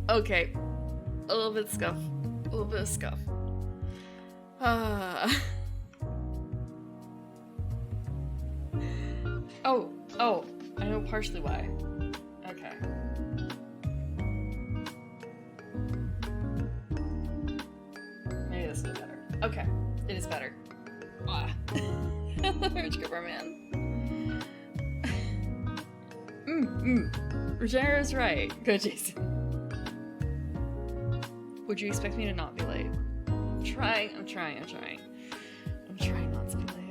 Okay. A little bit of scuff. A little bit of scuff. Oh, I know partially why. Okay. Maybe this is better. Okay, it is better. Ah. Large gripper man. Rogero's right. Go, Jason. Would you expect me to not be late? I'm trying not to be late.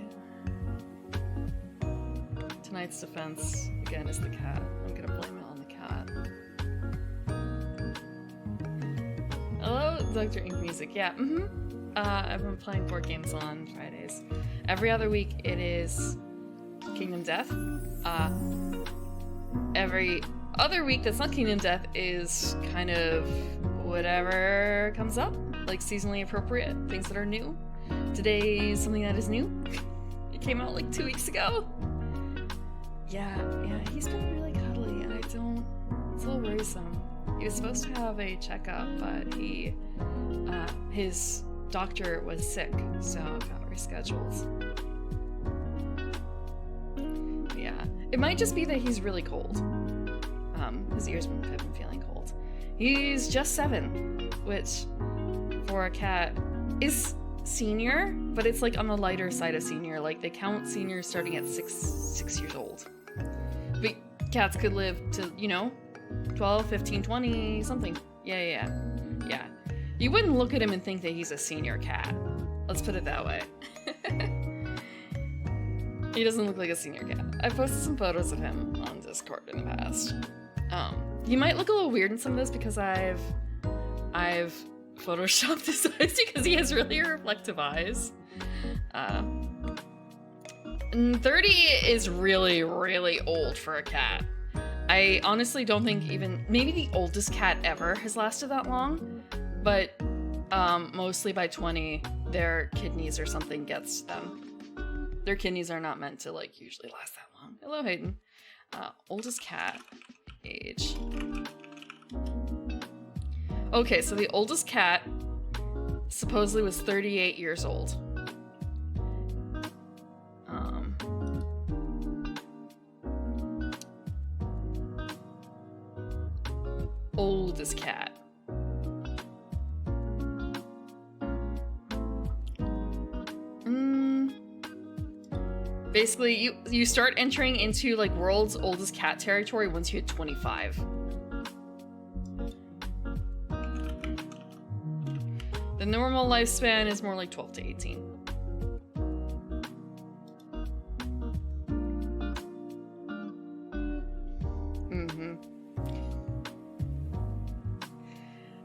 Tonight's defense, again, is the cat. I'm gonna blame it on the cat. Hello, Dr. Ink Music. Yeah, I've been playing board games on Fridays. Every other week it is Kingdom Death. Every other week that's not Kingdom Death is kind of whatever comes up, like seasonally appropriate, things that are new. Today is something that is new. It came out like 2 weeks ago. Yeah, he's been really cuddly, and it's a little worrisome. He was supposed to have a checkup, but his doctor was sick, so it got rescheduled. Yeah, it might just be that he's really cold. His ears have been feeling cold. He's just 7, which for a cat is senior, but it's like on the lighter side of senior. Like they count seniors starting at 6 years old. But cats could live to, 12, 15, 20, something. Yeah. You wouldn't look at him and think that he's a senior cat. Let's put it that way. He doesn't look like a senior cat. I posted some photos of him on Discord in the past. He might look a little weird in some of this because I've photoshopped his eyes because he has really reflective eyes. And 30 is really, really old for a cat. I honestly don't think maybe the oldest cat ever has lasted that long, but mostly by 20, their kidneys or something gets them. Their kidneys are not meant to usually last that long. Hello, Hayden. Oldest cat age. Okay, so the oldest cat supposedly was 38 years old. Oldest cat. Basically, you start entering into world's oldest cat territory once you hit 25. The normal lifespan is more like 12 to 18.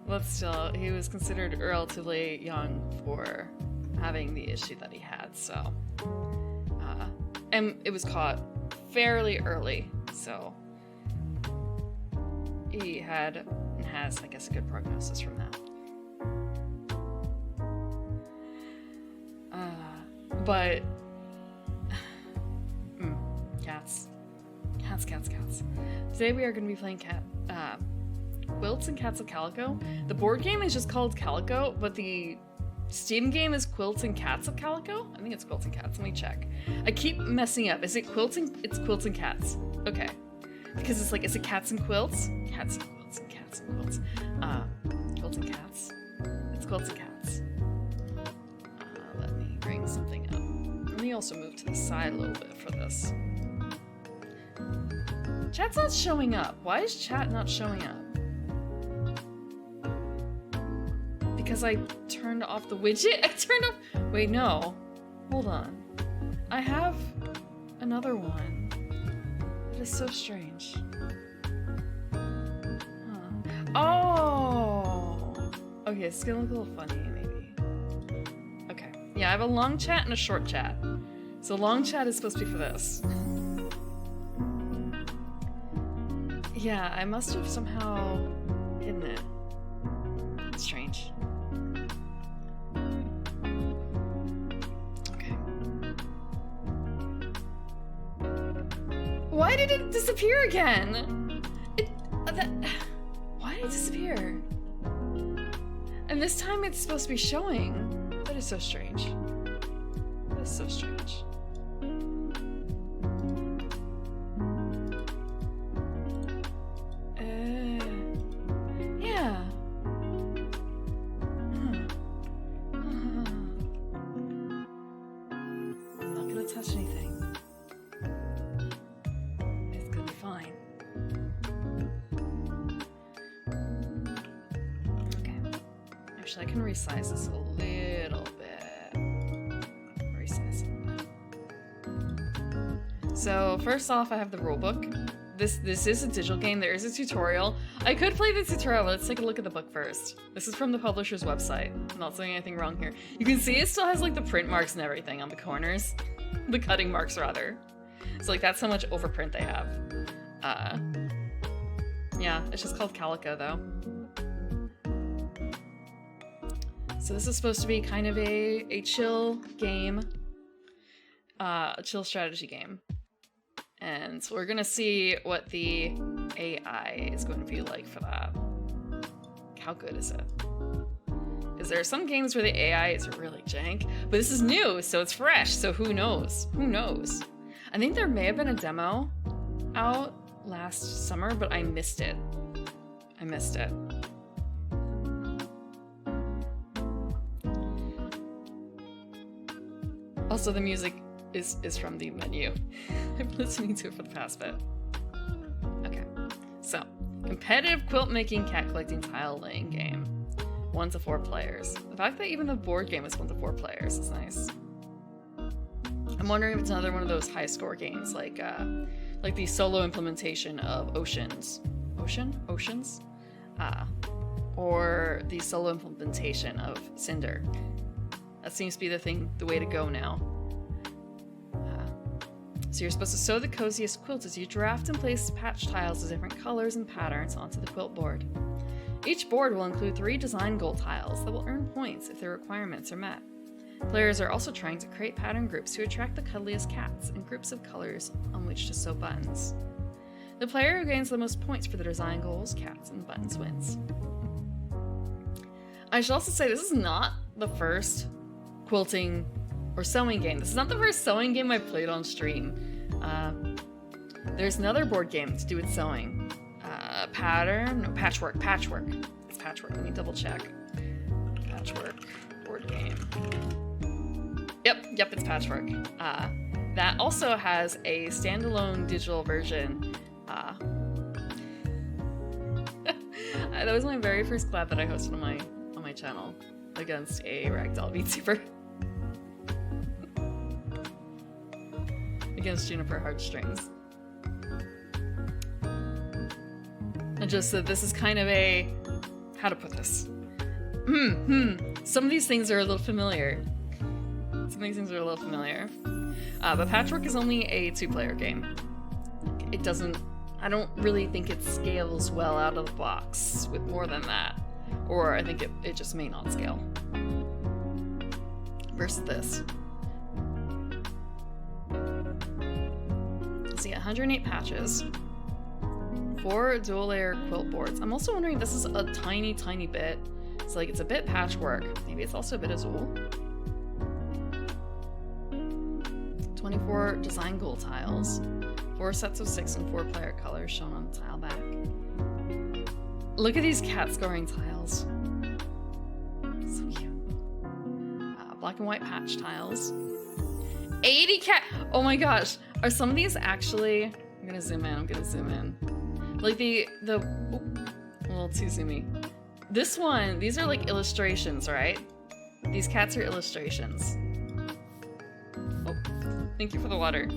But still, he was considered relatively young for having the issue that he had, so. And it was caught fairly early, so he had and has, I guess, a good prognosis from that. But cats. Today we are going to be playing Quilts and Cats of Calico. The board game is just called Calico, but the Steam game is Quilts and Cats of Calico? I think it's Quilts and Cats. Let me check. I keep messing up. Is it Quilts and... It's Quilts and Cats. Okay. Because it's is it Cats and Quilts? Cats and Quilts and Cats and Quilts. Quilts and Cats. It's Quilts and Cats. Let me bring something up. Let me also move to the side a little bit for this. Chat's not showing up. Why is chat not showing up? Because I turned off the widget? Wait, no. Hold on. I have another one. It is so strange. Oh! Okay, it's gonna look a little funny, maybe. Okay. Yeah, I have a long chat and a short chat. So long chat is supposed to be for this. Yeah, I must have somehow hidden it. It's strange. Why did it disappear again? Why did it disappear? And this time it's supposed to be showing. That is so strange. That is so strange. Yeah. I'm not gonna touch anything. It's gonna be fine. Okay. Actually, I can resize this a little bit. Resize it a bit. So first off, I have the rulebook. This is a digital game. There is a tutorial. I could play the tutorial, but let's take a look at the book first. This is from the publisher's website. I'm not saying anything wrong here. You can see it still has like the print marks and everything on the corners. The cutting marks, rather. So like that's how much overprint they have. Yeah, it's just called Calico though. So this is supposed to be kind of a chill game. A chill strategy game. And so we're gonna see what the AI is going to be like for that. How good is it? Because there are some games where the AI is really jank, but this is new, so it's fresh, so who knows? Who knows? I think there may have been a demo out last summer, but I missed it. I missed it. Also, the music is from the menu. I've been listening to it for the past bit. Okay, so competitive quilt making cat collecting tile laying game. 1 to 4 players. The fact that even the board game is 1 to 4 players is nice. I'm wondering if it's another one of those high score games like the solo implementation of Oceans, or the solo implementation of Cinder. That seems to be the way to go now. So you're supposed to sew the coziest quilt as you draft and place patch tiles of different colors and patterns onto the quilt board. Each board will include 3 design goal tiles that will earn points if their requirements are met. Players are also trying to create pattern groups to attract the cuddliest cats and groups of colors on which to sew buttons. The player who gains the most points for the design goals, cats, and buttons wins. I should also say this is not the first quilting or sewing game. This is not the first sewing game I played on stream. There's another board game to do with sewing. Patchwork. It's Patchwork. Let me double check. Patchwork board game. Yep, it's Patchwork. That also has a standalone digital version. That was my very first collab that I hosted on my channel against a ragdoll VTuber. Against Juniper Heartstrings. And just that this is kind of a... how to put this? Some of these things are a little familiar. But Patchwork is only a 2-player game. It doesn't... I don't really think it scales well out of the box with more than that. Or I think it just may not scale. Versus this. So yeah, 108 patches. 4 dual layer quilt boards. I'm also wondering if this is a tiny bit. It's like it's a bit patchwork. Maybe it's also a bit Azul. 24 design goal tiles. 4 sets of 6 and 4 player colors shown on the tile back. Look at these cat scoring tiles. So cute. Black and white patch tiles. 80 cat. Oh my gosh. Are some of these actually... I'm gonna zoom in. Like the a little too zoomy. This one, these are like illustrations, right? These cats are illustrations. Oh, thank you for the water.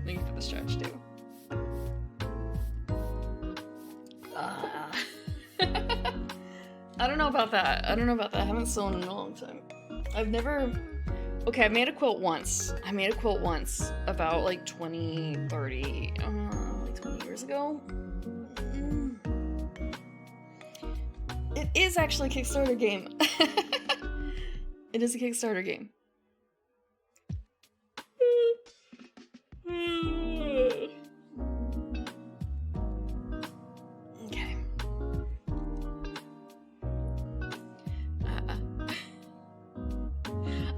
Thank you for the stretch too. I don't know about that. I haven't sewn in a long time. Okay, I made a quilt once. About like 20 years ago. It is actually a Kickstarter game. It is a Kickstarter game. Okay.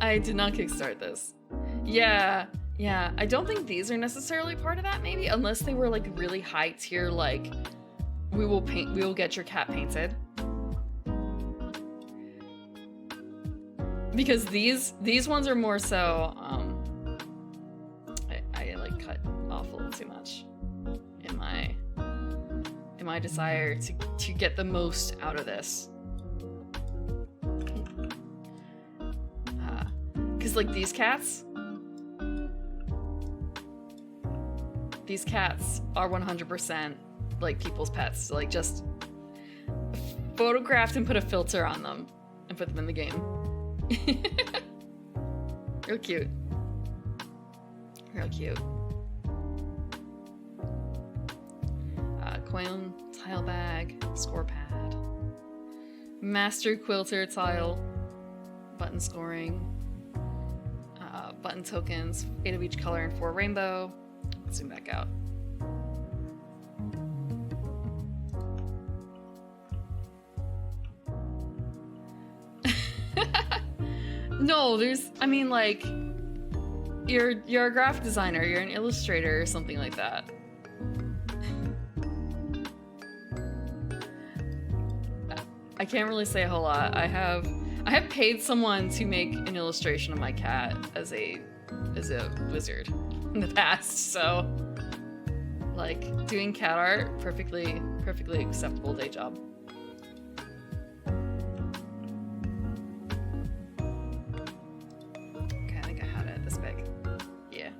I did not kickstart this. Yeah, I don't think these are necessarily part of that, maybe, unless they were like really high tier, like we will get your cat painted. Because these ones are more so I like cut off a little too much in my desire to get the most out of this. Because like these cats are 100% like people's pets. Like just photographed and put a filter on them and put them in the game. Real cute. Real cute. Coin tile bag, score pad, master quilter tile, button scoring, button tokens, 8 of each color and 4 rainbow. Let's zoom back out. No, I mean, like, you're a graphic designer, you're an illustrator or something like that. I can't really say a whole lot. I have paid someone to make an illustration of my cat as a wizard in the past, so like doing cat art, perfectly acceptable day job. Okay, I think I had it this big. Yeah.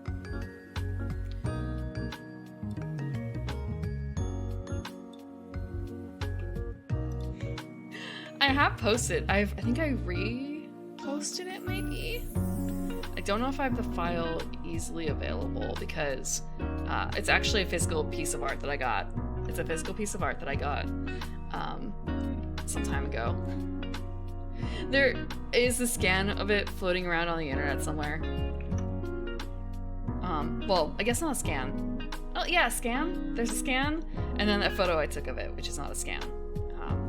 I have posted. I think I reposted it maybe. I don't know if I have the file easily available because it's actually a physical piece of art that I got. It's a physical piece of art that I got some time ago. There is a scan of it floating around on the internet somewhere. Well, I guess not a scan. Oh yeah, a scan. There's a scan, and then that photo I took of it, which is not a scan.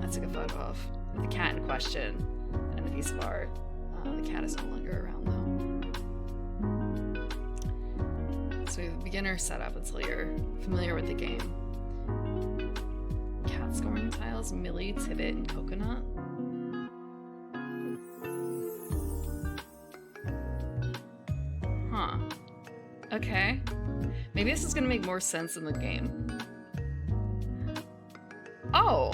I took a photo of the cat in question and the piece of art. The cat is no longer around though. So we have a beginner setup until you're familiar with the game. Cat scoring tiles, Millie, Tibbet, and Coconut. Huh. Okay. Maybe this is gonna make more sense in the game. Oh!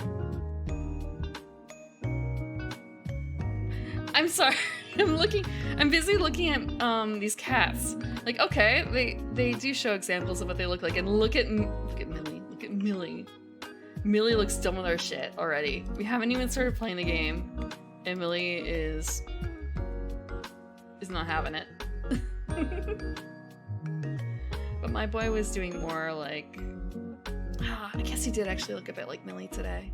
I'm sorry. I'm busy looking at these cats. Like, okay, they do show examples of what they look like, and look at Millie. Look at Millie. Millie looks done with our shit already. We haven't even started playing the game, and Millie is not having it. But my boy was doing more like, I guess he did actually look a bit like Millie today.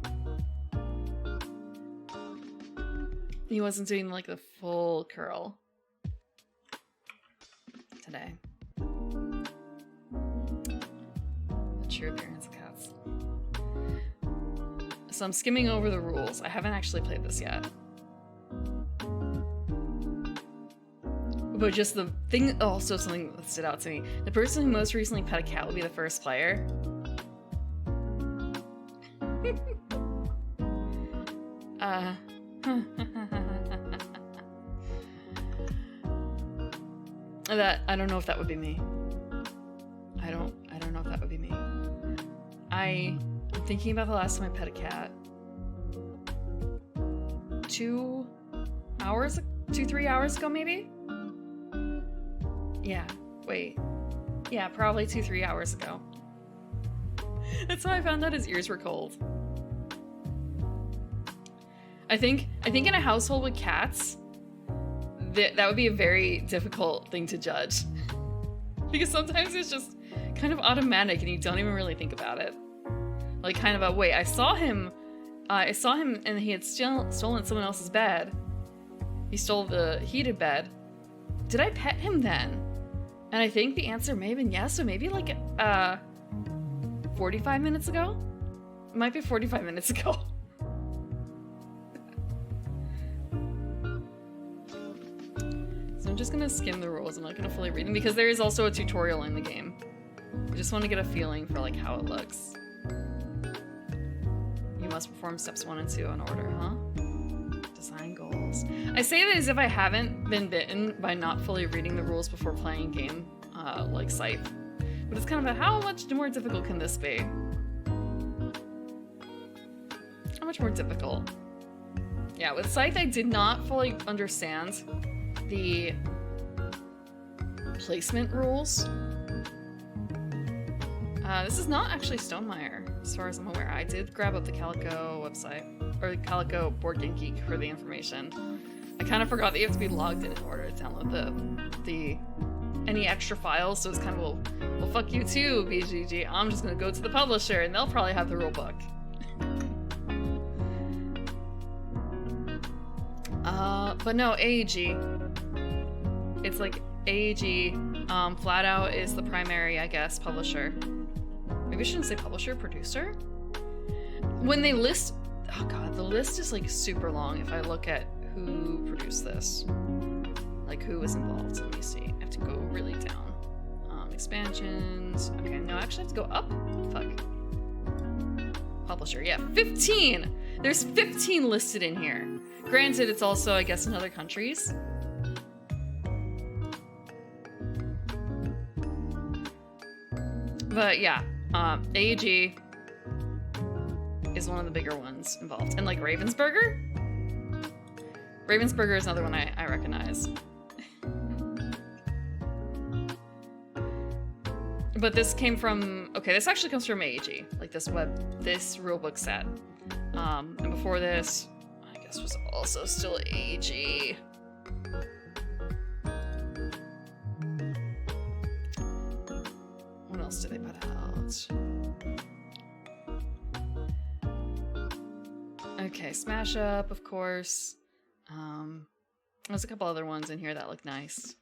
He wasn't doing like the full curl today. The true appearance of cats. So I'm skimming over the rules. I haven't actually played this yet. But just the thing, also something that stood out to me. The person who most recently pet a cat will be the first player. That I don't know if that would be me. I don't know if that would be me. I'm thinking about the last time I pet a cat. 2 hours, 3 hours ago maybe? Yeah, wait. Yeah, probably 2-3 hours ago. That's how I found out his ears were cold. I think in a household with cats, that would be a very difficult thing to judge. Because sometimes it's just kind of automatic and you don't even really think about it. Like kind of a, wait, I saw him and he had stolen someone else's bed. He stole the heated bed. Did I pet him then? And I think the answer may have been yes, so maybe like 45 minutes ago? It might be 45 minutes ago. I'm just gonna skim the rules. I'm not gonna fully read them because there is also a tutorial in the game. I just want to get a feeling for like how it looks. You must perform steps 1 and 2 in order, huh? Design goals. I say that as if I haven't been bitten by not fully reading the rules before playing a game like Scythe. But it's kind of a, how much more difficult can this be? How much more difficult? Yeah, with Scythe, I did not fully understand the placement rules. This is not actually Stonemaier, as far as I'm aware. I did grab up the Calico website, or the Calico Board Game Geek for the information. I kind of forgot that you have to be logged in order to download the any extra files, so it's kind of, well, fuck you too, BGG. I'm just gonna go to the publisher, and they'll probably have the rulebook. But no, AEG. It's like AEG, Flat Out is the primary, I guess, publisher. Maybe I shouldn't say publisher, producer? When they list, oh god, the list is like super long if I look at who produced this. Like who was involved, let me see. I have to go really down. Expansions, okay, no, I actually have to go up, fuck. Publisher, yeah, 15! There's 15 listed in here. Granted, it's also, I guess, in other countries. But yeah, AEG is one of the bigger ones involved. And like Ravensburger? Ravensburger is another one I recognize. But this came from, okay, this actually comes from AEG, like this rulebook set. And before this, I guess was also still AEG. What else did they put out? Okay, Smash Up, of course. There's a couple other ones in here that look nice.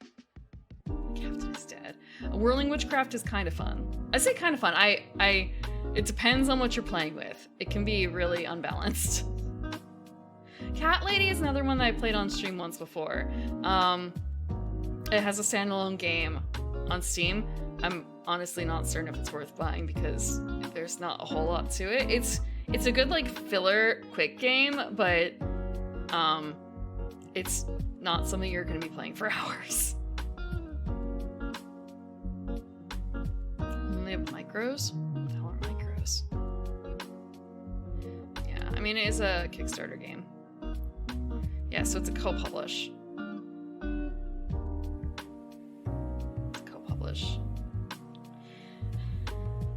Captain is Dead. Whirling Witchcraft is kind of fun. I say kind of fun. It depends on what you're playing with. It can be really unbalanced. Cat Lady is another one that I played on stream once before. It has a standalone game on Steam. I'm honestly not certain if it's worth buying because there's not a whole lot to it. It's a good like filler quick game, but it's not something you're going to be playing for hours. And they have micros. What the hell are micros? Yeah, I mean it is a Kickstarter game. Yeah, so it's a co-publish. Co-publish.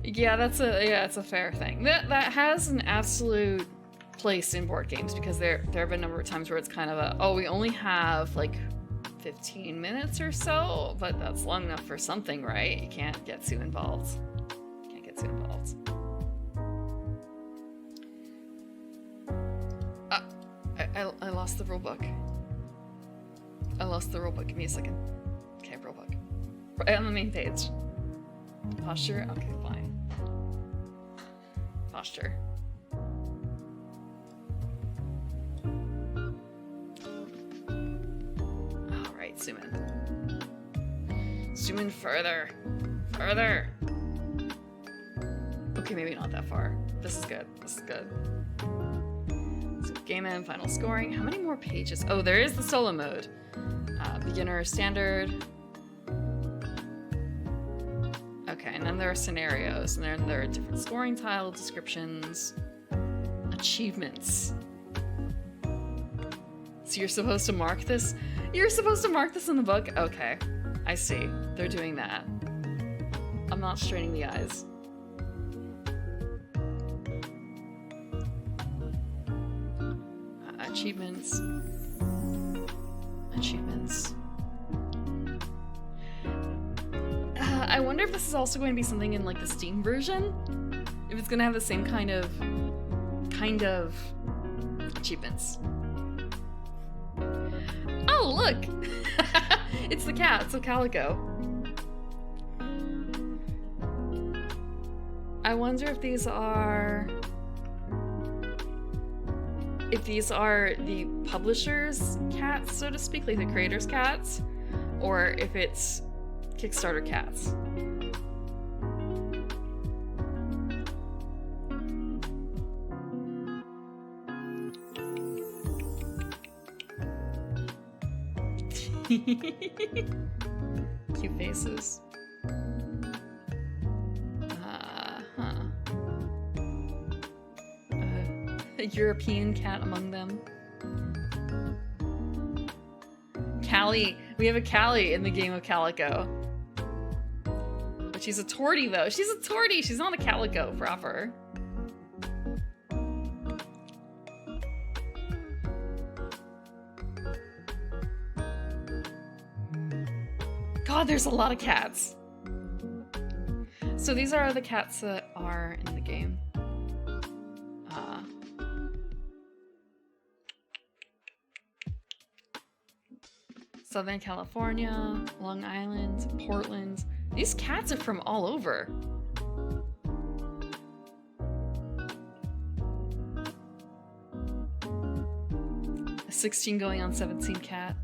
Yeah, it's a fair thing. That has an absolute place in board games because there have been a number of times where it's kind of a, oh, we only have like 15 minutes or so, but that's long enough for something, right? You can't get too involved. I lost the rulebook. Give me a second. Okay, rulebook. Right on the main page. Posture? Okay, fine. Posture. Alright, zoom in. Zoom in further. Further! Okay, maybe not that far. This is good. So game end, final scoring. How many more pages? Oh, there is the solo mode. Beginner, standard. Okay, and then there are scenarios, and then there are different scoring tile descriptions, achievements. So you're supposed to mark this? You're supposed to mark this in the book? Okay, I see. They're doing that. I'm not straining the eyes. Achievements. I wonder if this is also going to be something in like the Steam version. If it's going to have the same kind of achievements. Oh, look! It's the Cats of Calico. I wonder if these are the publisher's cats, so to speak, like the creator's cats, or if it's Kickstarter cats. Cute faces. A European cat among them. Callie. We have a Callie in the game of Calico. But she's a tortie, though. She's a tortie. She's not a Calico proper. God, there's a lot of cats. So these are the cats that are in the game. Southern California, Long Island, Portland. These cats are from all over. A 16 going on 17 cat.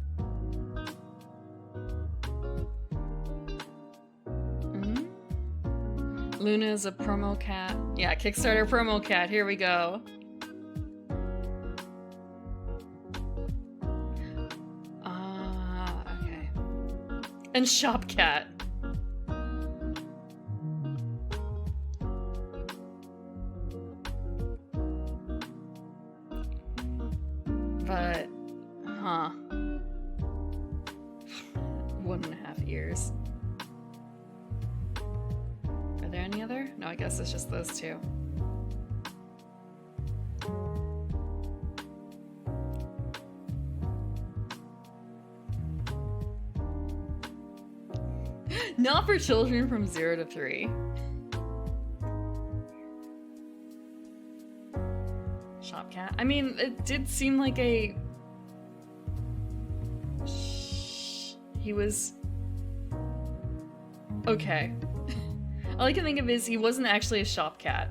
Luna is a promo cat. Yeah, Kickstarter promo cat. Here we go. Okay. And shop cat. But, 1.5 years. Are there any other? No, I guess it's just those two. Not for children from 0 to 3. Shop cat. I mean, it did seem like a... He was... Okay. All I can think of is he wasn't actually a shop cat.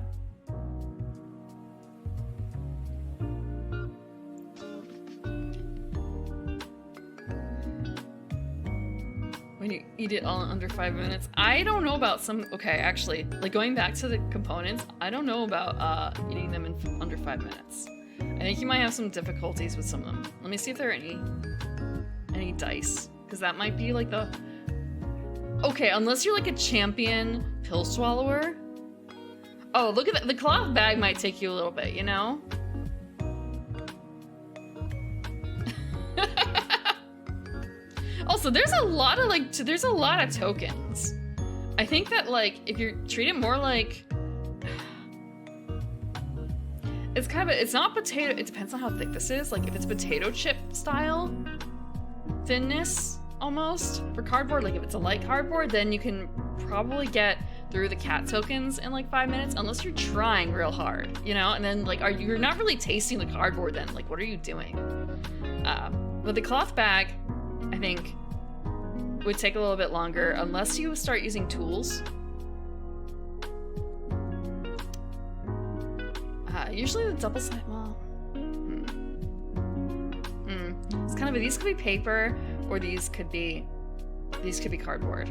When you eat it all in under 5 minutes. I don't know about some... Okay, actually, like going back to the components, I don't know about eating them in under 5 minutes. I think you might have some difficulties with some of them. Let me see if there are any dice. Because that might be like the... Okay, unless you're like a champion pill swallower. Oh, look at that. The cloth bag might take you a little bit, you know? Also, there's a lot of tokens. I think that like if you treat it more like it's not potato, it depends on how thick this is. Like if it's potato chip style thinness almost for cardboard, like if it's a light cardboard, then you can probably get through the cat tokens in like 5 minutes, unless you're trying real hard, you know? And then like you're not really tasting the cardboard then, like what are you doing? But the cloth bag, I think, would take a little bit longer unless you start using tools. Usually the double side, well, it's kind of these could be paper or these could be cardboard.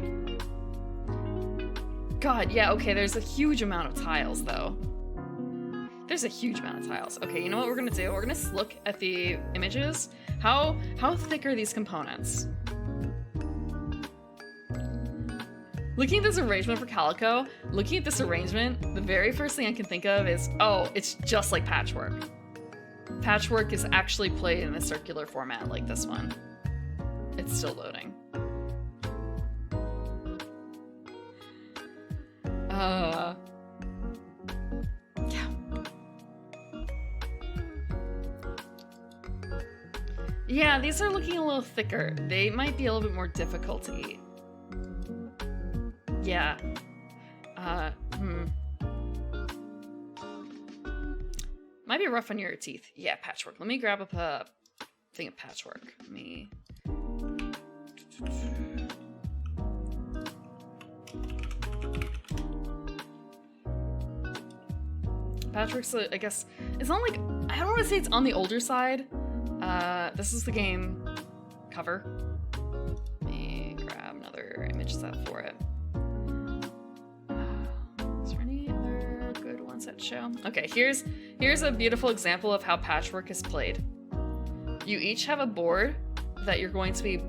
God, yeah, okay, there's a huge amount of tiles though. There's a huge amount of tiles. Okay, you know what we're gonna do? We're gonna look at the images. How thick are these components? Looking at this arrangement for Calico, the very first thing I can think of is, oh, it's just like Patchwork. Patchwork is actually played in a circular format like this one. It's still loading. Yeah, these are looking a little thicker. They might be a little bit more difficult to eat. Yeah. Might be rough on your teeth. Yeah, Patchwork. Let me grab up a thing of Patchwork. Let me... Patchwork's, I guess, it's not like, I don't want to say it's on the older side. This is the game cover. Let me other images out for it. Is there any other good ones that show? Okay, here's a beautiful example of how patchwork is played. You each have a board that you're going to be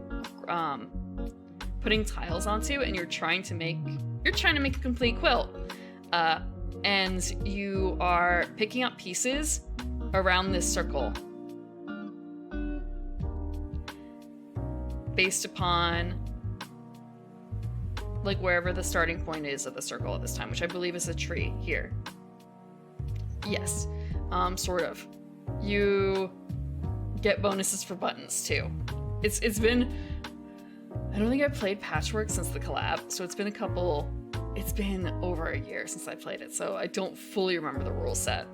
putting tiles onto, and you're trying to make a complete quilt. And you are picking up pieces around this circle based upon like wherever the starting point is of the circle at this time, which I believe is a tree here. Yes, sort of. You get bonuses for buttons too. It's been, I don't think I've played Patchwork since the collab, so it's been over a year since I played it, so I don't fully remember the rule set.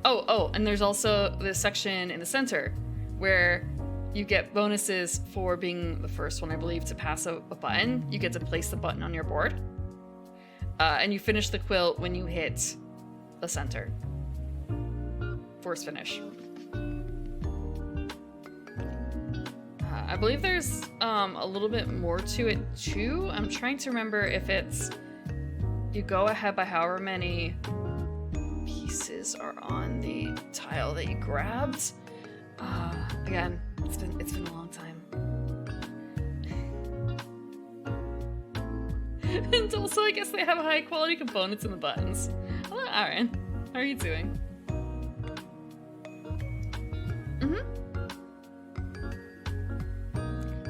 Oh, and there's also this section in the center where you get bonuses for being the first one, I believe, to pass a button. You get to place the button on your board. And you finish the quilt when you hit the center. Force finish. I believe there's a little bit more to it too. I'm trying to remember if it's you go ahead by however many pieces are on the tile that you grabbed. Again, it's been a long time. And also, I guess they have high quality components in the buttons. Hello, Aaron. How are you doing?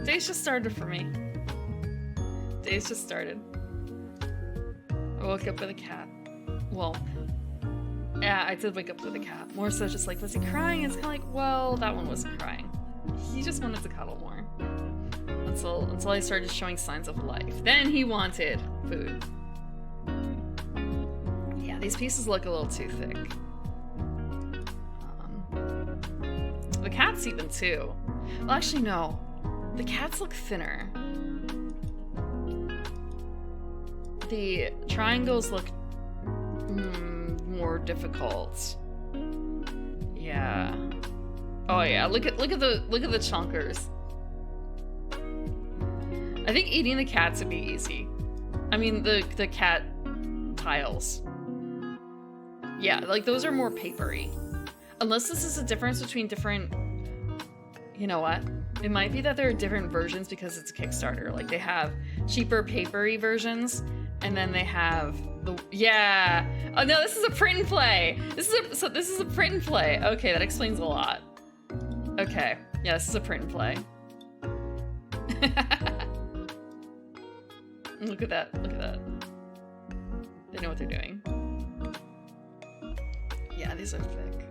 Days just started for me. Days just started. I woke up with a cat. Well, yeah, I did wake up with a cat. More so just like, was he crying? It's kind of like, well, that one wasn't crying. He just wanted to cuddle more. Until I started showing signs of life. Then he wanted food. Yeah, these pieces look a little too thick. The cats even too. Well, actually, no. The cats look thinner. The triangles look more difficult. Yeah. Oh yeah, look at the chunkers. I think eating the cats would be easy. I mean the cat tiles. Yeah, like those are more papery. Unless this is a difference between different. You know what? It might be that there are different versions because it's a Kickstarter. Like they have cheaper papery versions, and then they have the yeah. Oh no, this is a print and play. This is a print and play. Okay, that explains a lot. Okay, yeah, this is a print and play. Look at that. Look at that. They know what they're doing. Yeah, these are thick.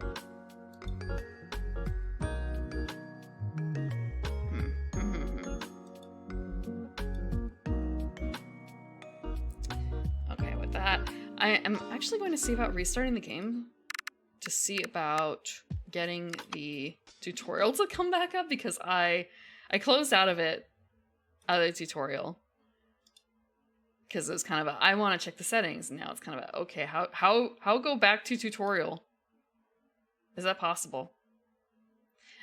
Okay, with that, I am actually going to see about restarting the game to see about getting the tutorial to come back up because I closed out of the tutorial. Because it was kind of a, I want to check the settings, and now it's kind of a, okay, how go back to tutorial? Is that possible?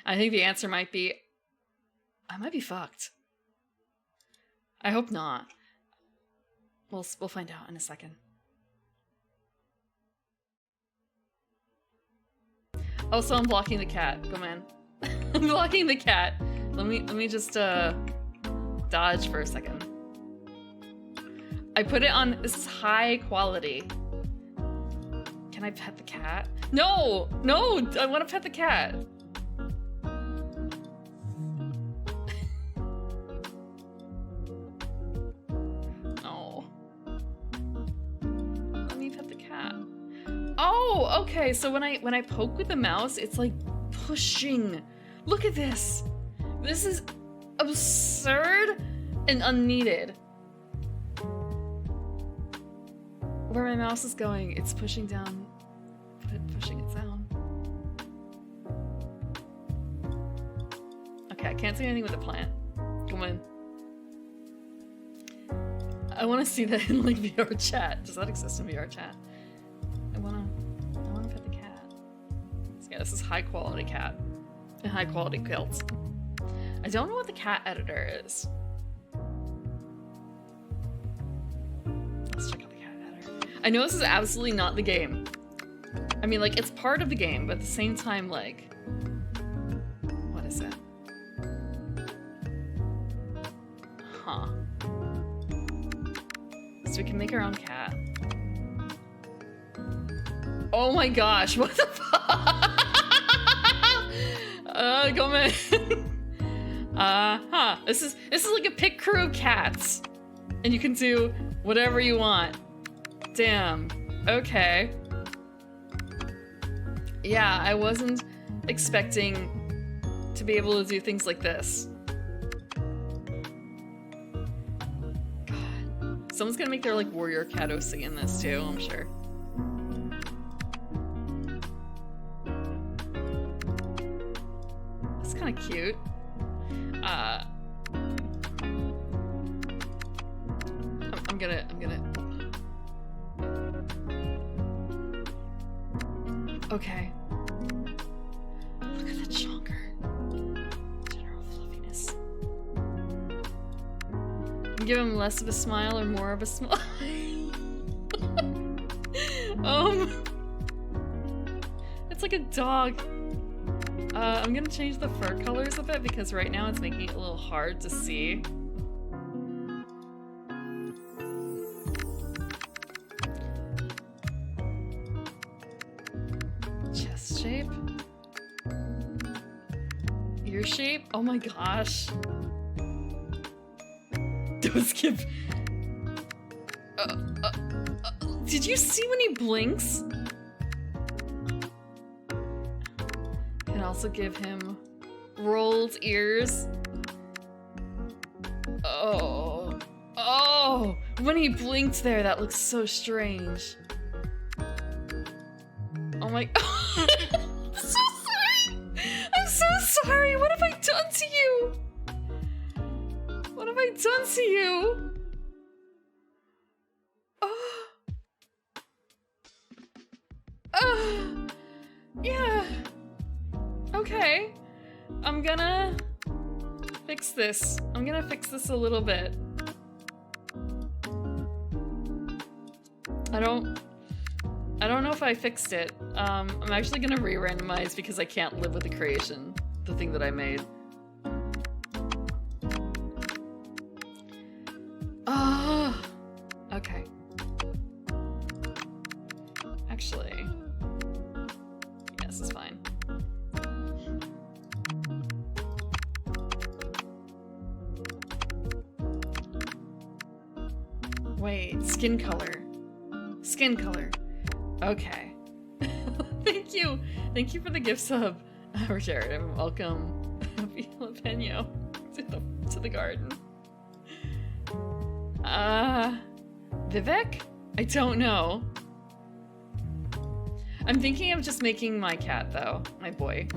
I think the answer might be, I might be fucked. I hope not. We'll find out in a second. Also, I'm blocking the cat. Go man. I'm blocking the cat. Let me just dodge for a second. I put it on, this is high quality. Can I pet the cat? No! No! I want to pet the cat. Oh. Let me pet the cat. Oh, okay, so when I poke with the mouse, it's like pushing. Look at this. This is absurd and unneeded. Where my mouse is going, it's pushing down, pushing it down. Okay, I can't see anything with the plant. Come on. I want to see that in like VR chat. Does that exist in VR chat? I wanna pet the cat. So yeah, this is high quality cat and high quality quilts. I don't know what the cat editor is. I know this is absolutely not the game. I mean, like, it's part of the game, but at the same time, like... What is it? Huh. So we can make our own cat. Oh my gosh, what the fuck? Come in. This is like a pit crew of cats. And you can do whatever you want. Damn. Okay. Yeah, I wasn't expecting to be able to do things like this. God. Someone's gonna make their, like, warrior cat OC in this too, I'm sure. That's kind of cute. I'm gonna... Okay. Look at the chonker. General fluffiness. Give him less of a smile or more of a smile. It's like a dog. I'm gonna change the fur colors a bit because right now it's making it a little hard to see. Chest shape. Ear shape. Oh my gosh. Don't skip. Did you see when he blinks? Can also give him rolled ears. Oh. Oh! When he blinked there, that looks so strange. Oh my... I'm so sorry! I'm so sorry! What have I done to you? What have I done to you? Oh. Yeah. Okay. I'm gonna fix this. I'm gonna fix this a little bit. I don't know if I fixed it. I'm actually gonna re-randomize because I can't live with the creation, the thing that I made. Okay. Actually, yeah, this is fine. Wait, skin color. Skin color. Okay. Thank you. Thank you for the gift sub, Jared. And welcome, Jalapeno, to the garden. Vivek? I don't know. I'm thinking of just making my cat, though, my boy,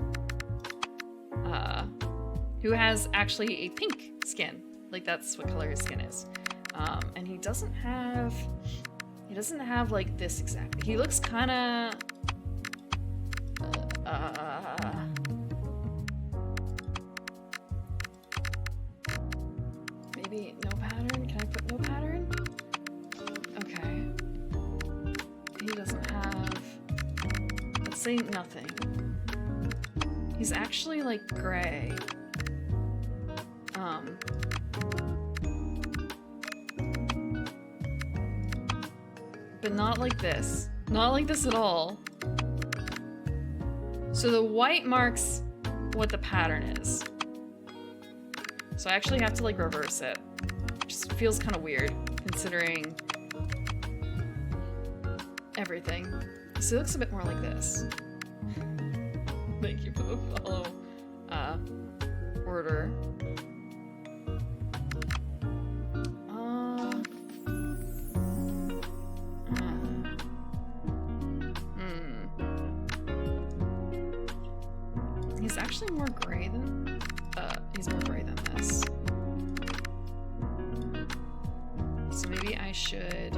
who has actually a pink skin. Like, that's what color his skin is. And he doesn't have like this exactly. He looks kinda, maybe no pattern? Can I put no pattern? Okay. He doesn't have, let's say nothing. He's actually like gray. But not like this. Not like this at all. So the white marks what the pattern is. So I actually have to like reverse it. Just feels kind of weird considering everything. So it looks a bit more like this. Thank you for the follow. Order. He's actually more gray than, he's more gray than this. So maybe I should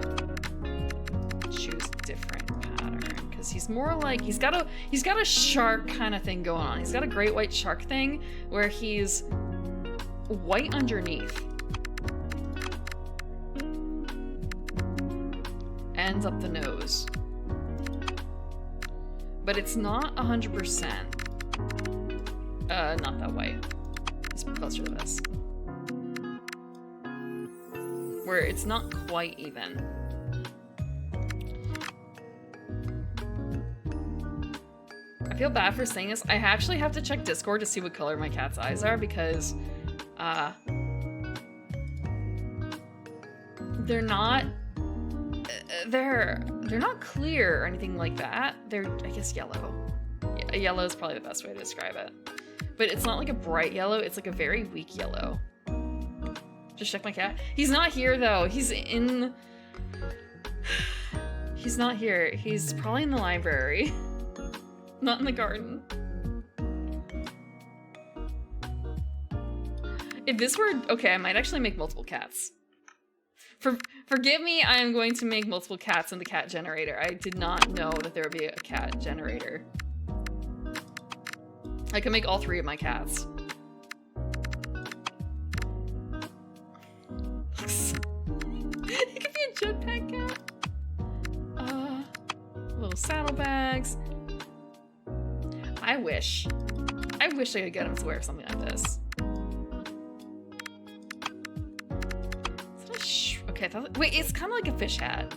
choose a different pattern, because he's more like, he's got a shark kind of thing going on. He's got a great white shark thing where he's white underneath. ends up the nose. But it's not 100%. Not that white. It's closer to this. Where it's not quite even. I feel bad for saying this. I actually have to check Discord to see what color my cat's eyes are because, they're not clear or anything like that. They're, I guess, yellow. Yeah, yellow is probably the best way to describe it. But it's not like a bright yellow, it's like a very weak yellow. Just check my cat. He's not here though. He's not here. He's probably in the library. Not in the garden. If this were okay, I might actually make multiple cats. Forgive me, I am going to make multiple cats in the cat generator. I did not know that there would be a cat generator. I can make all 3 of my cats. It could be a jetpack cat. Little saddlebags. I wish I could get him to wear something like this. Okay, wait, it's kind of like a fish hat.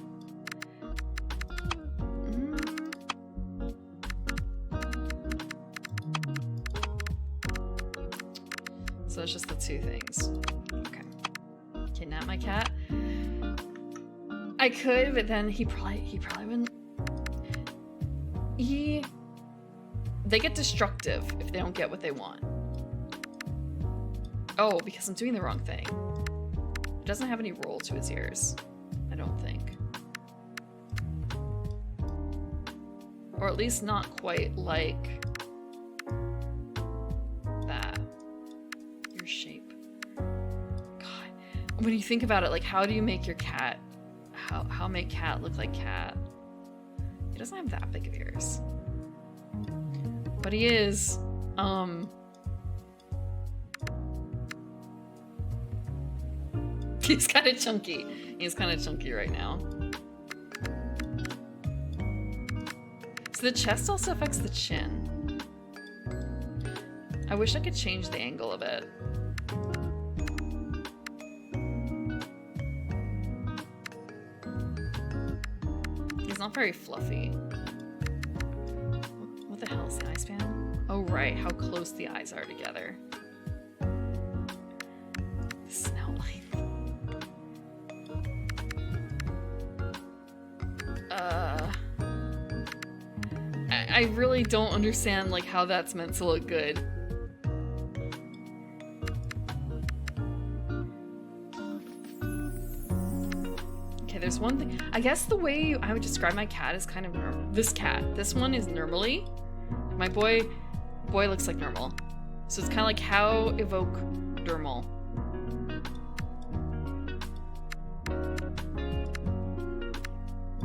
So it's just the 2 things. Okay. Kidnap my cat. I could, but then he probably wouldn't. They get destructive if they don't get what they want. Oh, because I'm doing the wrong thing. It doesn't have any roll to his ears, I don't think. Or at least not quite like that. Your shape. God. When you think about it, like, how do you make your cat, how make cat look like cat? He doesn't have that big of ears. But he is, he's kind of chunky. He's kind of chunky right now. So the chest also affects the chin. I wish I could change the angle a bit. He's not very fluffy. What the hell is the eye span? Oh right, how close the eyes are together. The snout line. I really don't understand like how that's meant to look good. Okay, there's one thing. I guess the way I would describe my cat is kind of this cat. This one is normally. My boy looks like normal. So it's kind of like how evoke dermal.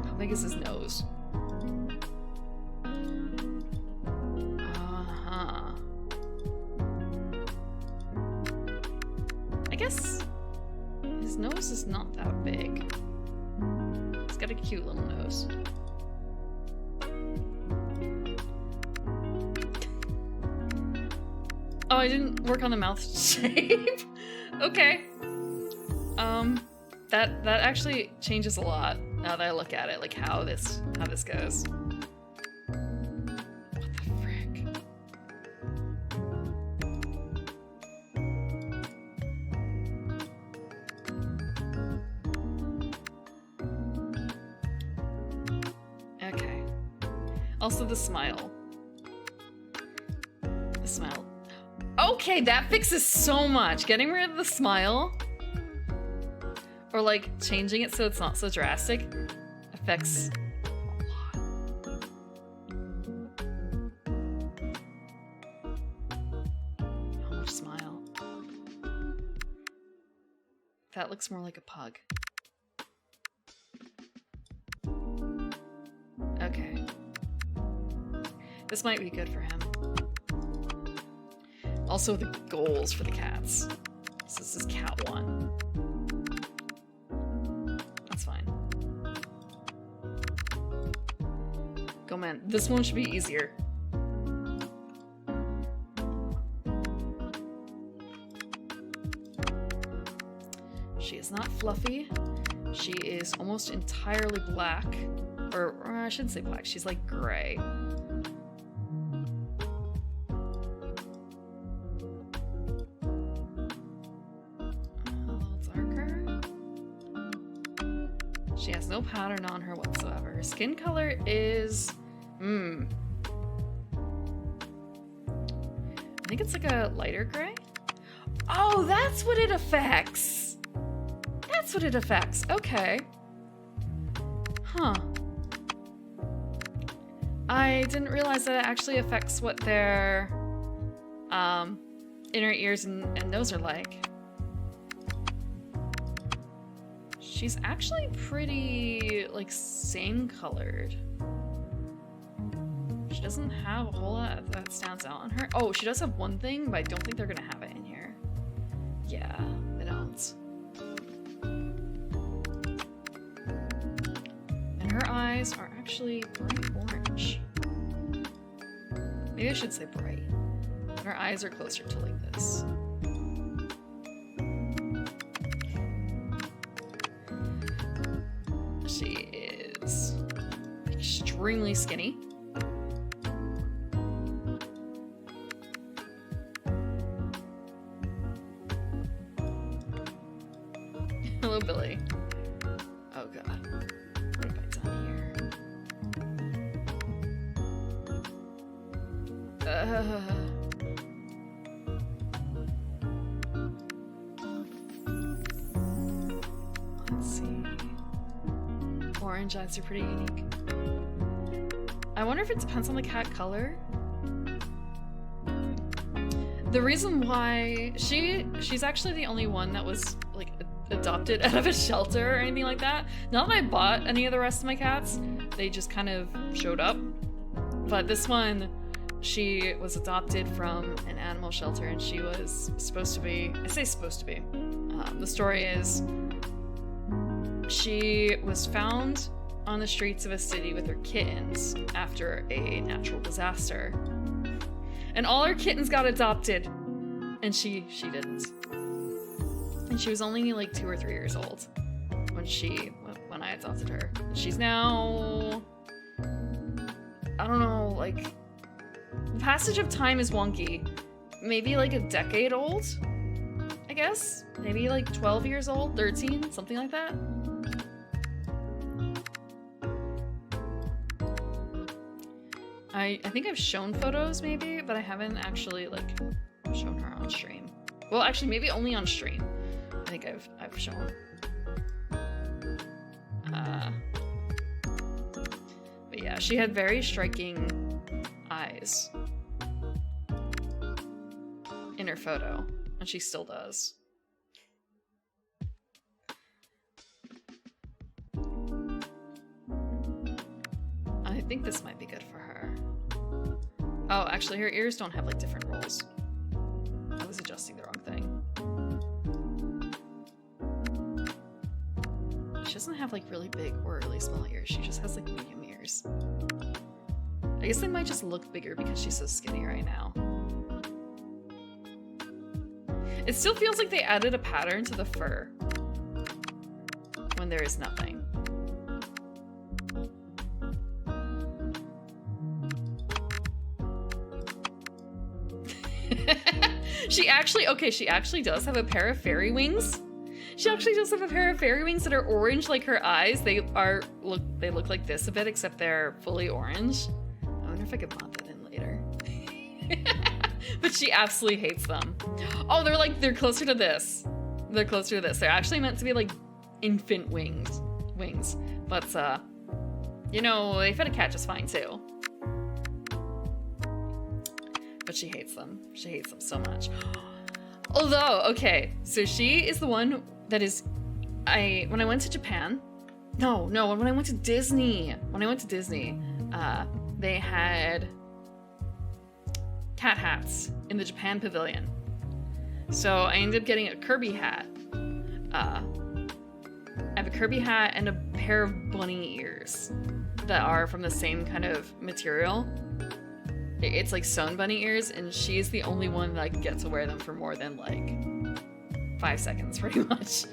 How big is his nose? I guess his nose is not that big. He's got a cute little nose. Oh, I didn't work on the mouth shape. Okay. That actually changes a lot now that I look at it, like how this goes. What the frick? Okay. Also the smile. The smile. Okay, that fixes so much. Getting rid of the smile, or like changing it so it's not so drastic, affects a lot. How much smile? That looks more like a pug. Okay. This might be good for him. Also the goals for the cats. So this is cat 1. That's fine. man, this one should be easier. She is not fluffy. She is almost entirely black. Or I shouldn't say black, she's like gray. She has no pattern on her whatsoever. Her skin color is... I think it's like a lighter gray. Oh, that's what it affects! That's what it affects. Okay. Huh. I didn't realize that it actually affects what their inner ears and nose are like. She's actually pretty, like, same colored. She doesn't have a whole lot that stands out on her. Oh, she does have one thing, but I don't think they're gonna have it in here. Yeah, they don't. And her eyes are actually bright orange. Maybe I should say bright. Her eyes are closer to like this. She is extremely skinny. Hello, Billy. Oh god. What have I done here? Let's see. Orange eyes are pretty unique. I wonder if it depends on the cat color. The reason why she's actually the only one that was like adopted out of a shelter or anything like that. Not that I bought any of the rest of my cats, they just kind of showed up. But this one, she was adopted from an animal shelter and she was supposed to be, I say supposed to be, the story is she was found on the streets of a city with her kittens after a natural disaster. And all her kittens got adopted, and she didn't. And she was only like 2 or 3 years old when I adopted her. She's now, I don't know, like, the passage of time is wonky. Maybe like a decade old, I guess. Maybe like 12 years old, 13, something like that. I think I've shown photos maybe, but I haven't actually like shown her on stream. Well, actually maybe only on stream. I think I've shown. But yeah, she had very striking eyes in her photo, and she still does. I think this might be good for her. Oh, actually, her ears don't have like different rolls. I was adjusting the wrong thing. She doesn't have like really big or really small ears. She just has like medium ears. I guess they might just look bigger because she's so skinny right now. It still feels like they added a pattern to the fur when there is nothing. she actually does have a pair of fairy wings. She actually does have a pair of fairy wings that are orange like her eyes. They look like this a bit, except they're fully orange. I wonder if I could mod that in later. But she absolutely hates them. Oh, they're closer to this. They're closer to this. They're actually meant to be like infant wings. But you know, they fit a cat just fine too. But she hates them. She hates them so much. Although, okay, so she is the one that is, when I went to Japan, when I went to Disney, they had cat hats in the Japan pavilion. So I ended up getting a Kirby hat. I have a Kirby hat and a pair of bunny ears. that are from the same kind of material. It's like sewn bunny ears, and she's the only one that I can get to wear them for more than like 5 seconds, pretty much.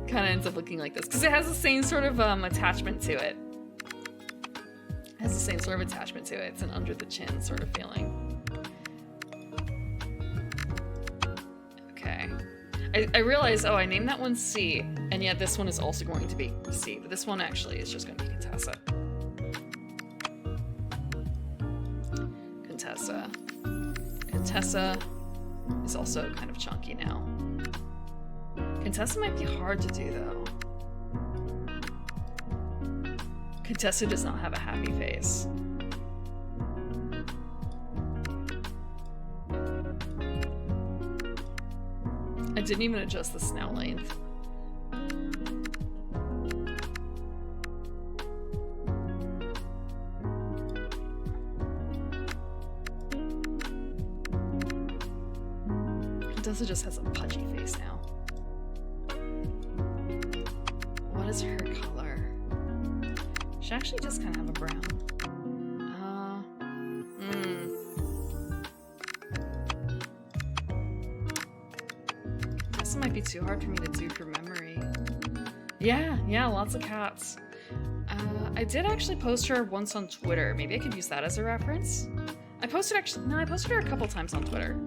Kind of ends up looking like this because it has the same sort of attachment to it. It has the same sort of attachment to it. It's an under the chin sort of feeling. Okay. I realized, oh, I named that one C, and yet this one is also going to be C, but this one actually is just going to be Contessa. Contessa is also kind of chunky now. Contessa might be hard to do, though. Contessa does not have a happy face. I didn't even adjust the snout length. Contessa just has a pudgy face now. What is her color? She actually just kind of have a brown. This might be too hard for me to do from memory. Yeah, lots of cats. I did actually post her once on Twitter. Maybe I could use that as a reference. I posted her a couple times on Twitter.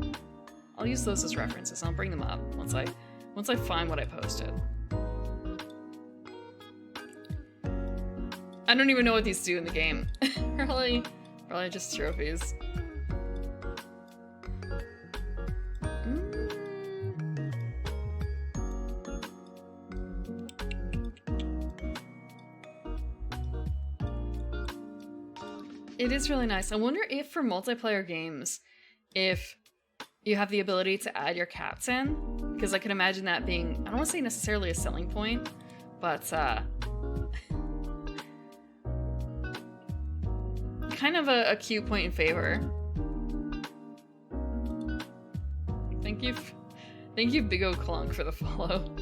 I'll use those as references. I'll bring them up once I find what I posted. I don't even know what these do in the game. Probably just trophies. It is really nice. I wonder if for multiplayer games, if you have the ability to add your cats in, because I can imagine that being, I don't want to say necessarily a selling point, but kind of a cute point in favor. Thank you, Big O Clunk, for the follow.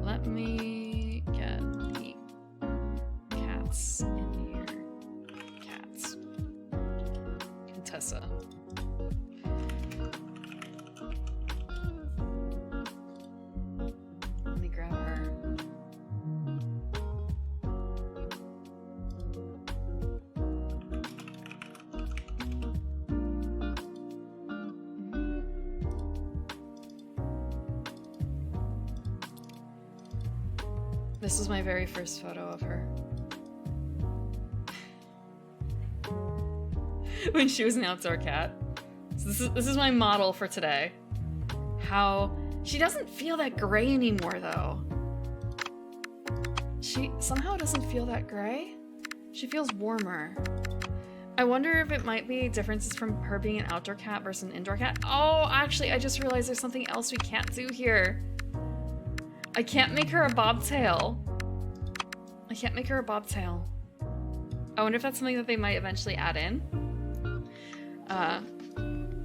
Let me get the cats in here. Cats. Contessa. Let me grab her. This was my very first photo of her. When she was an outdoor cat. So this is my model for today. How she doesn't feel that gray anymore, though. She somehow doesn't feel that gray. She feels warmer. I wonder if it might be differences from her being an outdoor cat versus an indoor cat. Oh, actually, I just realized there's something else we can't do here. I can't make her a bobtail. I can't make her a bobtail. I wonder if that's something that they might eventually add in.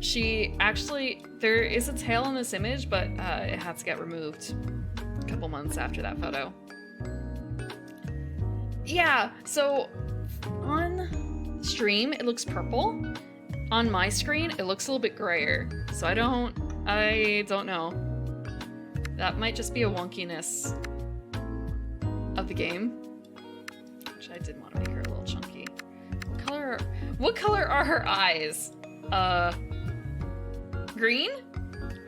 She actually, there is a tail in this image, but it had to get removed a couple months after that photo. Yeah, so on stream it looks purple. On my screen it looks a little bit grayer. So I don't know. That might just be a wonkiness of the game. Actually, I did want to make her a little chunky. What color are her eyes? Green?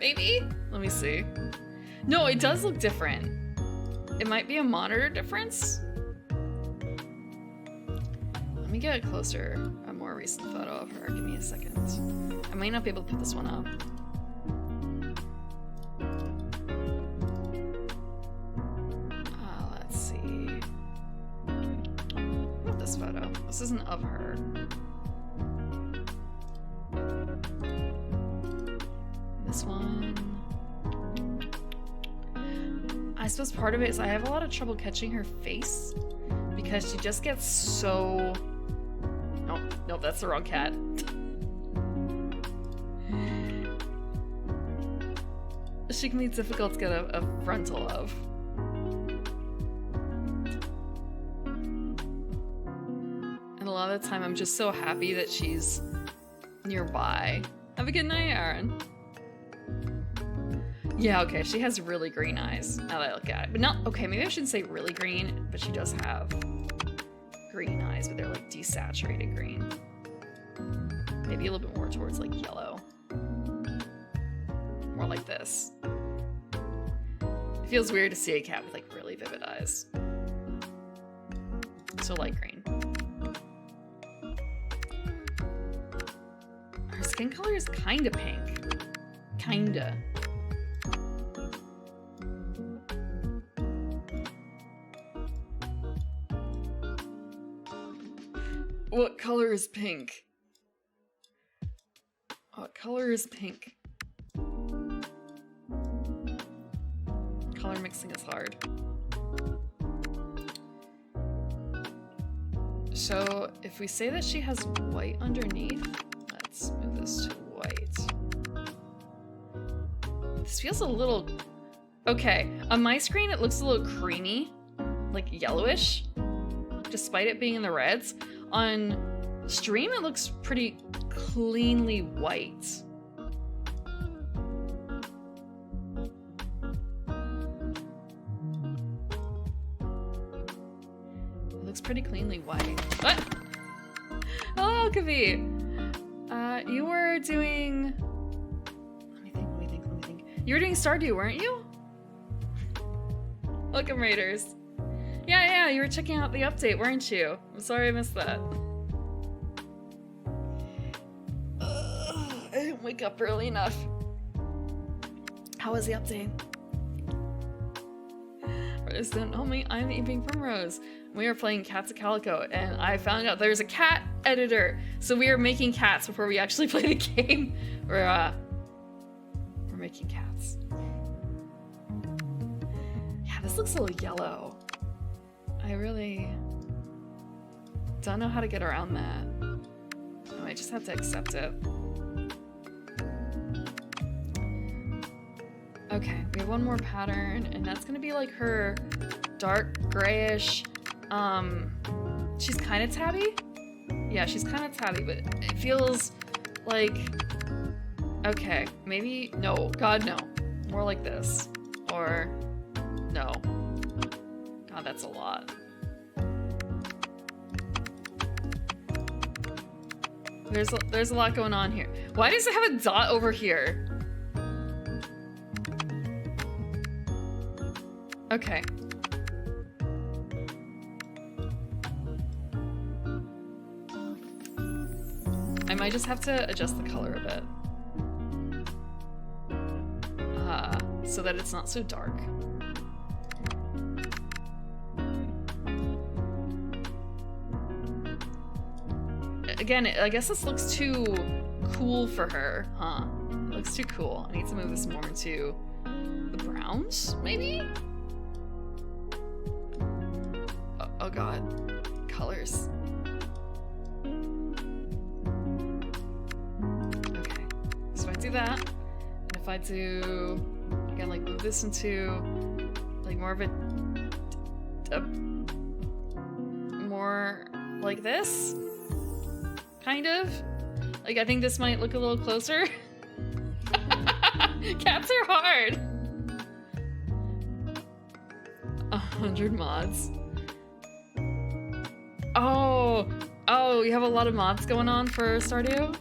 Maybe? Let me see. No, it does look different. It might be a monitor difference. Let me get a more recent photo of her. Give me a second. I might not be able to put this one up. Let's see. What this photo? This isn't of her. This one. I suppose part of it is I have a lot of trouble catching her face because she just gets so... Nope, that's the wrong cat. She can be difficult to get a frontal of. of the time I'm just so happy that she's nearby. Have a good night, Aaron. Yeah, okay, she has really green eyes, now that I look at it. But not, okay, maybe I shouldn't say really green, but she does have green eyes, but they're like desaturated green. Maybe a little bit more towards like yellow. More like this. It feels weird to see a cat with like really vivid eyes. So light green. Her skin color is kinda pink. Kinda. What color is pink? What color is pink? Color mixing is hard. So if we say that she has white underneath, let's move this to white. This feels a little... Okay, on my screen it looks a little creamy, like yellowish, despite it being in the reds. On stream it looks pretty cleanly white. It looks pretty cleanly white. What? Hello, Alkavi! You were doing... Let me think. You were doing Stardew, weren't you? Welcome, Raiders. Yeah, you were checking out the update, weren't you? I'm sorry I missed that. I didn't wake up early enough. How was the update? For those who don't know me, I'm Evening Primrose. We are playing Cats of Calico, and I found out there's a cat editor. So we are making cats before we actually play the game. We're making cats. Yeah, this looks a little yellow. I really don't know how to get around that. I might just have to accept it. Okay, we have one more pattern, and that's gonna be like her dark grayish. She's kind of tabby. Yeah, she's kind of tabby, but it feels like, okay, maybe, no, God, no. More like this, or no. God, that's a lot. There's a lot going on here. Why does it have a dot over here? Okay. I might just have to adjust the color a bit. So that it's not so dark. Again, I guess this looks too cool for her, huh? It looks too cool. I need to move this more into the browns, maybe? Oh god. Colors. Okay. So I do that. And if I do, again, like move this into like more of a more like this, kind of. Like I think this might look a little closer. Cats are hard. 100 mods. Oh, you have a lot of mods going on for Stardew?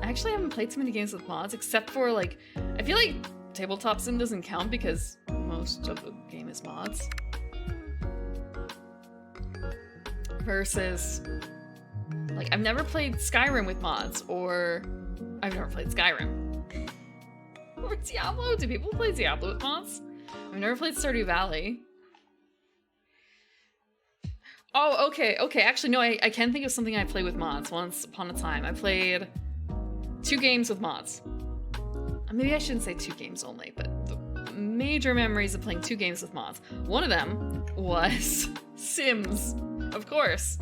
I actually haven't played too many games with mods, except for like, I feel like Tabletop Sim doesn't count because most of the game is mods. Versus, like, I've never played Skyrim with mods, or I've never played Skyrim. Or Diablo? Do people play Diablo with mods? I've never played Stardew Valley. Oh, okay. Actually, no, I can think of something I played with mods once upon a time. I played 2 games with mods. Maybe I shouldn't say 2 games only, but the major memories of playing 2 games with mods. One of them was Sims. Of course.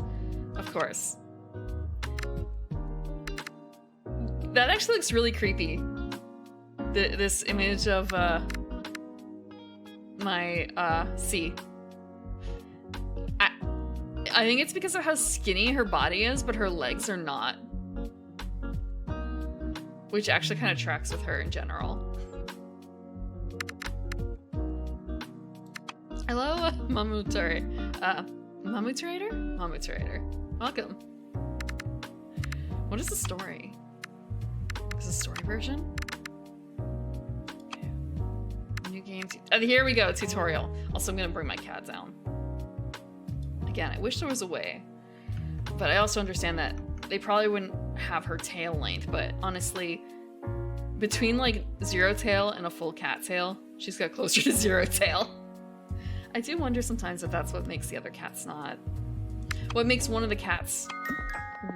That actually looks really creepy. This image of my C. I think it's because of how skinny her body is, but her legs are not. Which actually kind of tracks with her in general. Hello, Mamuturator. Mamuturator. Welcome. What is the story? Is it a story version? Okay. New game. Here we go, tutorial. Also, I'm gonna bring my cat down. Again, I wish there was a way, but I also understand that they probably wouldn't have her tail length, but honestly, between like zero tail and a full cat tail, she's got closer to zero tail. I do wonder sometimes if that's what makes the other cats not. What makes one of the cats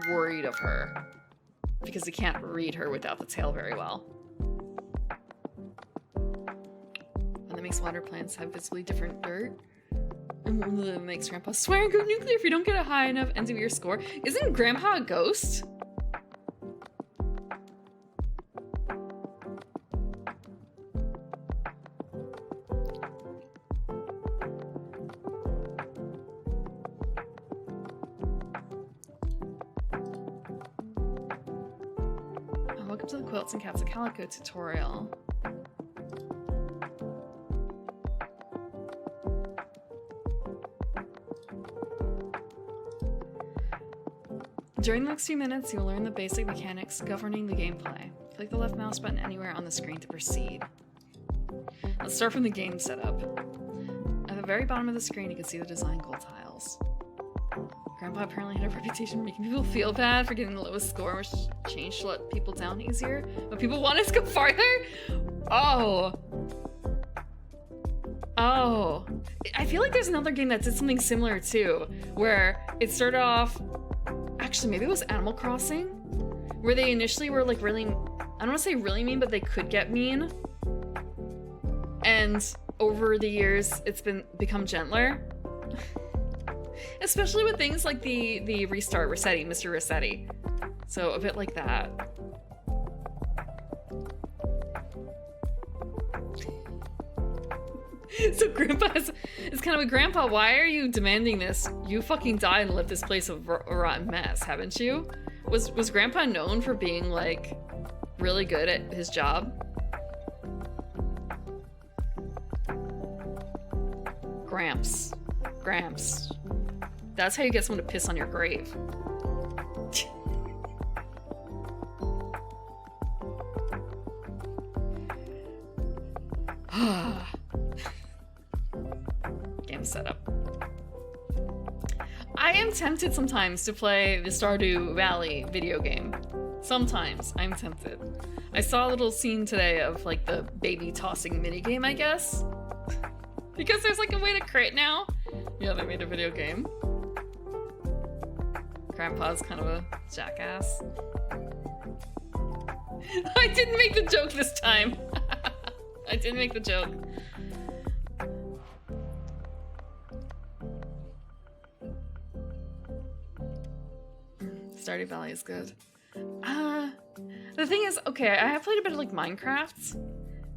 worried of her, because he can't read her without the tail very well. And that makes water plants have visibly different dirt. And that makes Grandpa swear and go nuclear if you don't get a high enough end of your score. Isn't Grandpa a ghost? Welcome to the Quilts and Cats of Calico tutorial. During the next few minutes, you'll learn the basic mechanics governing the gameplay. Click the left mouse button anywhere on the screen to proceed. Let's start from the game setup. At the very bottom of the screen, you can see the design goal tiles. Grandpa apparently had a reputation for making people feel bad for getting the lowest score, which changed to let people down easier. But people wanted to go farther? Oh. Oh. I feel like there's another game that did something similar too, where it started off... Actually, maybe it was Animal Crossing, where they initially were like really... I don't want to say really mean, but they could get mean. And over the years, it's become gentler. Especially with things like the restart Rossetti, Mr. Rossetti. So a bit like that. So Grandpa is kind of a grandpa. Why are you demanding this? You fucking died and left this place a rotten mess, haven't you? Was Grandpa known for being like really good at his job? Gramps. That's how you get someone to piss on your grave. Game setup. I am tempted sometimes to play the Stardew Valley video game. Sometimes I'm tempted. I saw a little scene today of like the baby tossing minigame, I guess. Because there's like a way to crit now. Yeah, they made a video game. Grandpa's kind of a jackass. I didn't make the joke this time. I didn't make the joke. Stardew Valley is good. The thing is, okay, I have played a bit of like Minecraft,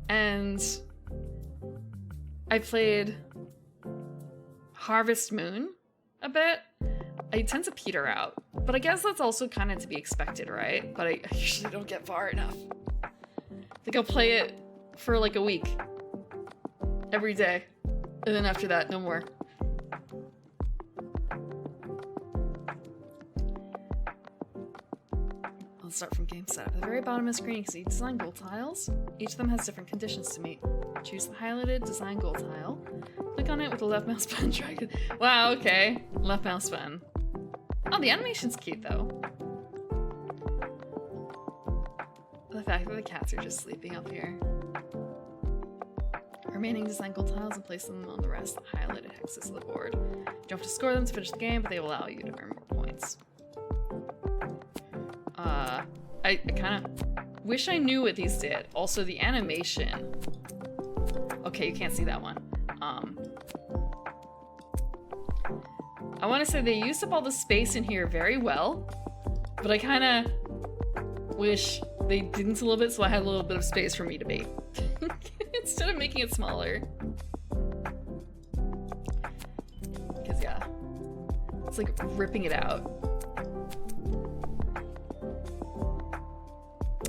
and I played Harvest Moon a bit. I tend to peter out, but I guess that's also kind of to be expected, right? But I usually don't get far enough. I think I'll play it for like a week, every day, and then after that, no more. Let's start from game setup. At the very bottom of the screen, you can see design goal tiles. Each of them has different conditions to meet. Choose the highlighted design goal tile. Click on it with the left mouse button, drag it. Wow, okay. Left mouse button. Oh, the animation's cute though. The fact that the cats are just sleeping up here. Remaining design goal tiles and place them on the rest of the highlighted hexes of the board. You don't have to score them to finish the game, but they will allow you to earn more points. I kind of wish I knew what these did. Also, the animation. Okay, you can't see that one. I want to say they used up all the space in here very well, but I kind of wish they didn't a little bit, so I had a little bit of space for me to be. Instead of making it smaller. Because yeah, it's like ripping it out.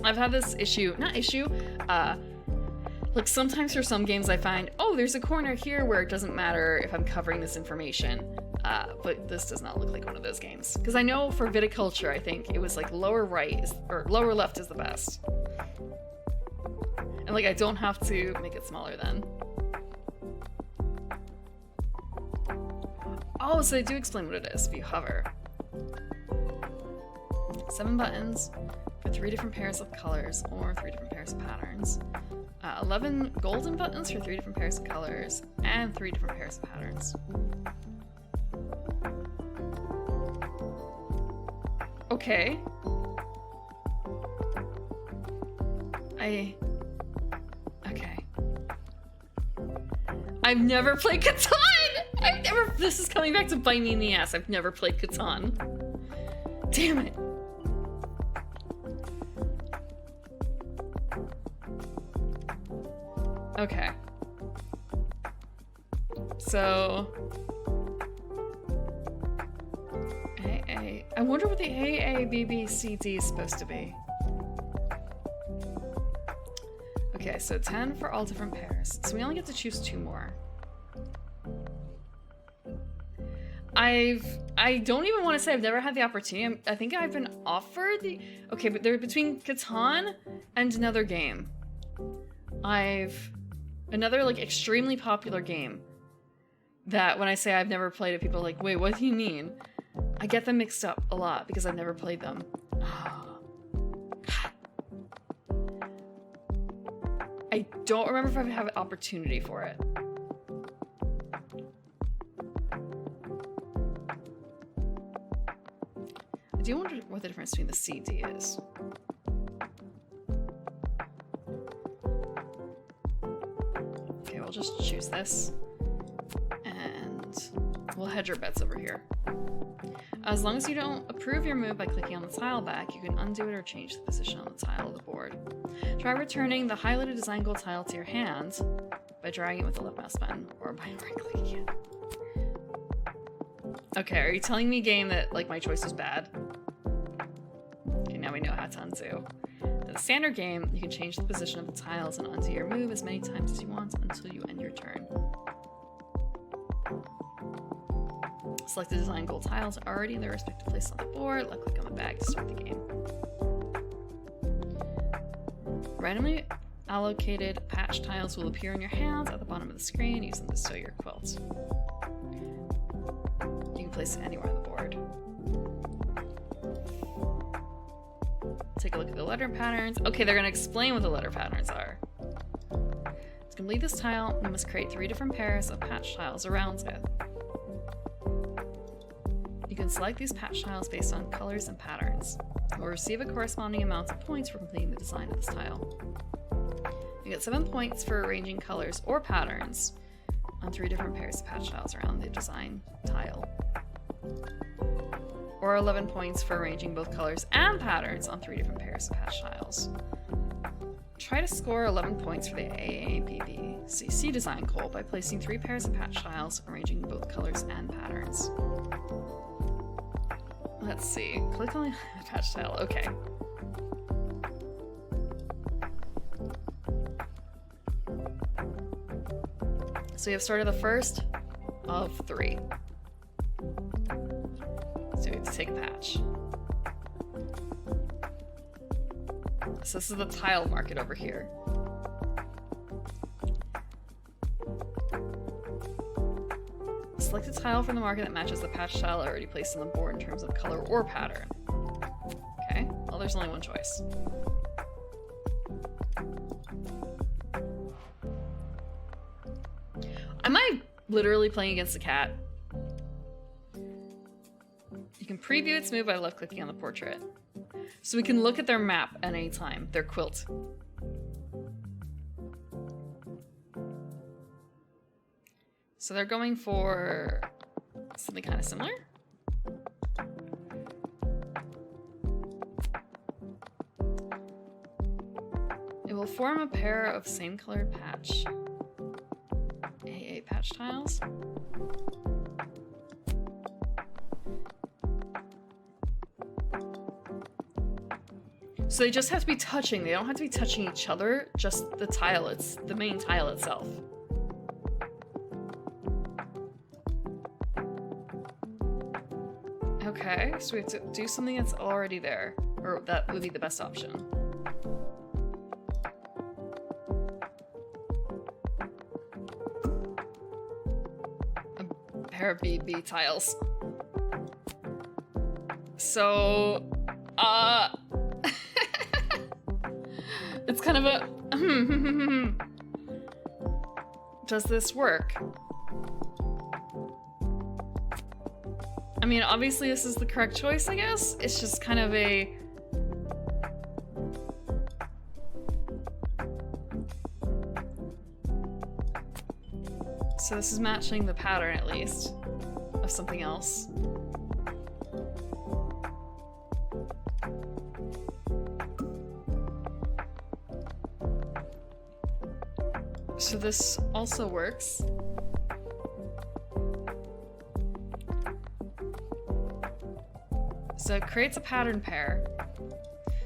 I've had this issue, not issue, like sometimes for some games I find, oh, there's a corner here where it doesn't matter if I'm covering this information. But this does not look like one of those games. Because I know for viticulture, I think it was like lower right or lower left is the best. And like I don't have to make it smaller then. Oh, so they do explain what it is if you hover. 7 buttons for 3 different pairs of colors or 3 different pairs of patterns. 11 golden buttons for 3 different pairs of colors and 3 different pairs of patterns. Okay. Okay. I've never played Catan! This is coming back to bite me in the ass. I've never played Catan. Damn it. Okay. So... AA. I wonder what the AA, BB, CD is supposed to be. Okay, so 10 for all different pairs. So we only get to choose 2 more. I don't even want to say I've never had the opportunity. I think I've been offered the... Okay, but they're between Catan and another game. Another, like, extremely popular game that when I say I've never played it, people are like, wait, what do you mean? I get them mixed up a lot because I've never played them. Oh, God. I don't remember if I've had an opportunity for it. I do wonder what the difference between the CD is. Okay, we'll just choose this. And we'll hedge our bets over here. As long as you don't approve your move by clicking on the tile back, you can undo it or change the position on the tile of the board. Try returning the highlighted design gold tile to your hand by dragging it with the left mouse button or by right-clicking it. Okay, are you telling me, game, that like my choice was bad? Okay, now we know how to undo. In the standard game, you can change the position of the tiles and undo your move as many times as you want until you end your turn. Select the design gold tiles already in their respective place on the board. Left click on the bag to start the game. Randomly allocated patch tiles will appear in your hands at the bottom of the screen. Use them to sew your quilt. You can place it anywhere on the board. Take a look at the letter patterns. Okay, they're going to explain what the letter patterns are. To complete this tile, you must create 3 different pairs of patch tiles around it. You can select these patch tiles based on colors and patterns. You will receive a corresponding amount of points for completing the design of this tile. You get 7 points for arranging colors or patterns on 3 different pairs of patch tiles around the design tile. Or 11 points for arranging both colors and patterns on 3 different pairs of patch tiles. Try to score 11 points for the AABBCC design goal by placing 3 pairs of patch tiles, arranging both colors and patterns. Let's see. Click on the patch tile. Okay. So you have started the first of 3. So we have to take a patch. So this is the tile market over here. Select a tile from the market that matches the patch tile already placed on the board in terms of color or pattern. Okay, well there's only one choice. Am I literally playing against a cat? You can preview its move by left-clicking on the portrait. So we can look at their map at any time, their quilt. So they're going for something kind of similar. It will form a pair of same colored patch AA patch tiles. So they just have to be touching. They don't have to be touching each other, just the tile. It's the main tile itself. Okay, so we have to do something that's already there. Or that would be the best option. A pair of BB tiles. So, it's kind of a does this work? I mean, obviously this is the correct choice, I guess. It's just kind of a... So this is matching the pattern, at least, of something else. So this also works. So it creates a pattern pair.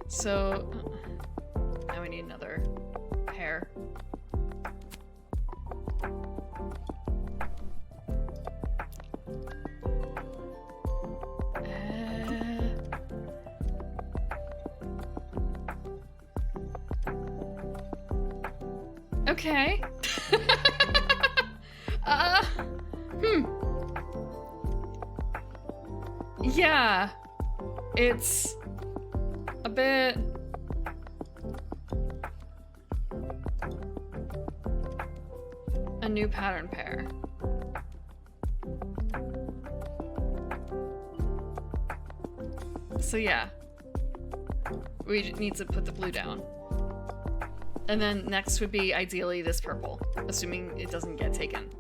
So now we need another pair. Okay. Yeah. It's a bit... a new pattern pair. So yeah. We need to put the blue down. And then next would be ideally this purple, assuming it doesn't get taken.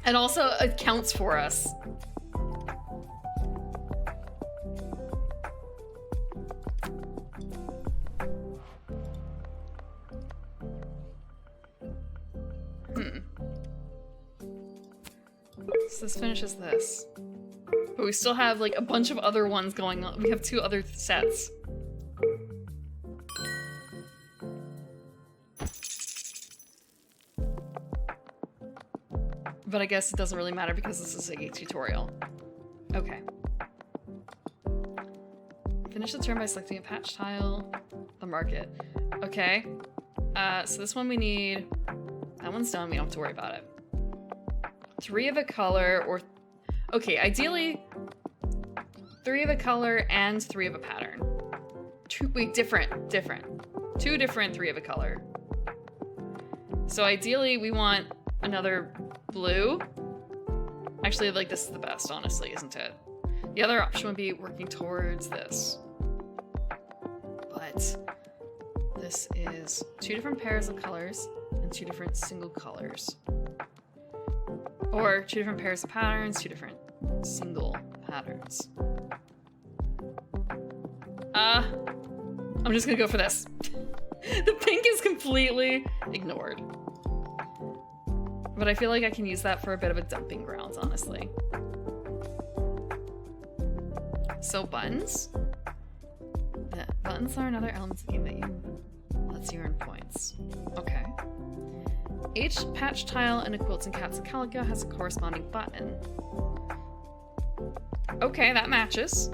And also it counts for us. So this finishes this. But we still have like a bunch of other ones going on. We have 2 other sets. But I guess it doesn't really matter because this is a tutorial. Okay. Finish the turn by selecting a patch tile. The market. Okay. So this one we need... That one's done, we don't have to worry about it. 3 of a color or... Okay, ideally 3 of a color and 3 of a pattern. 2... Wait, different. 2 different 3 of a color. So ideally we want another blue. Actually, like, this is the best, honestly, isn't it? The other option would be working towards this. But this is 2 different pairs of colors and 2 different single colors. Or 2 different pairs of patterns, 2 different single patterns. I'm just gonna go for this. The pink is completely ignored. But I feel like I can use that for a bit of a dumping ground, honestly. So buttons. Yeah, buttons are another element of the game that lets you earn points. Okay. Each patch tile in a Quilts and Cats of Calico has a corresponding button. Okay, that matches.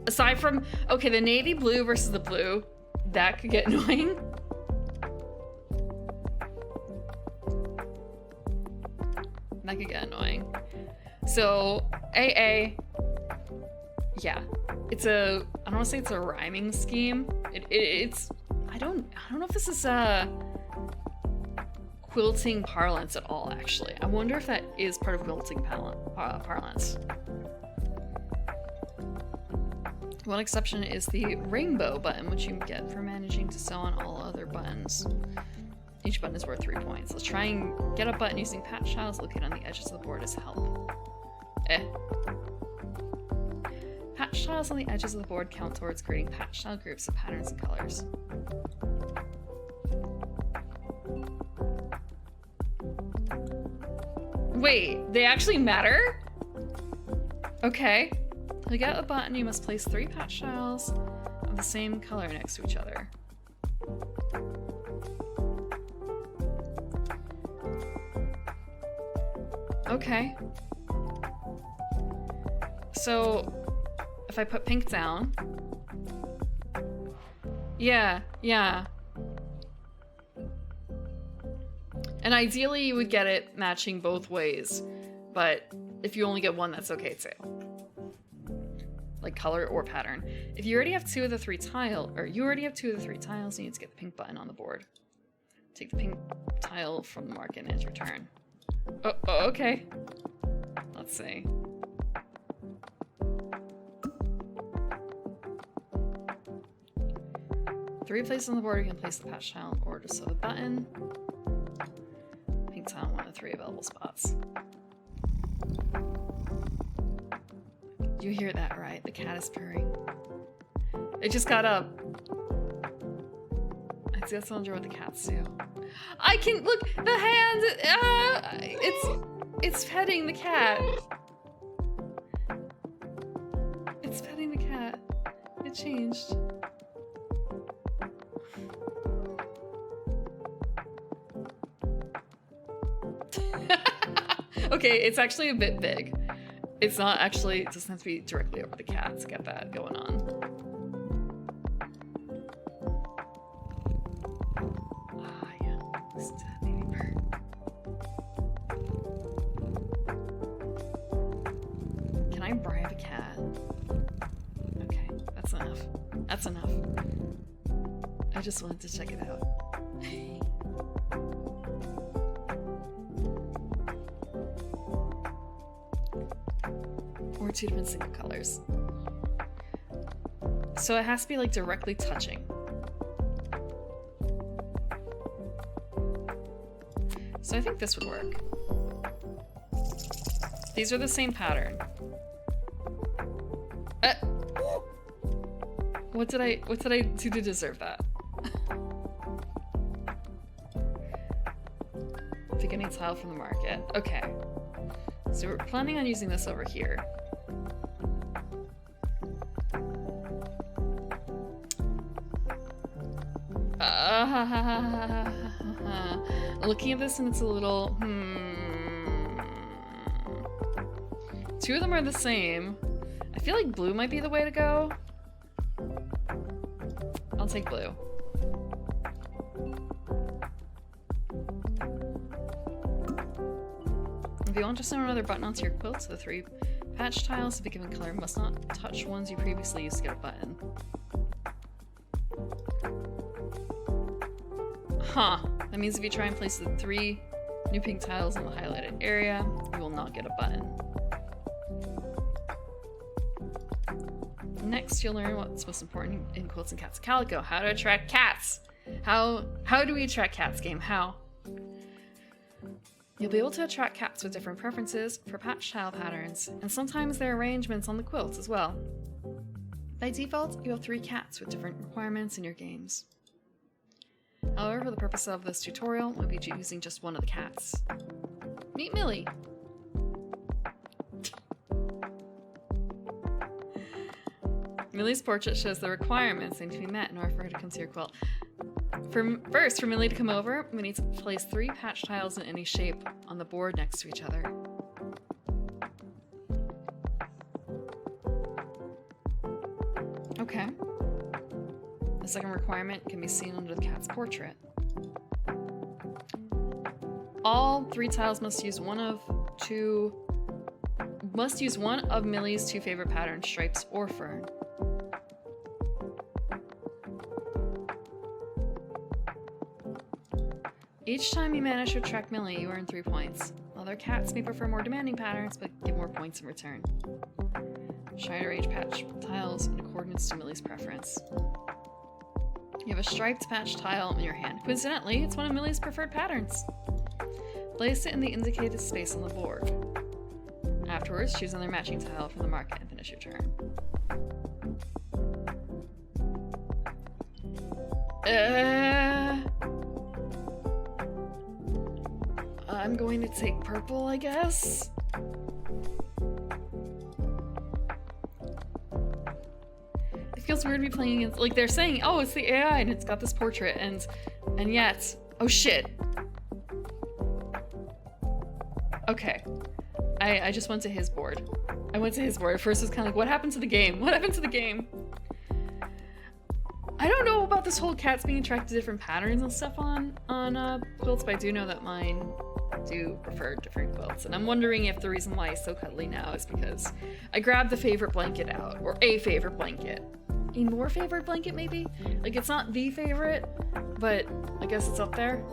Aside from, okay, the navy blue versus the blue, that could get annoying. That could get annoying. So, AA, yeah, it's a, I don't want to say it's a rhyming scheme. It's, I don't know if this is a quilting parlance at all, actually. I wonder if that is part of quilting parlance. One exception is the rainbow button, which you get for managing to sew on all other buttons. Each button is worth 3 points. Let's try and get a button using patch tiles located on the edges of the board as help. Patch tiles on the edges of the board count towards creating patch tile groups of patterns and colors. Wait, they actually matter? Okay. To get a button, you must place 3 patch tiles of the same color next to each other. Okay. So, if I put pink down... Yeah. And ideally you would get it matching both ways, but if you only get one, that's okay too. Like color or pattern. If you already have 2 of the 3 tiles, you need to get the pink button on the board. Take the pink tile from the market and enter your turn. Oh, okay. Let's see. Three places on the board, you can place the patch tile or just so the button. Pink tile, 1 of 3 available spots. You hear that right? The cat is purring. It just got up. I just wonder what the cats do. I can look the hand. It's petting the cat. It's petting the cat. It changed. Okay, it's actually a bit big. It's not actually, it doesn't have to be directly over the cat to get that going on. Ah, yeah. Listen to that baby bird. Can I bribe a cat? Okay, that's enough. That's enough. I just wanted to check it out. Or 2 different single colors. So it has to be like directly touching. So I think this would work. These are the same pattern. What did I do to deserve that? Pick any tile from the market. Okay. So we're planning on using this over here. Looking at this and it's a little, 2 of them are the same. I feel like blue might be the way to go. I'll take blue. If you want to sew another button onto your quilt, the 3 patch tiles of a given color must not touch ones you previously used to get a button. Huh. That means if you try and place the 3 new pink tiles in the highlighted area, you will not get a button. Next, you'll learn what's most important in Quilts and Cats of Calico. How to attract cats. How do we attract cats, game? How? You'll be able to attract cats with different preferences for patch tile patterns, and sometimes their arrangements on the quilts as well. By default, you have 3 cats with different requirements in your games. However, for the purpose of this tutorial, we'll be using just one of the cats. Meet Millie! Millie's portrait shows the requirements that need to be met in order for her to come to your quilt. First, for Millie to come over, we need to place 3 patch tiles in any shape on the board next to each other. Okay. The second requirement can be seen under the cat's portrait. All 3 tiles must use one of Millie's 2 favorite patterns, stripes or fern. Each time you manage to attract Millie, you earn 3 points. Other cats may prefer more demanding patterns, but give more points in return. Try to arrange patch tiles in accordance to Millie's preference. You have a striped patch tile in your hand. Coincidentally, it's one of Millie's preferred patterns. Place it in the indicated space on the board. Afterwards, choose another matching tile from the market and finish your turn. I'm going to take purple, I guess. feels weird to be playing against, like, they're saying, oh, it's the AI and it's got this portrait, and yet, oh shit. Okay. I just went to his board. I went to his board. First it was kind of like, what happened to the game? What happened to the game? I don't know about this whole cats being attracted to different patterns and stuff on quilts, but I do know that mine do prefer different quilts. And I'm wondering if the reason why he's so cuddly now is because I grabbed the favorite blanket out, or a favorite blanket. A more favorite blanket, maybe? Like, it's not the favorite, but I guess it's up there.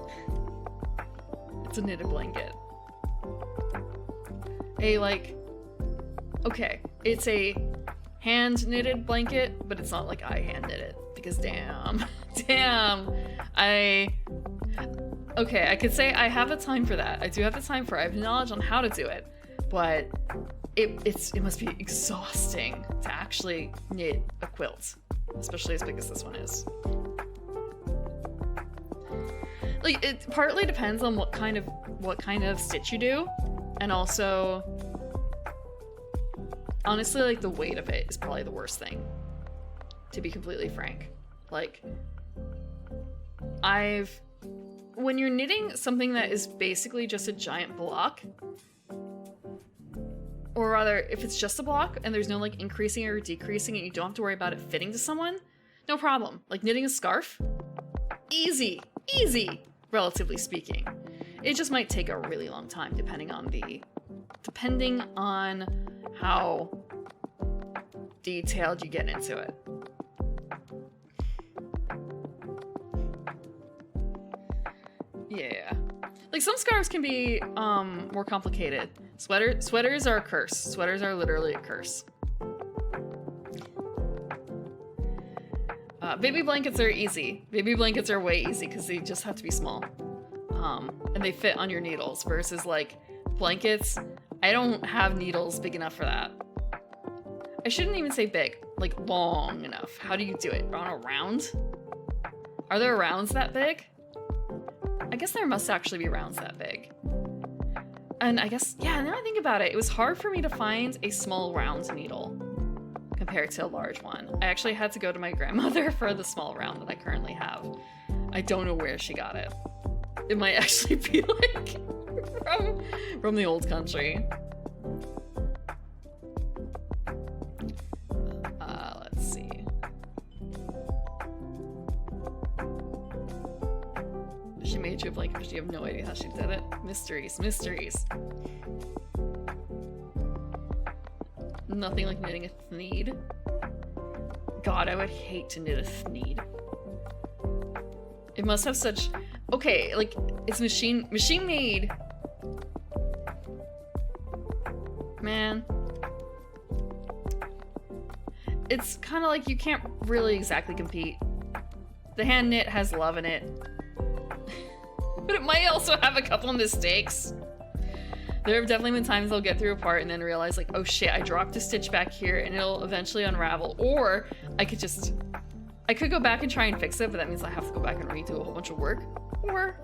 It's a knitted blanket. Okay, it's a hand knitted blanket, but it's not like I hand knit it, because damn, okay, I could say I have the time for that. I do have the time for it. I have knowledge on how to do it, but it must be exhausting to actually knit a quilt, especially as big as this one is. Like, it partly depends on what kind of stitch you do, and also, honestly, like, the weight of it is probably the worst thing, to be completely frank. Like, when you're knitting something that is basically just a giant block, or rather, if it's just a block and there's no, like, increasing or decreasing and you don't have to worry about it fitting to someone, no problem. Like, knitting a scarf, easy, relatively speaking. It just might take a really long time depending on how detailed you get into it. Yeah. Like, some scarves can be more complicated. Sweaters are a curse. Sweaters are literally a curse. Baby blankets are easy. Baby blankets are way easy because they just have to be small. And they fit on your needles versus, like, blankets. I don't have needles big enough for that. I shouldn't even say big, like, long enough. How do you do it? On a round? Are there rounds that big? I guess there must actually be rounds that big. And I guess, yeah, now I think about it, it was hard for me to find a small round needle compared to a large one. I actually had to go to my grandmother for the small round that I currently have. I don't know where she got it. It might actually be, like, from the old country. Let's see. She made you a blanket, but you have no idea how she did it. Mysteries. Nothing like knitting a thneed. God, I would hate to knit a thneed. It must have such... Okay, like, it's machine made. Man. It's kind of like you can't really exactly compete. The hand knit has love in it. But it might also have a couple mistakes. There have definitely been times I'll get through a part and then realize, like, oh shit, I dropped a stitch back here and it'll eventually unravel. Or I could go back and try and fix it, but that means I have to go back and redo a whole bunch of work. Or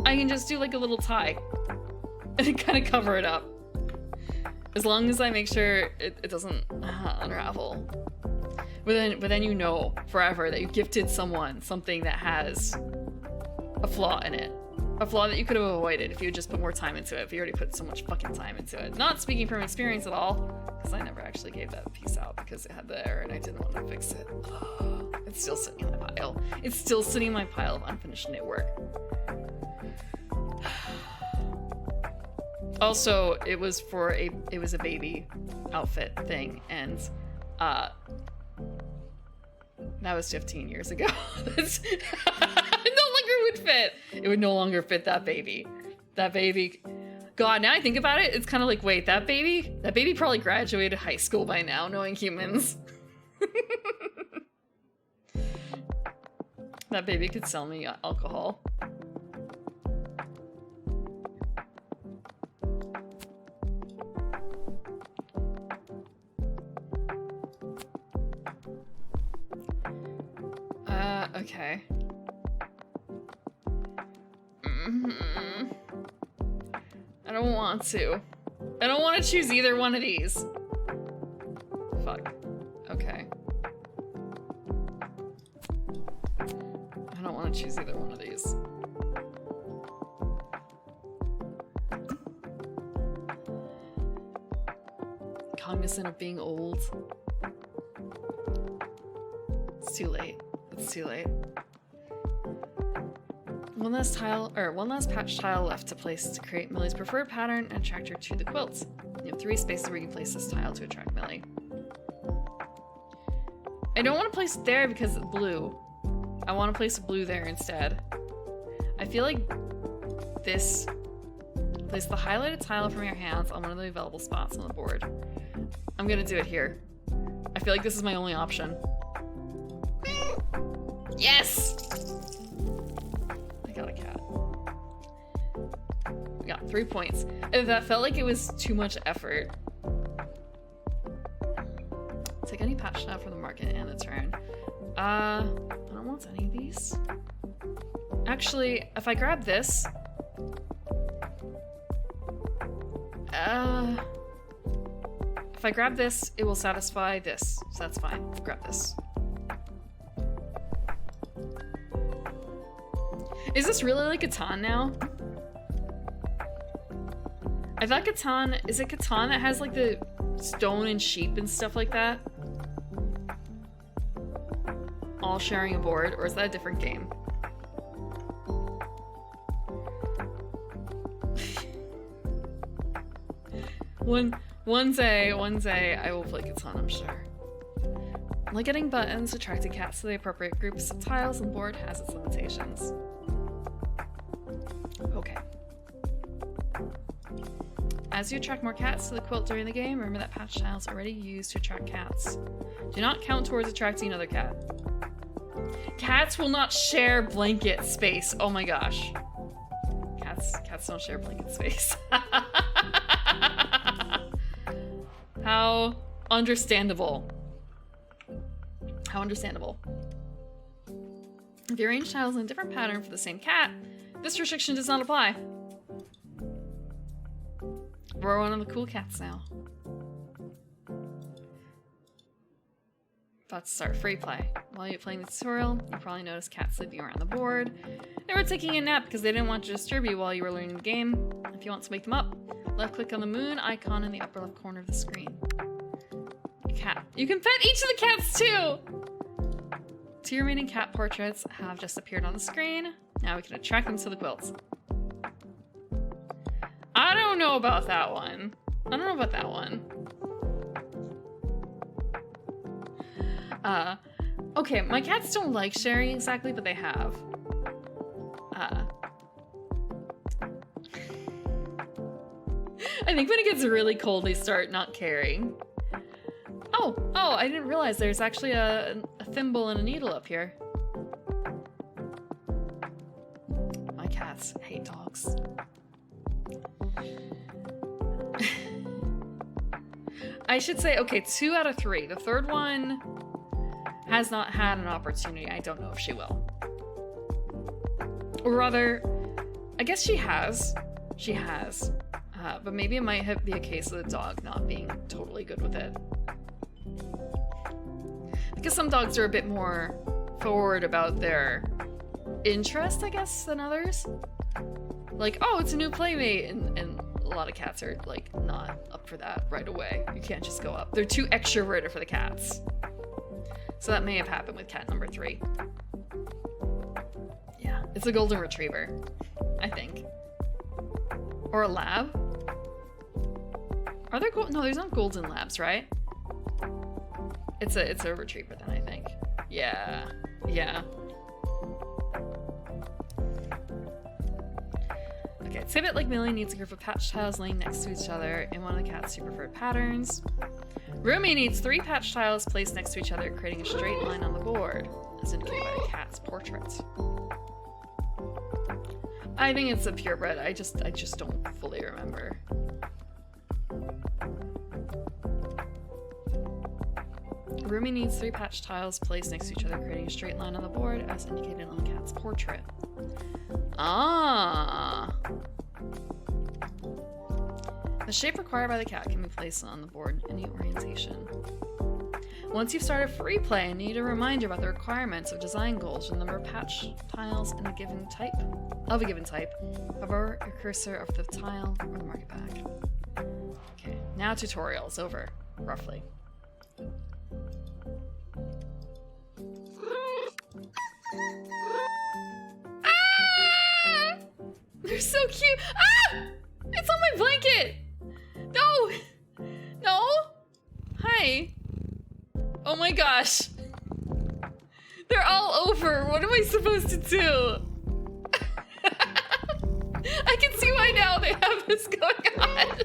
I can just do, like, a little tie and kind of cover it up. As long as I make sure it doesn't unravel. But then you know forever that you gifted someone something that has a flaw in it. A flaw that you could have avoided if you had just put more time into it, if you already put so much fucking time into it. Not speaking from experience at all, because I never actually gave that piece out because it had the error and I didn't want to fix it. It's still sitting in my pile. It's still sitting in my pile of unfinished knit work. Also, it was a baby outfit thing, and that was 15 years ago. It no longer would fit. It would no longer fit that baby. That baby. God, now I think about it, it's kind of like, wait, that baby probably graduated high school by now, knowing humans. That baby could sell me alcohol. Okay. I don't want to. I don't want to choose either one of these. Fuck. Okay. want to choose either one of these. Cognizant of being old. It's too late. It's too late. One last patch tile left to place to create Millie's preferred pattern and attract her to the quilts. You have 3 spaces where you can place this tile to attract Millie. I don't want to place it there because it's blue. I want to place a blue there instead. I feel like this... Place the highlighted tile from your hands on one of the available spots on the board. I'm gonna do it here. I feel like this is my only option. Yes! I got a cat. We got 3 points. And that felt like it was too much effort. Take any patch tile from the market and a turn. I don't want any of these. Actually, if I grab this... if I grab this, it will satisfy this. So that's fine. I'll grab this. Is this really like Catan now? I thought Catan... Is it Catan that has like the stone and sheep and stuff like that? All sharing a board? Or is that a different game? One day I will play Catan, I'm sure. Like getting buttons, attracting cats to the appropriate groups of tiles on board has its limitations. Okay. As you attract more cats to the quilt during the game, remember that patch tiles are already used to attract cats. Do not count towards attracting another cat. Cats will not share blanket space. Oh my gosh. Cats don't share blanket space. How understandable. How understandable. If you arrange tiles in a different pattern for the same cat, this restriction does not apply. We're one of the cool cats now. About to start free play. While you're playing the tutorial, you probably noticed cats sleeping around the board. They were taking a nap because they didn't want to disturb you while you were learning the game. If you want to wake them up, left click on the moon icon in the upper left corner of the screen. Cat. You can pet each of the cats too! 2 remaining cat portraits have just appeared on the screen. Now we can attract them to the quilts. I don't know about that one. I don't know about that one. Okay, my cats don't like sharing exactly, but they have. I think when it gets really cold, they start not caring. Oh, I didn't realize there's actually a thimble and a needle up here. My cats hate dogs. I should say, okay, 2 out of 3. The third one has not had an opportunity. I don't know if she will. Or rather, I guess she has. She has. But maybe it might be a case of the dog not being totally good with it. Because some dogs are a bit more forward about their interest, I guess, than others. Like, oh, it's a new playmate, and a lot of cats are, like, not up for that right away. You can't just go up. They're too extroverted for the cats. So that may have happened with cat number 3. Yeah, it's a golden retriever, I think. Or a lab? Are there no, there's not golden labs, right? It's a retriever then, I think. Yeah. Okay, Tibbet, like Millie, needs a group of patch tiles laying next to each other in one of the cat's 2 preferred patterns. Rumi needs 3 patch tiles placed next to each other, creating a straight line on the board, as indicated by the cat's portrait. I think it's a purebred. I just don't fully remember. Rumi needs 3 patch tiles placed next to each other, creating a straight line on the board, as indicated on the cat's portrait. Ah! The shape required by the cat can be placed on the board in any orientation. Once you've started free play, I need a reminder about the requirements of design goals and the number of patch tiles in a given type. Hover your cursor over the tile or mark it back. Okay, now tutorial's over, roughly. Ah! They're so cute. Ah! It's on my blanket. No. No. Hi. Oh my gosh. They're all over. What am I supposed to do? I can see why now they have this going on.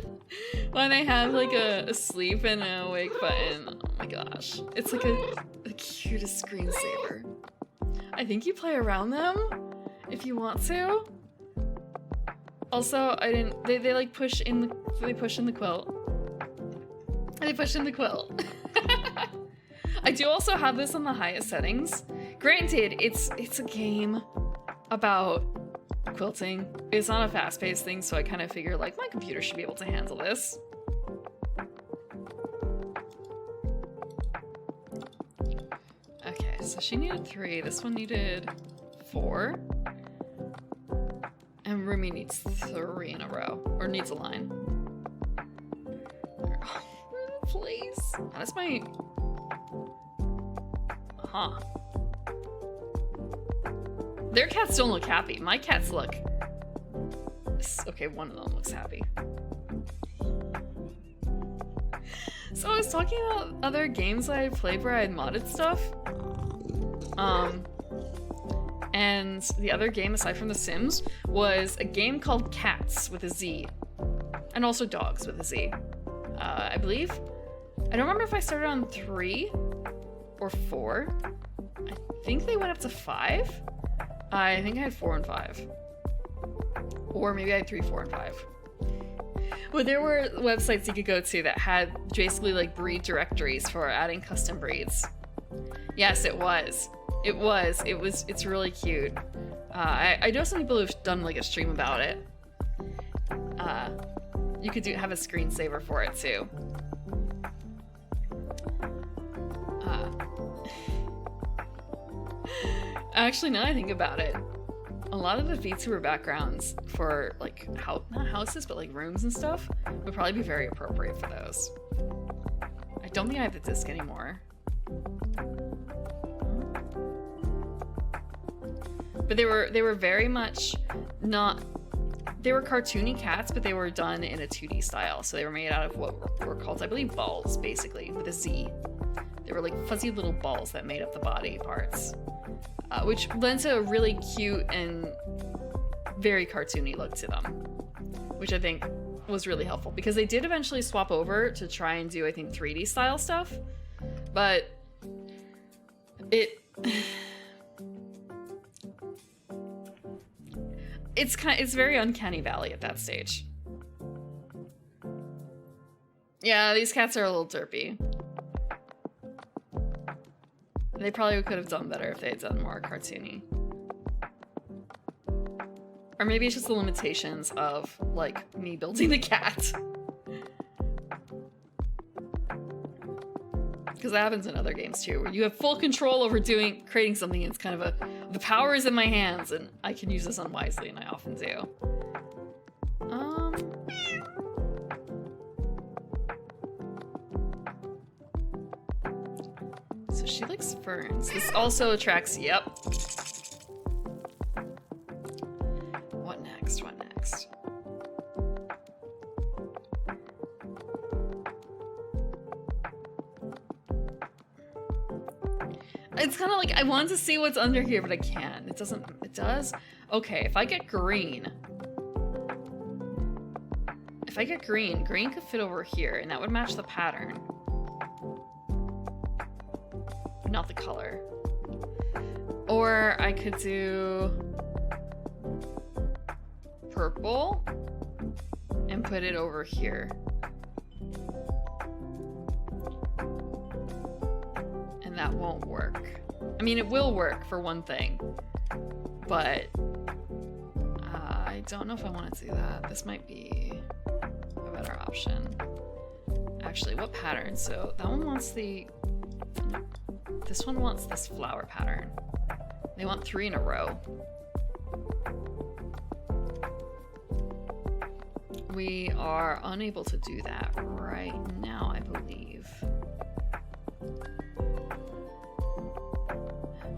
Why they have like a sleep and an awake button. Oh my gosh. It's like the cutest screensaver. I think you play around them if you want to. Also, they like push in the quilt. They push in the quilt. I do also have this on the highest settings. Granted, it's a game about quilting. It's not a fast-paced thing, so I kind of figure like my computer should be able to handle this. Okay, so she needed 3. This one needed 4. And Rumi needs 3 in a row. Or needs a line. Oh, please. That's my... Huh. Their cats don't look happy. My cats look... Okay, one of them looks happy. So I was talking about other games I played where I had modded stuff. And the other game, aside from The Sims, was a game called Cats with a Z. And also Dogs with a Z. I believe. I don't remember if I started on 3 or 4. I think they went up to 5. I think I had 4 and 5. Or maybe I had 3, 4, and 5. Well, there were websites you could go to that had basically like breed directories for adding custom breeds. Yes, it was. It's really cute. I know some people who've done like a stream about it. You could have a screensaver for it too. Actually, now I think about it, a lot of the VTuber backgrounds for like not houses, but like rooms and stuff would probably be very appropriate for those. I don't think I have the disc anymore. But they were very much not... They were cartoony cats, but they were done in a 2D style. So they were made out of what were called, I believe, balls, basically, with a Z. They were like fuzzy little balls that made up the body parts. Which lends a really cute and very cartoony look to them. Which I think was really helpful. Because they did eventually swap over to try and do, I think, 3D style stuff. But... It's very uncanny valley at that stage. Yeah, these cats are a little derpy. They probably could have done better if they had done more cartoony. Or maybe it's just the limitations of, like, me building the cat. Because that happens in other games too, where you have full control over creating something, and it's kind of the power is in my hands, and I can use this unwisely, and I often do. So she likes ferns. This also attracts, yep. What next? What next? It's kind of like, I want to see what's under here, but I can't. It doesn't, it does? Okay, if I get green. If I get green could fit over here, and that would match the pattern. Not the color. Or I could do purple and put it over here. And that won't work. I mean, it will work for one thing, but I don't know if I want to do that. This might be a better option. Actually, what pattern? So that one wants the This one wants this flower pattern. They want 3 in a row. We are unable to do that right now, I believe.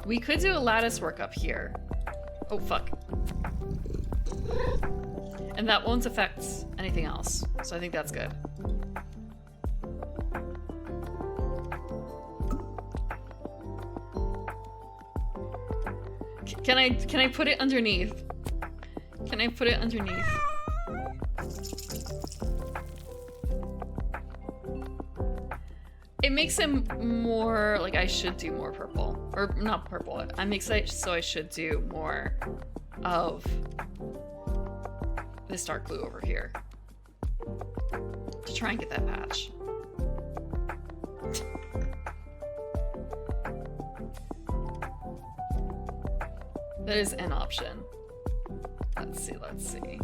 We could do a lattice work up here. Oh, fuck. And that won't affect anything else, so I think that's good. Can I put it underneath? Can I put it underneath? It makes him more like I should do more purple. Or not purple. It makes it so I should do more of this dark blue over here. To try and get that patch. That is an option. Let's see, let's see.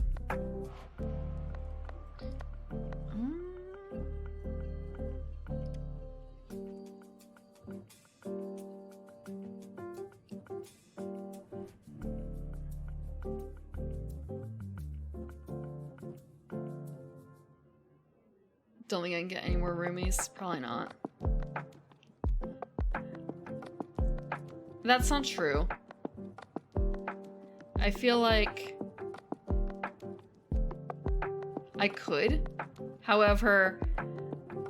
Don't think I can get any more roomies. Probably not. That's not true. I feel like I could. However,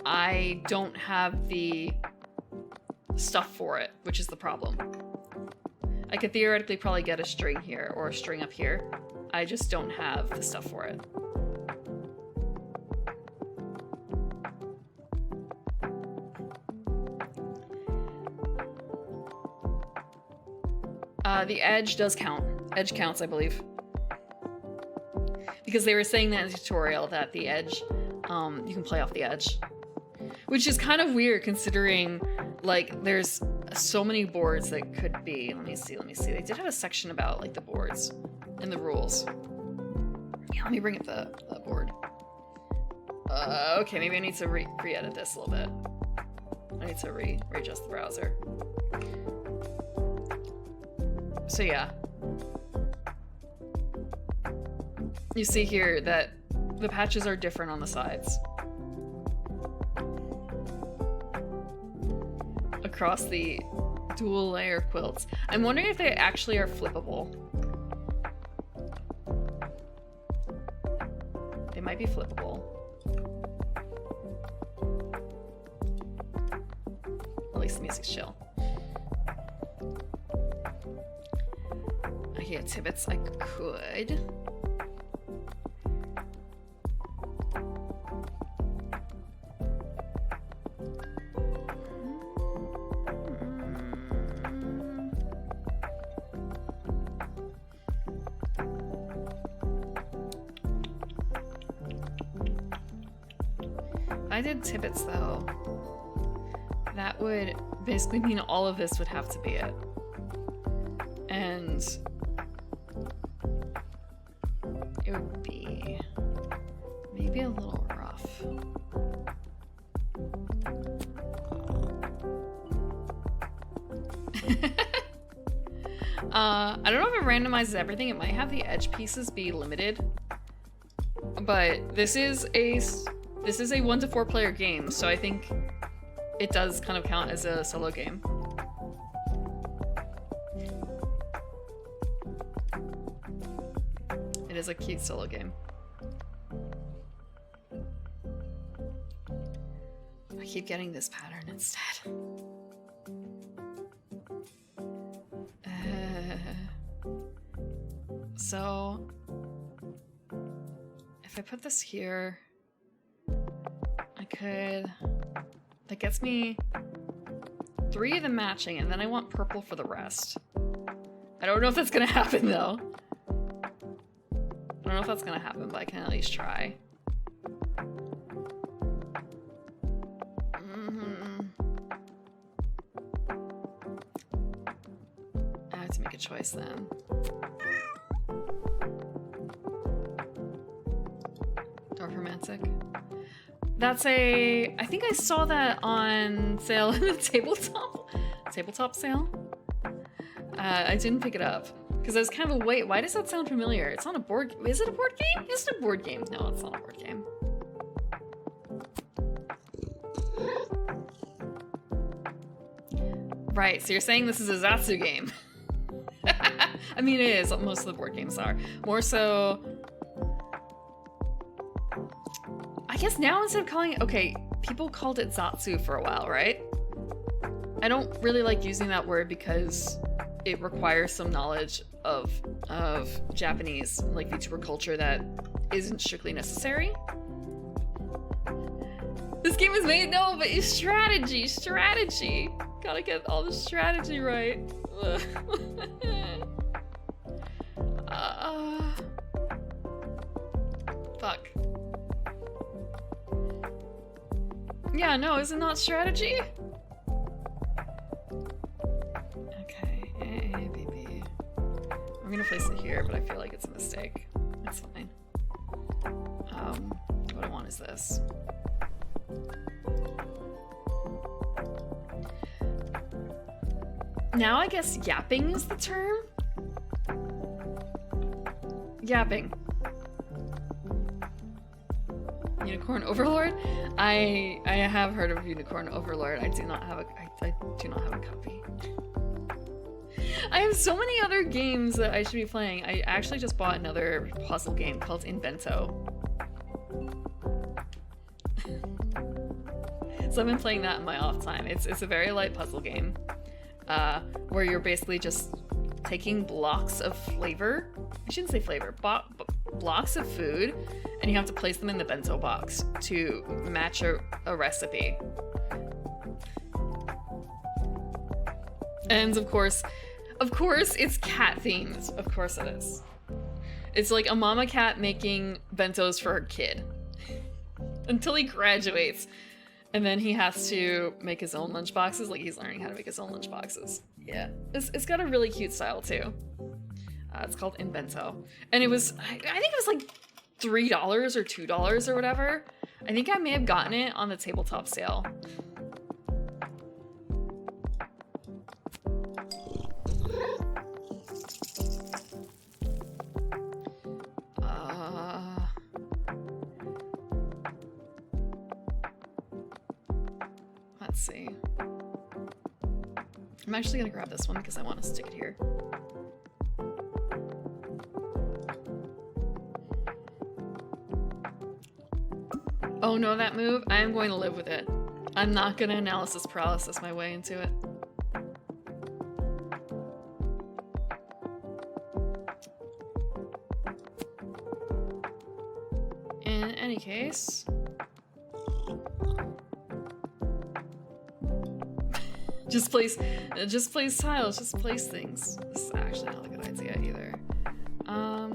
I don't have the stuff for it, which is the problem. I could theoretically probably get a string here or a string up here. I just don't have the stuff for it. The edge does count. Edge counts, I believe. Because they were saying that in the tutorial that the edge, you can play off the edge. Which is kind of weird considering, like, there's so many boards that could be. Let me see. They did have a section about, like, the boards and the rules. Yeah, let me bring up the board. Okay, maybe I need to re-edit this a little bit. I need to readjust the browser. So yeah. You see here that the patches are different on the sides. Across the dual layer quilts. I'm wondering if they actually are flippable. They might be flippable. At least the music's chill. I get Tibbets, I could. If I did Tibbets though, that would basically mean all of this would have to be it. And it would be maybe a little rough. I don't know if it randomizes everything. It might have the edge pieces be limited. But this is a 1 to 4 player game, so I think it does kind of count as a solo game. It is a cute solo game. I keep getting this pattern instead. So if I put this here, I could, that gets me 3 of them matching, and then I want purple for the rest. I don't know if that's gonna happen though. I don't know if that's gonna happen, but I can at least try. I have to make a choice then. Dark romantic. That's a... I think I saw that on sale in the tabletop sale. I didn't pick it up because I was kind of wait, why does that sound familiar? It's not a board... Is it a board game? Is it a board game? No, it's not a board game. Right, so you're saying this is a Zatsu game. I mean, it is. Most of the board games are. More so... I guess now instead of calling it... Okay, people called it Zatsu for a while, right? I don't really like using that word because it requires some knowledge of Japanese, like VTuber culture, that isn't strictly necessary. This game is made... No, but it's strategy. Strategy. Gotta get all the strategy right. Fuck. Yeah, no, is it not strategy? Okay, A, B, B. I'm gonna place it here, but I feel like it's a mistake. It's fine. What I want is this. Now I guess yapping is the term? Yapping. Unicorn Overlord? I have heard of Unicorn Overlord. I do not have a copy. I have so many other games that I should be playing. I actually just bought another puzzle game called Invento. So I've been playing that in my off time. It's a very light puzzle game. Where you're basically just taking blocks of flavor. I shouldn't say flavor, blocks of food, and you have to place them in the bento box to match a recipe. And of course, it's cat themed. Of course it is. It's like a mama cat making bentos for her kid until he graduates. And then he has to make his own lunchboxes, like he's learning how to make his own lunchboxes. Yeah, it's got a really cute style too. It's called Invento. And it was, I think it was like $3 or $2 or whatever. I think I may have gotten it on the tabletop sale. Let's see. I'm actually gonna grab this one because I want to stick it here. Oh no, that move? I am going to live with it. I'm not gonna analysis paralysis my way into it. In any case... Just place tiles, just place things. This is actually not a good idea either. I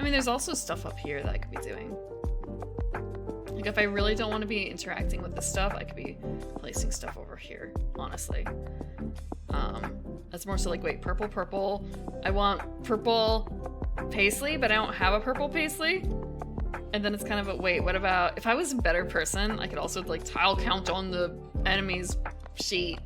mean, there's also stuff up here that I could be doing. Like, if I really don't want to be interacting with this stuff, I could be placing stuff over here, honestly. That's more so like, wait, purple. I want purple paisley, but I don't have a purple paisley. And then it's kind of a, wait, what about, if I was a better person, I could also like tile count on the enemy's sheet.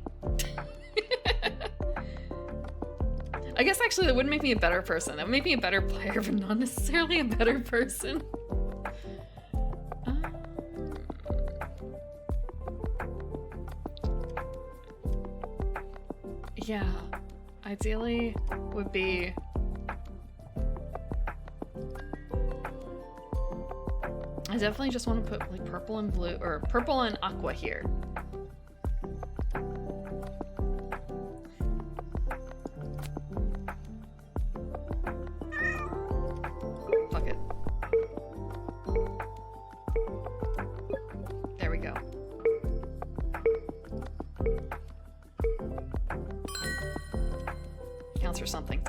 I guess actually that wouldn't make me a better person. That would make me a better player, but not necessarily a better person. Yeah, ideally would be... I definitely just want to put like purple and blue, or purple and aqua here. Fuck it. There we go. Counts for something.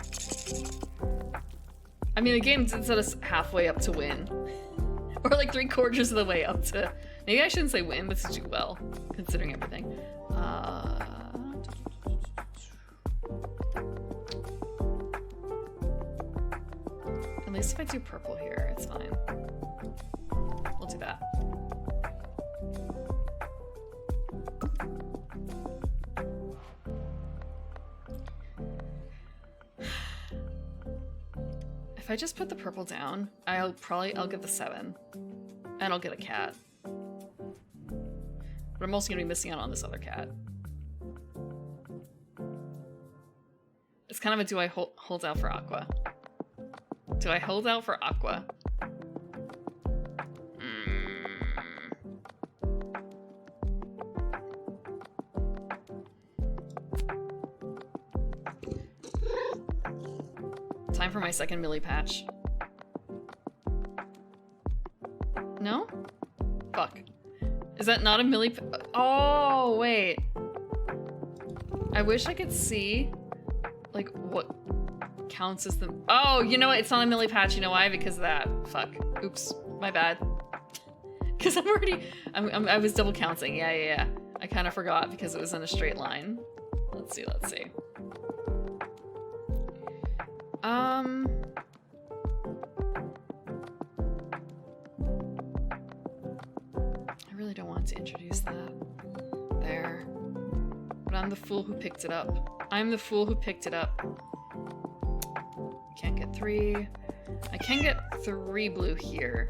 I mean, the game did set us halfway up to win. Or like 3/4 of the way up to... Maybe I shouldn't say win, but to do well, considering everything. And least if I do purple here, it's fine. We'll do that. If I just put the purple down, I'll get the 7. And I'll get a cat. But I'm also gonna be missing out on this other cat. It's kind of a do I hold out for Aqua? Do I hold out for Aqua? Time for my second Millie patch. No? Fuck. Is that not a Millie? Oh, wait. I wish I could see, like, what counts as the... Oh, you know what? It's not a Millie patch. You know why? Because of that. Fuck. Oops. My bad. Because I'm already... I was double counting. Yeah. I kind of forgot because it was in a straight line. Let's see. I really don't want to introduce that there. But I'm the fool who picked it up. I'm the fool who picked it up. Can't get 3. I can get 3 blue here.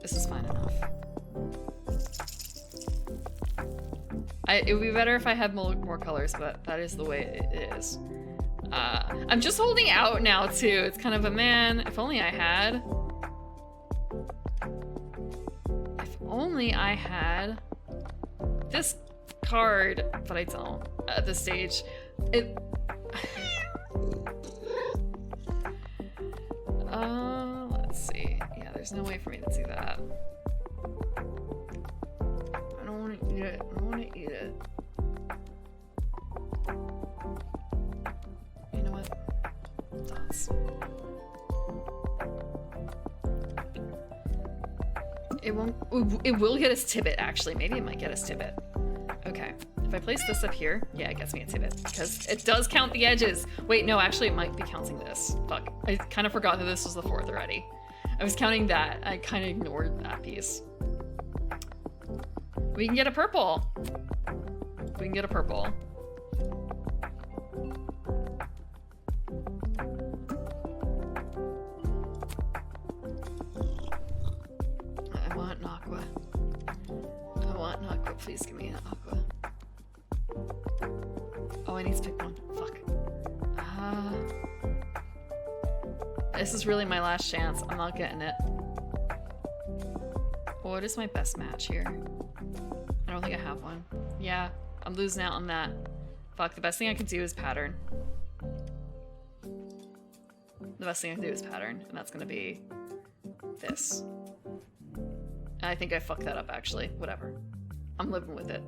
This is fine enough. It would be better if I had more colors, but that is the way it is. I'm just holding out now, too. It's kind of a man. If only I had... If only I had this card, but I don't at this stage. Let's see. Yeah, there's no way for me to do that. I don't want to eat it. I don't want to eat it. You know what? Dots. It won't. It will get us Tibbet, actually. Maybe it might get us Tibbet. Okay. If I place this up here, yeah, it gets me a Tibbet. Because it does count the edges. Wait, no, actually, it might be counting this. Fuck. I kind of forgot that this was the 4th already. I was counting that. I kind of ignored that piece. We can get a purple. We can get a purple. I want an aqua. I want an aqua. Please give me an aqua. Oh, I need to pick one. Fuck. This is really my last chance. I'm not getting it. What is my best match here? I don't think I have one. Yeah, I'm losing out on that. Fuck, the best thing I could do is pattern. The best thing I can do is pattern, and that's gonna be this. And I think I fucked that up, actually. Whatever. I'm living with it.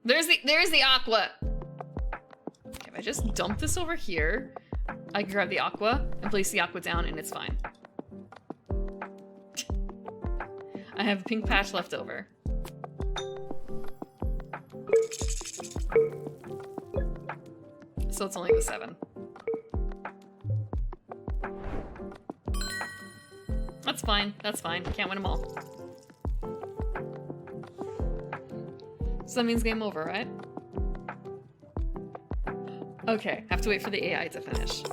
There's the aqua! Okay, if I just dump this over here, I can grab the aqua and place the aqua down, and it's fine. I have a pink patch left over. So it's only the 7. That's fine. That's fine. Can't win them all. So that means game over, right? Okay, have to wait for the AI to finish.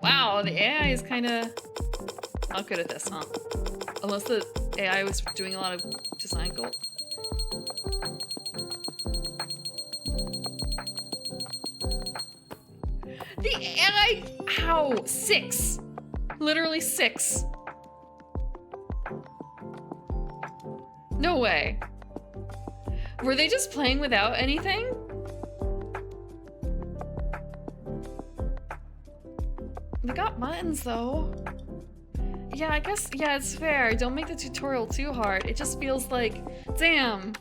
Wow, the AI is kind of not good at this, huh? Unless the AI was doing a lot of design goal. The AI, how? 6. Literally 6. No way. Were they just playing without anything? They got buttons though. Yeah, I guess, yeah, it's fair. Don't make the tutorial too hard. It just feels like, damn.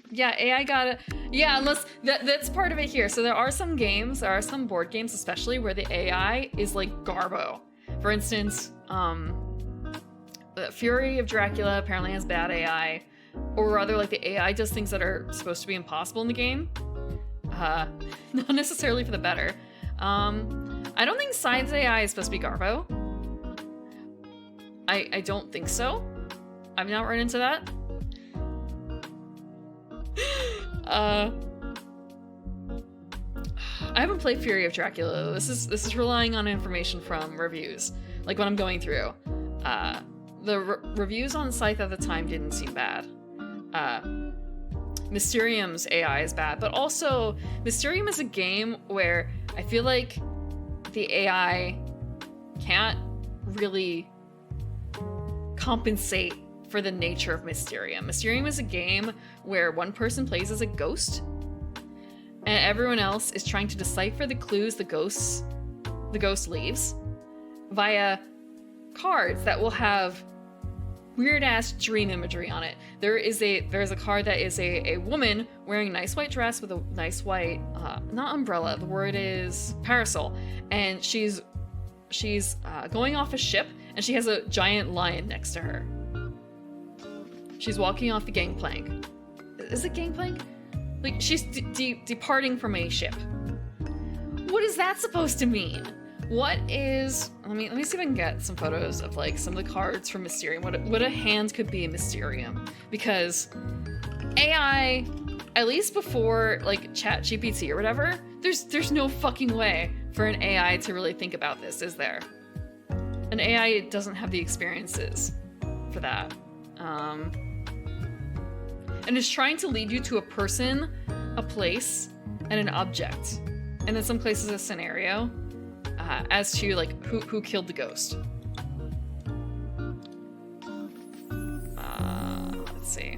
Yeah, AI got it. Yeah, unless, that's part of it here. So there are some games, there are some board games especially, where the AI is like garbo. For instance, the Fury of Dracula apparently has bad AI. or rather like the AI does things that are supposed to be impossible in the game. Not necessarily for the better. I don't think Scythe's AI is supposed to be Garbo. I don't think so. I've not run into that. I haven't played Fury of Dracula. This is relying on information from reviews. Like when I'm going through, the reviews on Scythe at the time didn't seem bad. Mysterium's AI is bad, but also Mysterium is a game where I feel like the AI can't really compensate for the nature of Mysterium. Mysterium is a game where one person plays as a ghost and everyone else is trying to decipher the clues the ghost leaves via cards that will have weird ass dream imagery on it. There's a card that is a woman wearing a nice white dress with a nice white not umbrella, the word is parasol, and she's going off a ship and she has a giant lion next to her. She's walking off the gangplank. Is it gangplank? Like she's departing from a ship. What is that supposed to mean? What is... Let me see if I can get some photos of like some of the cards from Mysterium. What a hand could be in Mysterium. Because AI, at least before like ChatGPT or whatever, there's no fucking way for an AI to really think about this, is there? An AI doesn't have the experiences for that. And is trying to lead you to a person, a place, and an object. And in some places a scenario. As to like who killed the ghost. Let's see.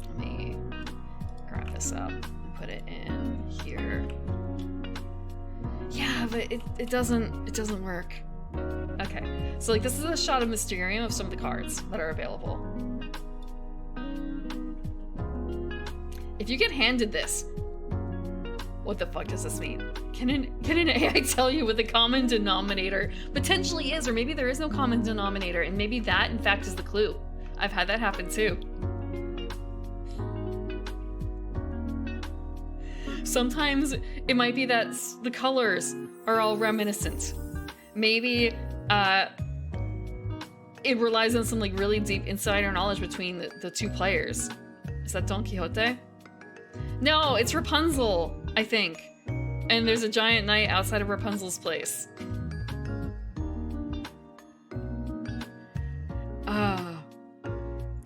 Let me grab this up and put it in here. Yeah, but it doesn't work. Okay, so like this is a shot of Mysterium of some of the cards that are available. If you get handed this, what the fuck does this mean? Can an AI tell you what the common denominator potentially is? Or maybe there is no common denominator, and maybe that, in fact, is the clue. I've had that happen, too. Sometimes it might be that the colors are all reminiscent. Maybe it relies on some like really deep insider knowledge between the two players. Is that Don Quixote? No, it's Rapunzel, I think. And there's a giant knight outside of Rapunzel's place.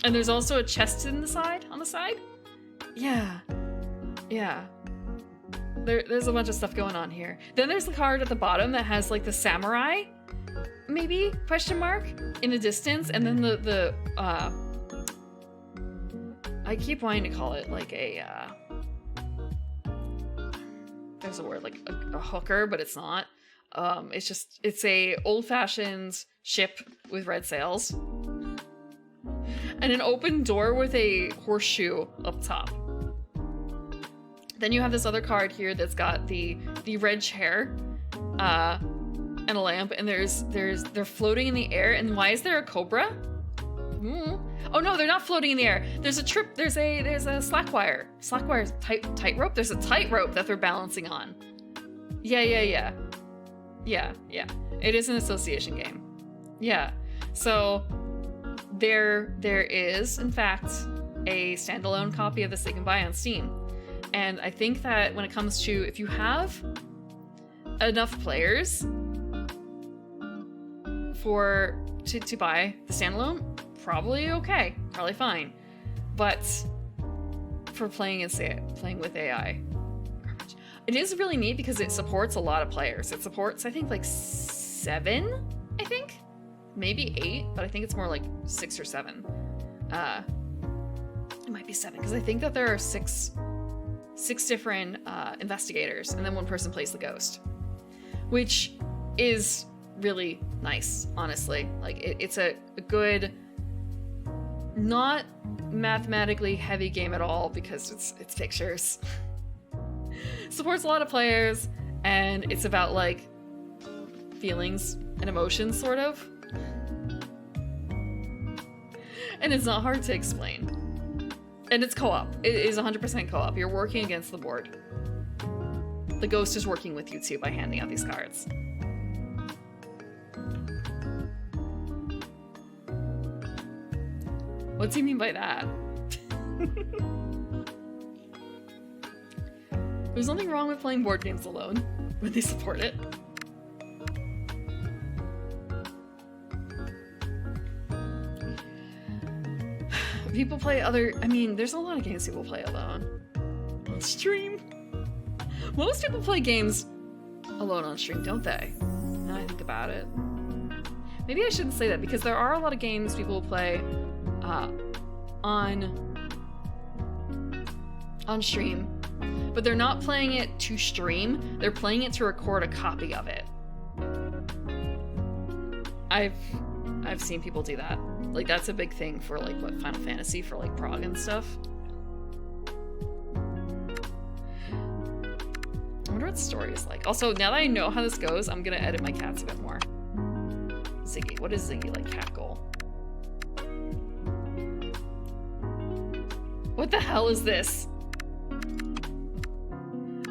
And there's also a chest on the side? Yeah. There's a bunch of stuff going on here. Then there's the card at the bottom that has like the samurai, maybe, question mark, in a distance. And then the I keep wanting to call it like a, there's a word, like a hooker, but it's not. It's a old-fashioned ship with red sails. And an open door with a horseshoe up top. Then you have this other card here that's got the red chair, and a lamp, and they're floating in the air. And why is there a cobra? Oh no, they're not floating in the air. There's a slack wire. Slack wire is tightrope. There's a tightrope that they're balancing on. Yeah. It is an association game. Yeah. So there is, in fact, a standalone copy of this they can buy on Steam. And I think that when it comes to, if you have enough players to buy the standalone, probably okay, probably fine. But for playing with AI, garbage. It is really neat because it supports a lot of players. It supports, I think, like 7, I think? Maybe 8, but I think it's more like 6 or 7. It might be 7, because I think that there are 6 different investigators, and then one person plays the ghost. Which is really nice, honestly. Like, it's a good, not mathematically heavy game at all, because it's pictures. Supports a lot of players, and it's about like feelings and emotions, sort of. And it's not hard to explain. And it's co-op. It is 100% co-op. You're working against the board. The ghost is working with you too by handing out these cards. What do you mean by that? There's nothing wrong with playing board games alone when they support it. People play other... I mean, there's a lot of games people play alone. On stream. Most people play games alone on stream, don't they? Now I think about it. Maybe I shouldn't say that, because there are a lot of games people play on stream, but they're not playing it to stream, they're playing it to record a copy of it. I've seen people do that. Like, that's a big thing for, like, what, Final Fantasy, for, like, prog and stuff. I wonder what the story is like. Also, now that I know how this goes, I'm gonna edit my cats a bit more. Ziggy. What is Ziggy like? Cat goal. What the hell is this?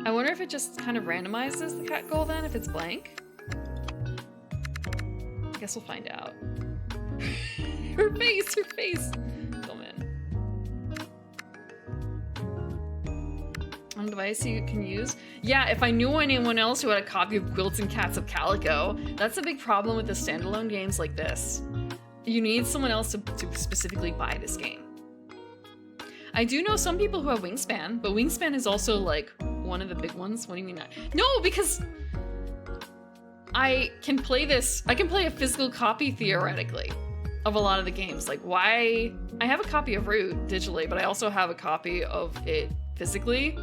I wonder if it just kind of randomizes the cat goal then, if it's blank. I guess we'll find out. Her face, her face. Oh man. On device you can use? Yeah, if I knew anyone else who had a copy of Quilts and Cats of Calico. That's a big problem with the standalone games like this. You need someone else to specifically buy this game. I do know some people who have Wingspan, but Wingspan is also like one of the big ones. What do you mean that? No, because I can play this. I can play a physical copy theoretically of a lot of the games. Like, why? I have a copy of Root digitally, but I also have a copy of it physically.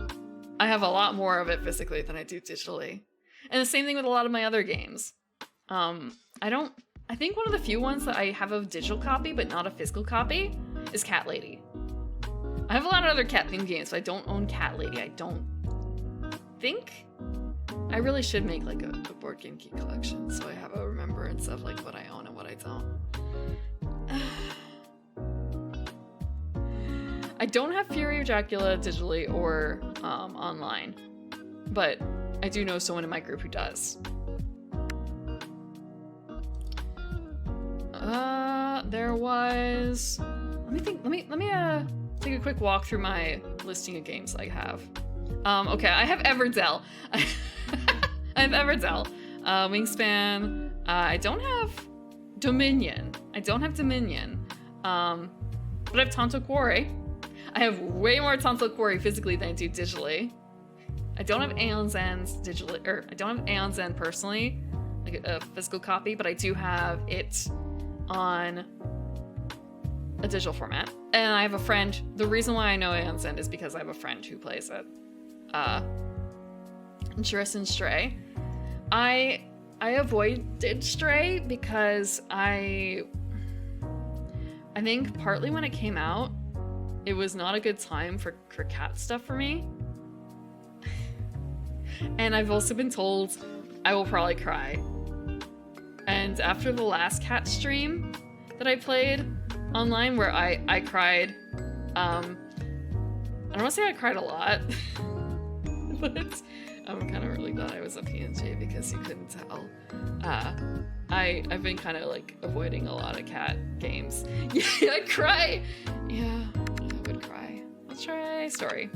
I have a lot more of it physically than I do digitally. And the same thing with a lot of my other games. I think one of the few ones that I have a digital copy, but not a physical copy, is Cat Lady. I have a lot of other cat-themed games, but I don't own Cat Lady. I don't think. I really should make like a board game key collection, so I have a remembrance of like what I own and what I don't. I don't have Fury of Dracula digitally or online, but I do know someone in my group who does. There was. Let me think. Let me take a quick walk through my listing of games I have. Okay, I have Everdell. I have Everdell. Wingspan. I don't have Dominion. But I have Tonto Quarry. I have way more Tonto Quarry physically than I do digitally. I don't have Aeon Zen's digitally, or I don't have Aeon Zen personally, like a physical copy, but I do have it on a digital format. And I have a friend. The reason why I know Aeon Zen is because I have a friend who plays it. Jurassic Stray. I avoided Stray because I think partly when it came out, it was not a good time for cat stuff for me. And I've also been told I will probably cry. And after the last cat stream that I played online where I cried, I don't want to say I cried a lot, but I'm kind of really glad I was a PNJ because you couldn't tell. I've been kind of like avoiding a lot of cat games. Yeah, I cry. Yeah, I would cry. Let's try Story.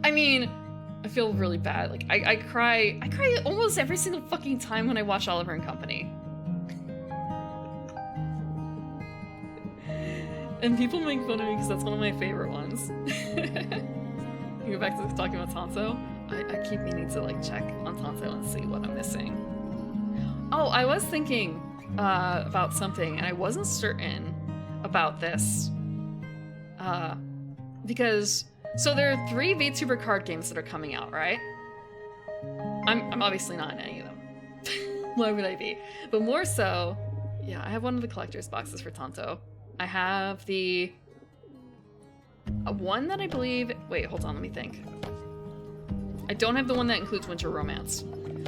I mean, I feel really bad. Like I cry almost every single fucking time when I watch Oliver and Company. And people make fun of me because that's one of my favorite ones. Go back to talking about Tonto. I keep meaning to like check on Tonto and see what I'm missing. Oh, I was thinking about something and I wasn't certain about this. Because so there are 3 VTuber card games that are coming out, right? I'm obviously not in any of them. Why would I be? But more so, yeah, I have one of the collector's boxes for Tonto. I have the one that I believe... Wait, hold on, let me think. I don't have the one that includes Winter Romance.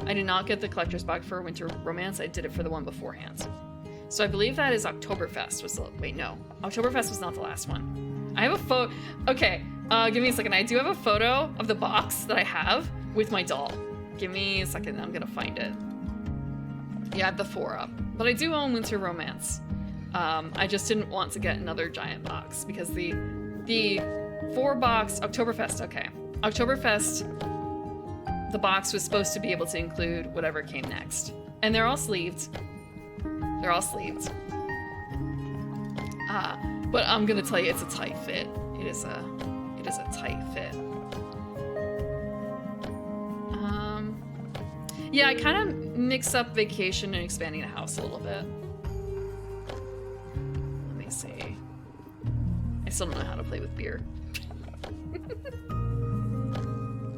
I did not get the collector's box for Winter Romance. I did it for the one beforehand. So I believe that is Oktoberfest was the, wait, no. Oktoberfest was not the last one. I have a photo, okay, give me a second. I do have a photo of the box that I have with my doll. Give me a second, I'm gonna find it. Yeah, I have the 4 up. But I do own Winter Romance. I just didn't want to get another giant box because the 4 box, Oktoberfest, okay. Oktoberfest, the box was supposed to be able to include whatever came next. And they're all sleeved. They're all sleeved. But I'm gonna tell you, it's a tight fit. It is a tight fit. Yeah, I kind of mix up vacation and expanding the house a little bit. Let me see. I still don't know how to play with beer.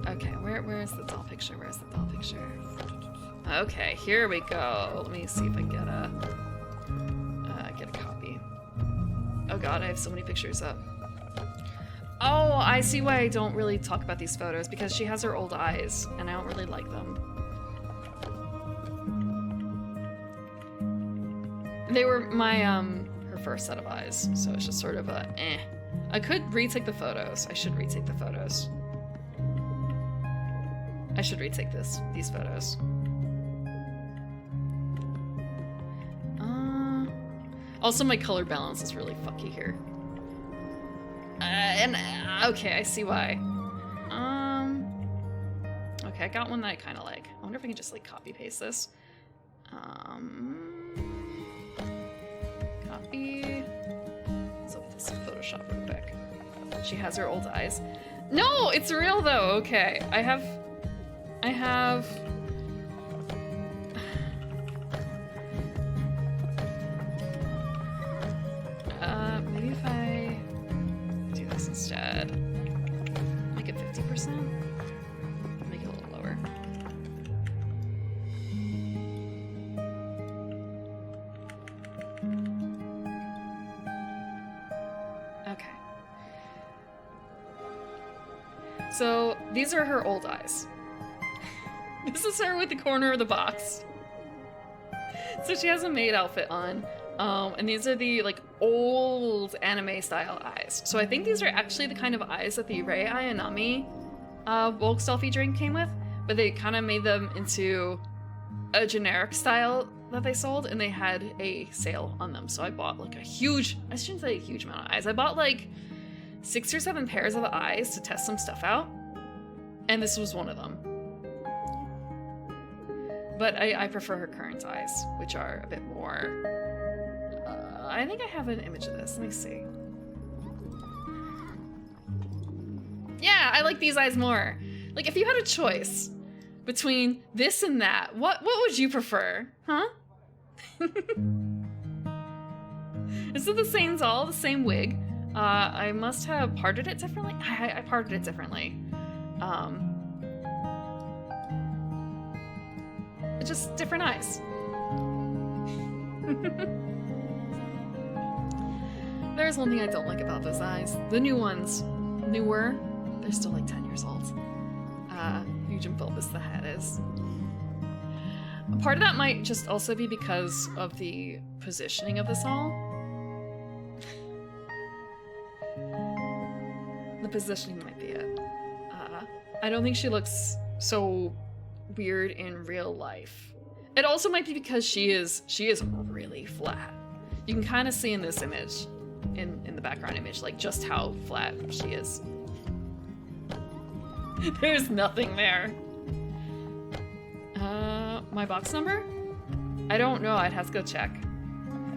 Okay, where is the doll picture? Where's the doll picture? Okay, here we go. Let me see if I can get a copy. Oh god, I have so many pictures up. Oh, I see why I don't really talk about these photos, because she has her old eyes, and I don't really like them. They were my, her first set of eyes, so it's just sort of a, eh. I could retake the photos. I should retake the photos. I should retake these photos. Also, my color balance is really fucky here. Okay, I see why. Okay, I got one that I kind of like. I wonder if I can just like copy paste this. Copy. Let's open this in Photoshop real quick. She has her old eyes. No, it's real though. Okay, I have. Maybe if I do this instead, make it 50%. Make it a little lower. Okay. So these are her old eyes. This is her with the corner of the box. So she has a maid outfit on. And these are the like old anime style eyes. So I think these are actually the kind of eyes that the Rei Ayanami bulk selfie drink came with, but they kind of made them into a generic style that they sold, and they had a sale on them. So I bought like I shouldn't say a huge amount of eyes. I bought like 6 or 7 pairs of eyes to test some stuff out, and this was one of them. But I prefer her current eyes, which are a bit more... I think I have an image of this. Let me see. Yeah, I like these eyes more. Like, if you had a choice between this and that, what would you prefer? Huh? Is it the same doll, the same wig? I must have parted it differently. I parted it differently. It's just different eyes. There's one thing I don't like about those eyes. The new ones, newer, they're still like 10 years old. Huge and bulbous the head is. Part of that might just also be because of the positioning of this all. The positioning might be it. I don't think she looks so weird in real life. It also might be because she is really flat. You can kind of see in this image, in the background image, like just how flat she is. There's nothing there. My box number? I don't know, I'd have to go check.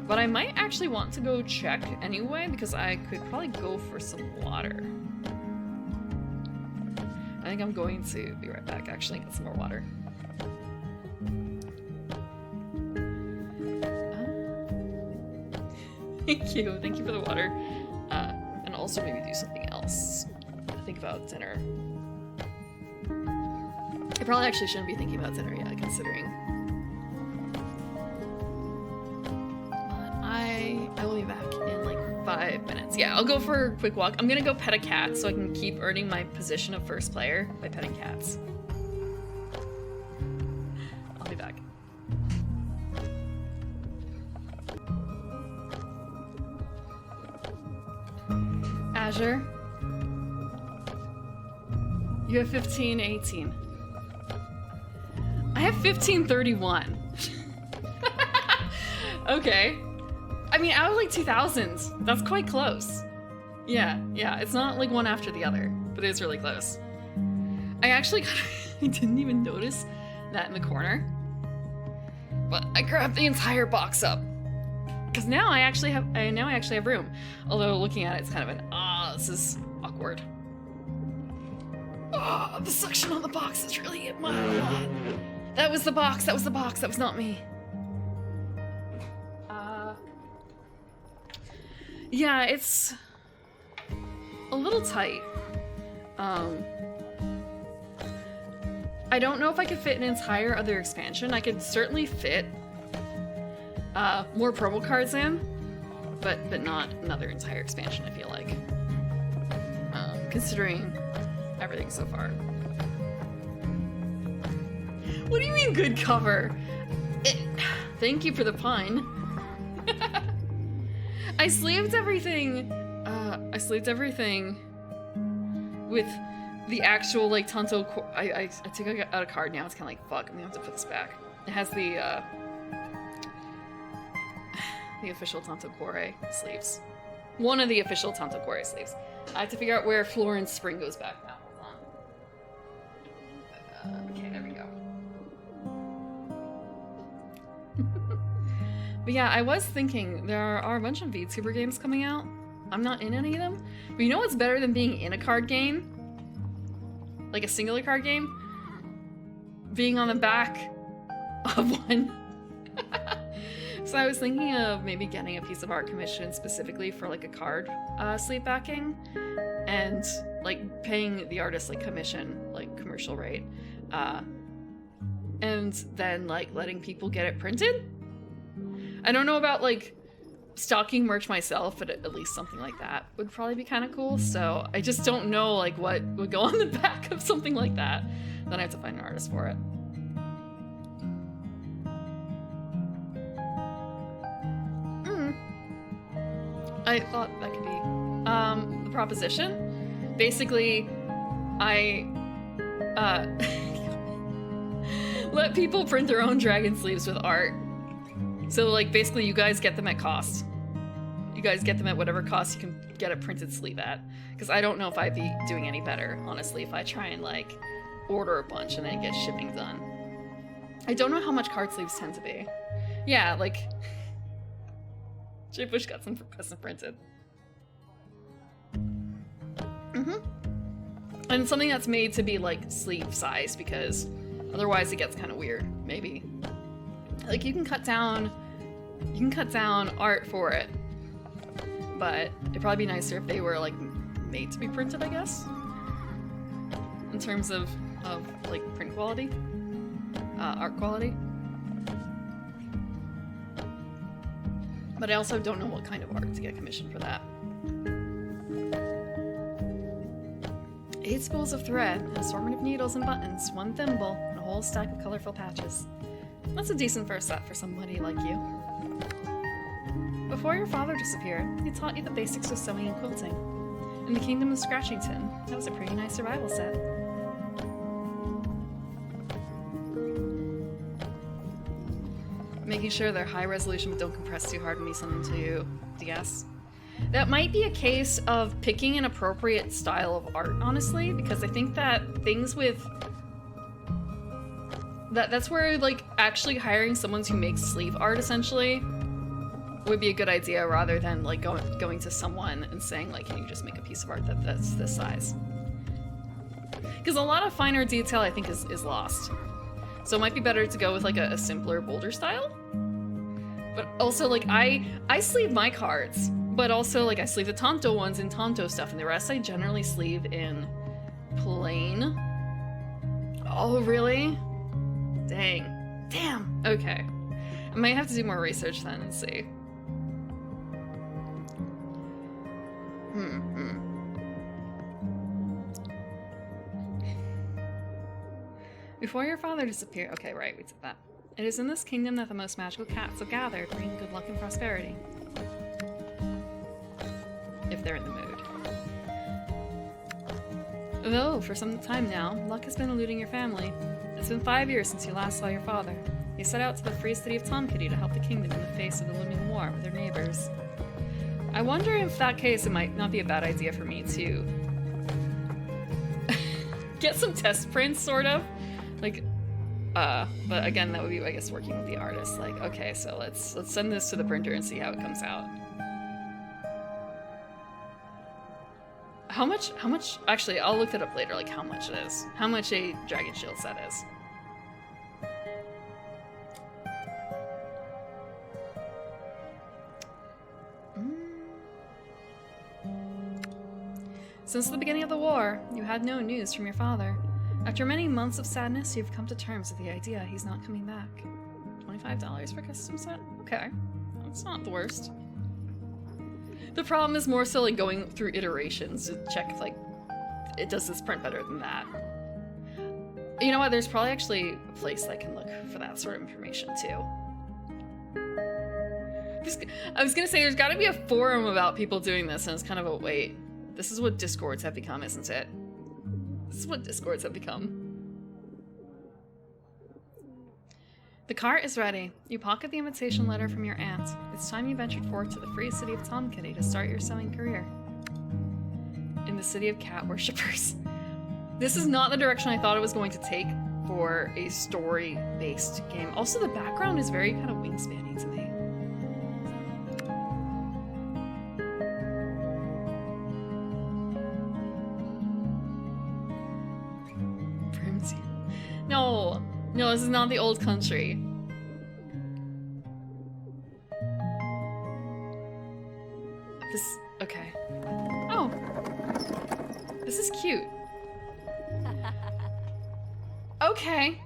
But I might actually want to go check anyway, because I could probably go for some water. I think I'm going to be right back, actually, and get some more water. Thank you for the water. And also maybe do something else. Think about dinner. I probably actually shouldn't be thinking about dinner yet, considering. I will be back in like 5 minutes. Yeah, I'll go for a quick walk. I'm gonna go pet a cat so I can keep earning my position of first player by petting cats. I'll be back. Azure. You have 1518. I have 1531. Okay. I mean, out of like 2000s, that's quite close. Yeah, it's not like one after the other, but it's really close. I actually I didn't even notice that in the corner, but I grabbed the entire box up because now I actually have room. Although looking at it, it's kind of an this is awkward. The suction on the box is really in my That was the box. That was the box. That was not me. Yeah, it's a little tight. I don't know if I could fit an entire other expansion. I could certainly fit more promo cards in, but not another entire expansion, I feel like. Considering everything so far. What do you mean good cover? Thank you for the pun. I sleeved everything. I sleeved everything with the actual like Tanto. I took out a card now. It's kind of like fuck. I'm gonna have to put this back. It has the official Tanto Core sleeves. One of the official Tanto Core sleeves. I have to figure out where Florence Spring goes back now. Hold on. Okay, there we go. But yeah, I was thinking there are a bunch of VTuber games coming out. I'm not in any of them. But you know what's better than being in a card game? Like a singular card game? Being on the back of one. So I was thinking of maybe getting a piece of art commissioned specifically for like a card sleeve backing. And like paying the artist like commission, like commercial rate. And then like letting people get it printed. I don't know about like stocking merch myself, but at least something like that would probably be kind of cool. So I just don't know like what would go on the back of something like that. Then I have to find an artist for it. I thought that could be the proposition. Basically, I let people print their own dragon sleeves with art. So, like, basically you guys get them at cost. You guys get them at whatever cost you can get a printed sleeve at. Because I don't know if I'd be doing any better, honestly, if I try and, like, order a bunch and then get shipping done. I don't know how much card sleeves tend to be. Yeah, like... J. Bush got some custom printed. And something that's made to be, like, sleeve size, because otherwise it gets kind of weird, maybe. Like, you can cut down art for it, but it'd probably be nicer if they were like made to be printed, I guess, in terms of like print quality, art quality. But I also don't know what kind of art to get commissioned for that. 8 spools of thread, an assortment of needles and buttons, 1 thimble, and a whole stack of colorful patches. That's a decent first set for somebody like you. Before your father disappeared, he taught you the basics of sewing and quilting. In the Kingdom of Scratchington, that was a pretty nice survival set. Making sure they're high resolution but don't compress too hard and be something to DS. That might be a case of picking an appropriate style of art, honestly, because I think that things with... That's where, like, actually hiring someone who makes sleeve art, essentially, would be a good idea, rather than, like, going to someone and saying, like, can you just make a piece of art that's this size? Because a lot of finer detail, I think, is lost. So it might be better to go with, like, a simpler, bolder style. But also, like, I sleeve my cards, but also, like, I sleeve the Tonto ones in Tonto stuff, and the rest I generally sleeve in plain. Oh, really? Dang. Damn. Okay. I might have to do more research then and see. Before your father disappeared... Okay, right, we did that. It is in this kingdom that the most magical cats have gathered, bringing good luck and prosperity. If they're in the mood. Though, for some time now, luck has been eluding your family. It's been 5 years since you last saw your father. He set out to the free city of Tomkitty to help the kingdom in the face of the looming war with their neighbors. I wonder if that case, it might not be a bad idea for me to get some test prints, sort of. Like, but again, that would be, I guess, working with the artist. Like, okay, so let's send this to the printer and see how it comes out. How much, actually, I'll look it up later, like how much it is. How much a Dragon Shield set is. Since the beginning of the war, you had no news from your father. After many months of sadness, you've come to terms with the idea he's not coming back. $25 for a custom set? Okay. That's not the worst. The problem is more so like going through iterations to check if like it does this print better than that. You know what? There's probably actually a place that can look for that sort of information too. I was gonna say there's gotta be a forum about people doing this, and it's kind of a wait. This is what Discords have become, isn't it? This is what Discords have become. The cart is ready. You pocket the invitation letter from your aunt. It's time you ventured forth to the free city of Tomkitty to start your sewing career. In the city of cat worshippers. This is not the direction I thought it was going to take for a story-based game. Also, the background is very kind of wingspan-y to me. No, no, this is not the old country. Okay. Oh. This is cute. Okay.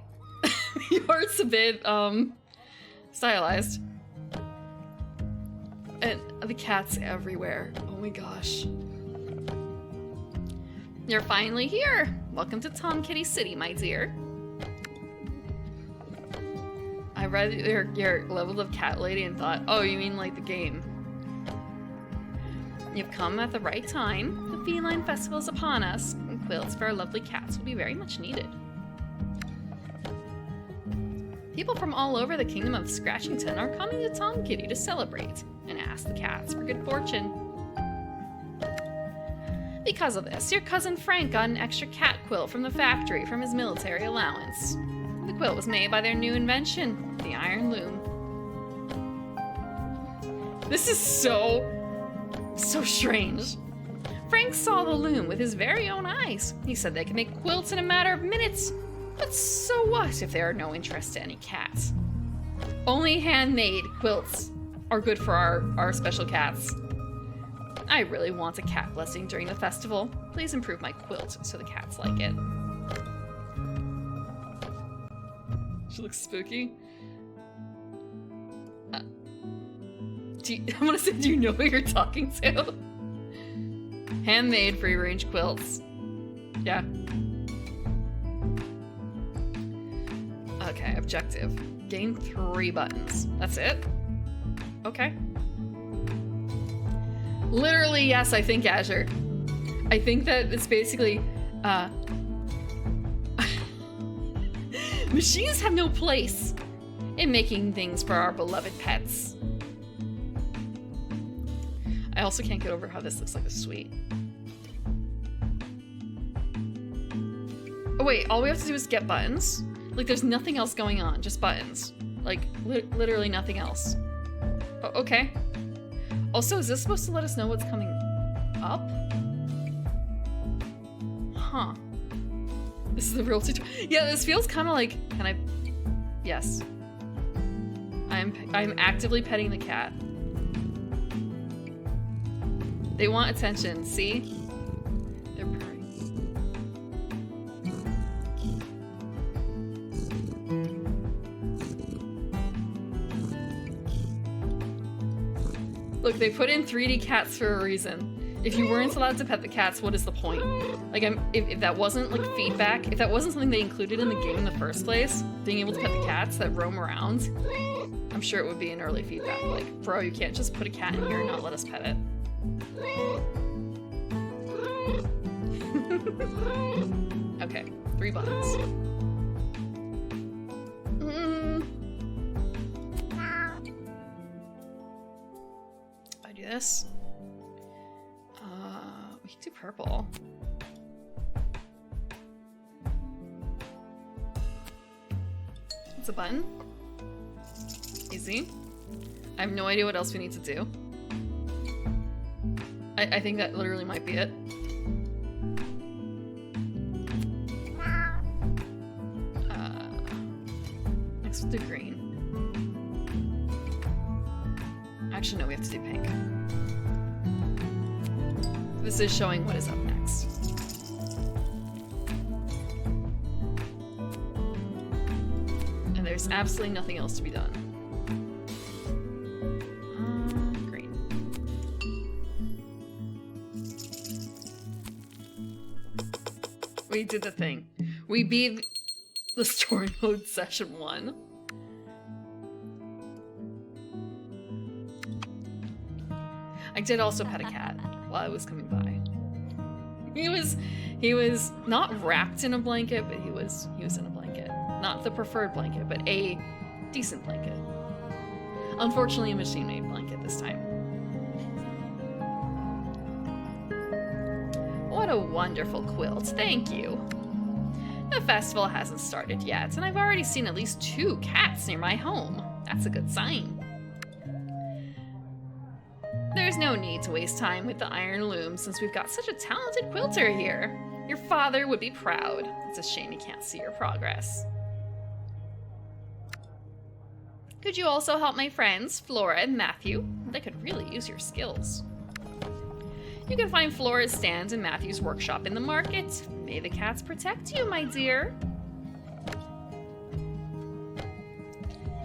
The art's a bit, stylized. And the cat's everywhere. Oh my gosh. You're finally here. Welcome to Tomkitty City, my dear. I read your level of cat lady and thought, oh, you mean like the game. You've come at the right time. The feline festival is upon us, and quilts for our lovely cats will be very much needed. People from all over the kingdom of Scratchington are coming to Tomkitty to celebrate and ask the cats for good fortune. Because of this, your cousin Frank got an extra cat quilt from the factory from his military allowance. The quilt was made by their new invention, the iron loom. This is so strange. Frank saw the loom with his very own eyes. He said they could make quilts in a matter of minutes. But so what if there are no interest to any cats? Only handmade quilts are good for our special cats. I really want a cat blessing during the festival. Please improve my quilt so the cats like it. She looks spooky. I'm gonna say, do you know who you're talking to? Handmade free-range quilts. Yeah. Okay, objective. Gain 3 buttons. That's it? Okay. Literally, yes, I think Azure. I think that it's basically, machines have no place in making things for our beloved pets. I also can't get over how this looks like a suite. Oh wait, all we have to do is get buttons? Like there's nothing else going on, just buttons. Like literally nothing else. Oh, okay. Also, is this supposed to let us know what's coming up? Huh. This is the real tutorial. Yeah, this feels kind of like, can I? Yes. I'm actively petting the cat. They want attention, see? They're purring. Look, they put in 3D cats for a reason. If you weren't allowed to pet the cats, what is the point? Like, if that wasn't, like, feedback, if that wasn't something they included in the game in the first place, being able to pet the cats that roam around, I'm sure it would be an early feedback. Like, bro, you can't just put a cat in here and not let us pet it. Okay, 3 buttons. I do this. We can do purple. It's a button. Easy. I have no idea what else we need to do. I think that literally might be it. Next we'll do green. Actually, no, we have to do pink. This is showing what is up next. And there's absolutely nothing else to be done. Green. We did the thing. We beat the story mode session 1. I did also pet a cat while I was coming by. He was not wrapped in a blanket, but he was in a blanket. Not the preferred blanket, but a decent blanket. Unfortunately, a machine-made blanket this time. What a wonderful quilt, thank you. The festival hasn't started yet, and I've already seen at least 2 cats near my home. That's a good sign. There's no need to waste time with the iron loom since we've got such a talented quilter here. Your father would be proud. It's a shame he can't see your progress. Could you also help my friends, Flora and Matthew? They could really use your skills. You can find Flora's stand in Matthew's workshop in the market. May the cats protect you, my dear.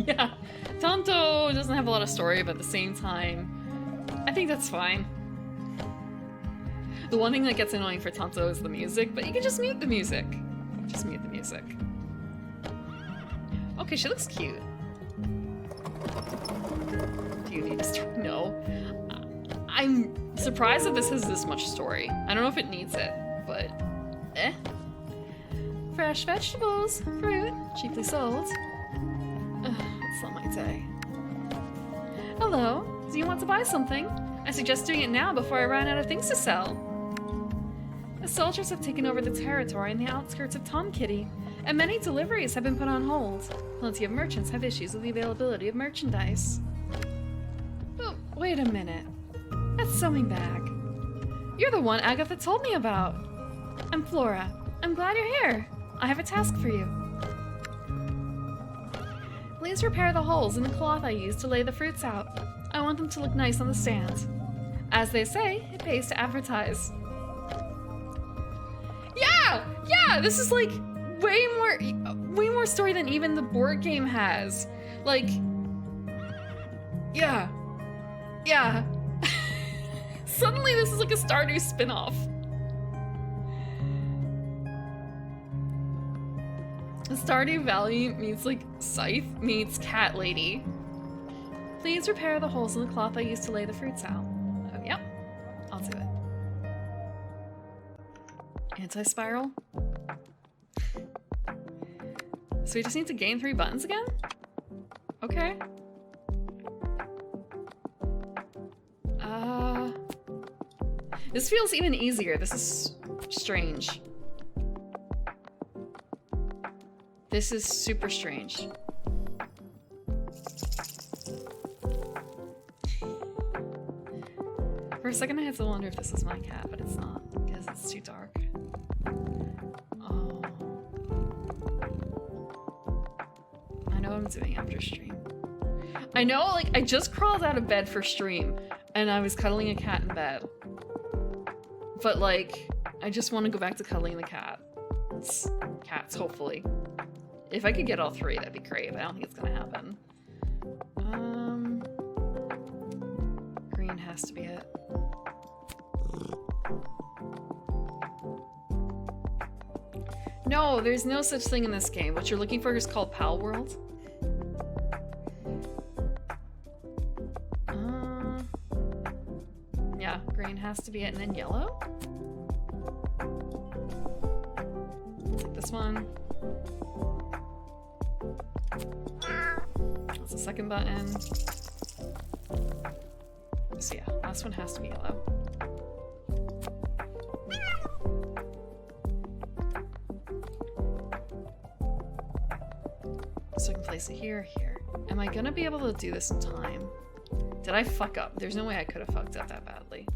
Yeah, Tonto doesn't have a lot of story, but at the same time, I think that's fine. The one thing that gets annoying for Tonto is the music, but you can just mute the music. Just mute the music. Okay, she looks cute. Do you need a story? No. I'm surprised that this has this much story. I don't know if it needs it, but eh. Fresh vegetables, fruit, cheaply sold. It's not my day. Hello, do you want to buy something? I suggest doing it now before I run out of things to sell. The soldiers have taken over the territory in the outskirts of Tom Kitty, and many deliveries have been put on hold. Plenty of merchants have issues with the availability of merchandise. Oh, wait a minute. That sewing bag. You're the one Agatha told me about. I'm Flora. I'm glad you're here. I have a task for you. Please repair the holes in the cloth I used to lay the fruits out. I want them to look nice on the stand. As they say, it pays to advertise. Yeah, this is like way more story than even the board game has. Like, yeah. Suddenly this is like a Stardew spin-off. Stardew Valley meets like Scythe meets Cat Lady. Please repair the holes in the cloth I used to lay the fruits out. Oh, yep. I'll do it. Anti-spiral. So we just need to gain 3 buttons again? Okay. This feels even easier. This is strange. This is super strange. For a second I had to wonder if this is my cat, but it's not, because it's too dark. Oh. I know what I'm doing after stream. I know, like, I just crawled out of bed for stream, and I was cuddling a cat in bed. But, like, I just want to go back to cuddling the cat. Cats, hopefully. If I could get all 3, that'd be great, but I don't think it's gonna happen. Green has to be it. No, there's no such thing in this game. What you're looking for is called Pal World. Yeah, green has to be it, and then yellow? this one. That's the second button. So yeah, last one has to be yellow. So I can place it here, here. Am I gonna be able to do this in time? Did I fuck up? There's no way I could have fucked up that badly.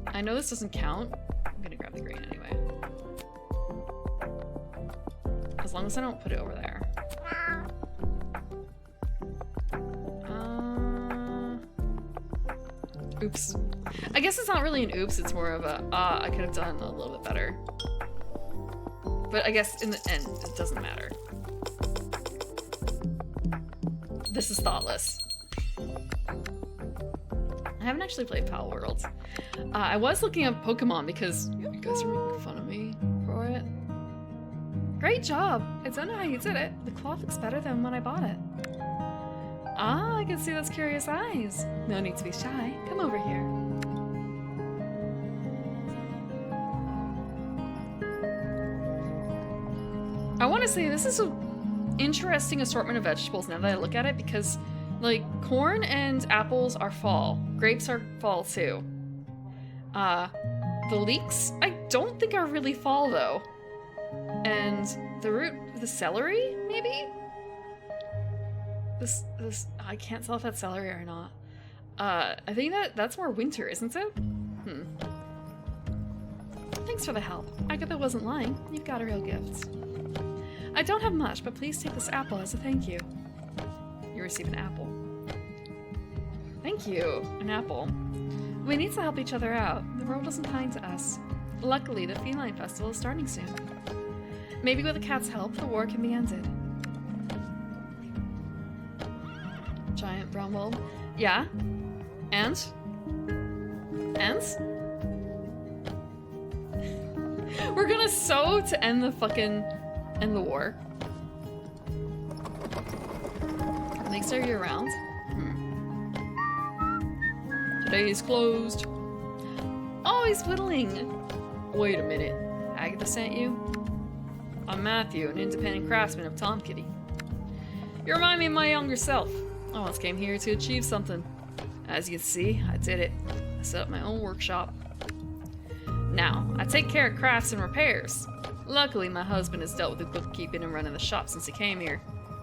I know this doesn't count. I'm gonna grab the green anyway. As long as I don't put it over there. Oops. I guess it's not really an oops, it's more of a, I could have done a little bit better. But I guess in the end, it doesn't matter. This is thoughtless. I haven't actually played Pal Worlds. I was looking up Pokemon because you guys are making fun of me for it. Great job! I don't know how you did it. The cloth looks better than when I bought it. Ah, I can see those curious eyes. No need to be shy. Come over here. I want to say this is an interesting assortment of vegetables now that I look at it because, like, corn and apples are fall. Grapes are fall too. The leeks, I don't think are really fall though. And the celery, maybe? This, I can't tell if that's celery or not. I think that's more winter, isn't it? Thanks for the help. Agatha wasn't lying. You've got a real gift. I don't have much, but please take this apple as a thank you. You receive an apple. Thank you. An apple. We need to help each other out. The world isn't kind to us. Luckily, the Feline Festival is starting soon. Maybe with the cat's help, the war can be ended. Giant brown bulb. Yeah? And? We're gonna sew to end the war. Leaks are year round. Today is closed. Oh, he's whittling. Wait a minute. Agatha sent you? I'm Matthew, an independent craftsman of Tom Kitty. You remind me of my younger self. I once came here to achieve something. As you can see, I did it. I set up my own workshop. Now, I take care of crafts and repairs. Luckily, my husband has dealt with the bookkeeping and running the shop since he came here.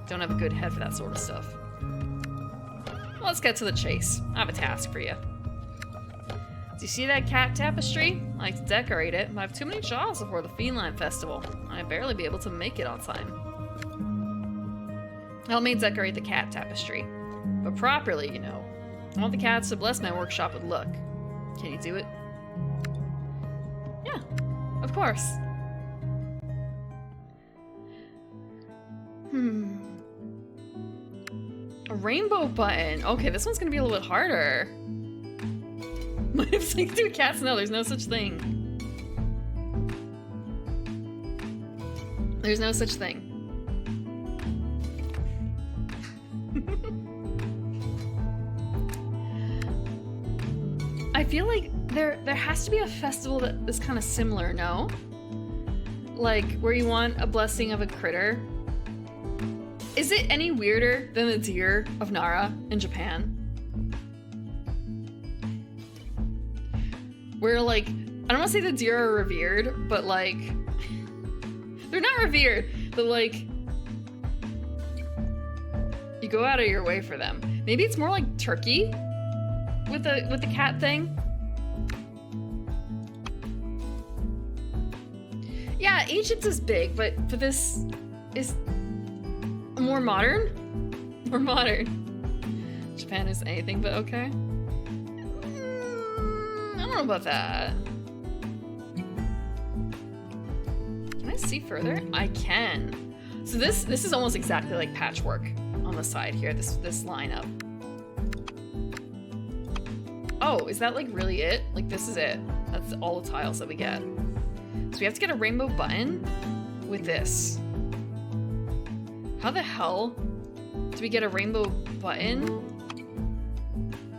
Don't have a good head for that sort of stuff. Let's get to the chase. I have a task for you. Do you see that cat tapestry? I like to decorate it, but I have too many jobs before the Feline Festival. I'd barely be able to make it on time. Help me decorate the cat tapestry. But properly, you know. I want the cats to bless my workshop with luck. Can you do it? Yeah, of course. A rainbow button. Okay, this one's gonna be a little bit harder. Might have synced to cats. No, there's no such thing. There's no such thing. I feel like there has to be a festival that is kind of similar, no? Like, where you want a blessing of a critter. Is it any weirder than the deer of Nara in Japan? Where, like, I don't want to say the deer are revered, but, like, they're not revered, but, like, you go out of your way for them. Maybe it's more like Turkey with the cat thing. Yeah, Egypt is big, but this is more modern? More modern. Japan is anything but okay. I don't know about that. Can I see further? I can. So this is almost exactly like patchwork on the side here, this lineup. Oh, is that like really it? Like this is it. That's all the tiles that we get. So we have to get a rainbow button with this. How the hell do we get a rainbow button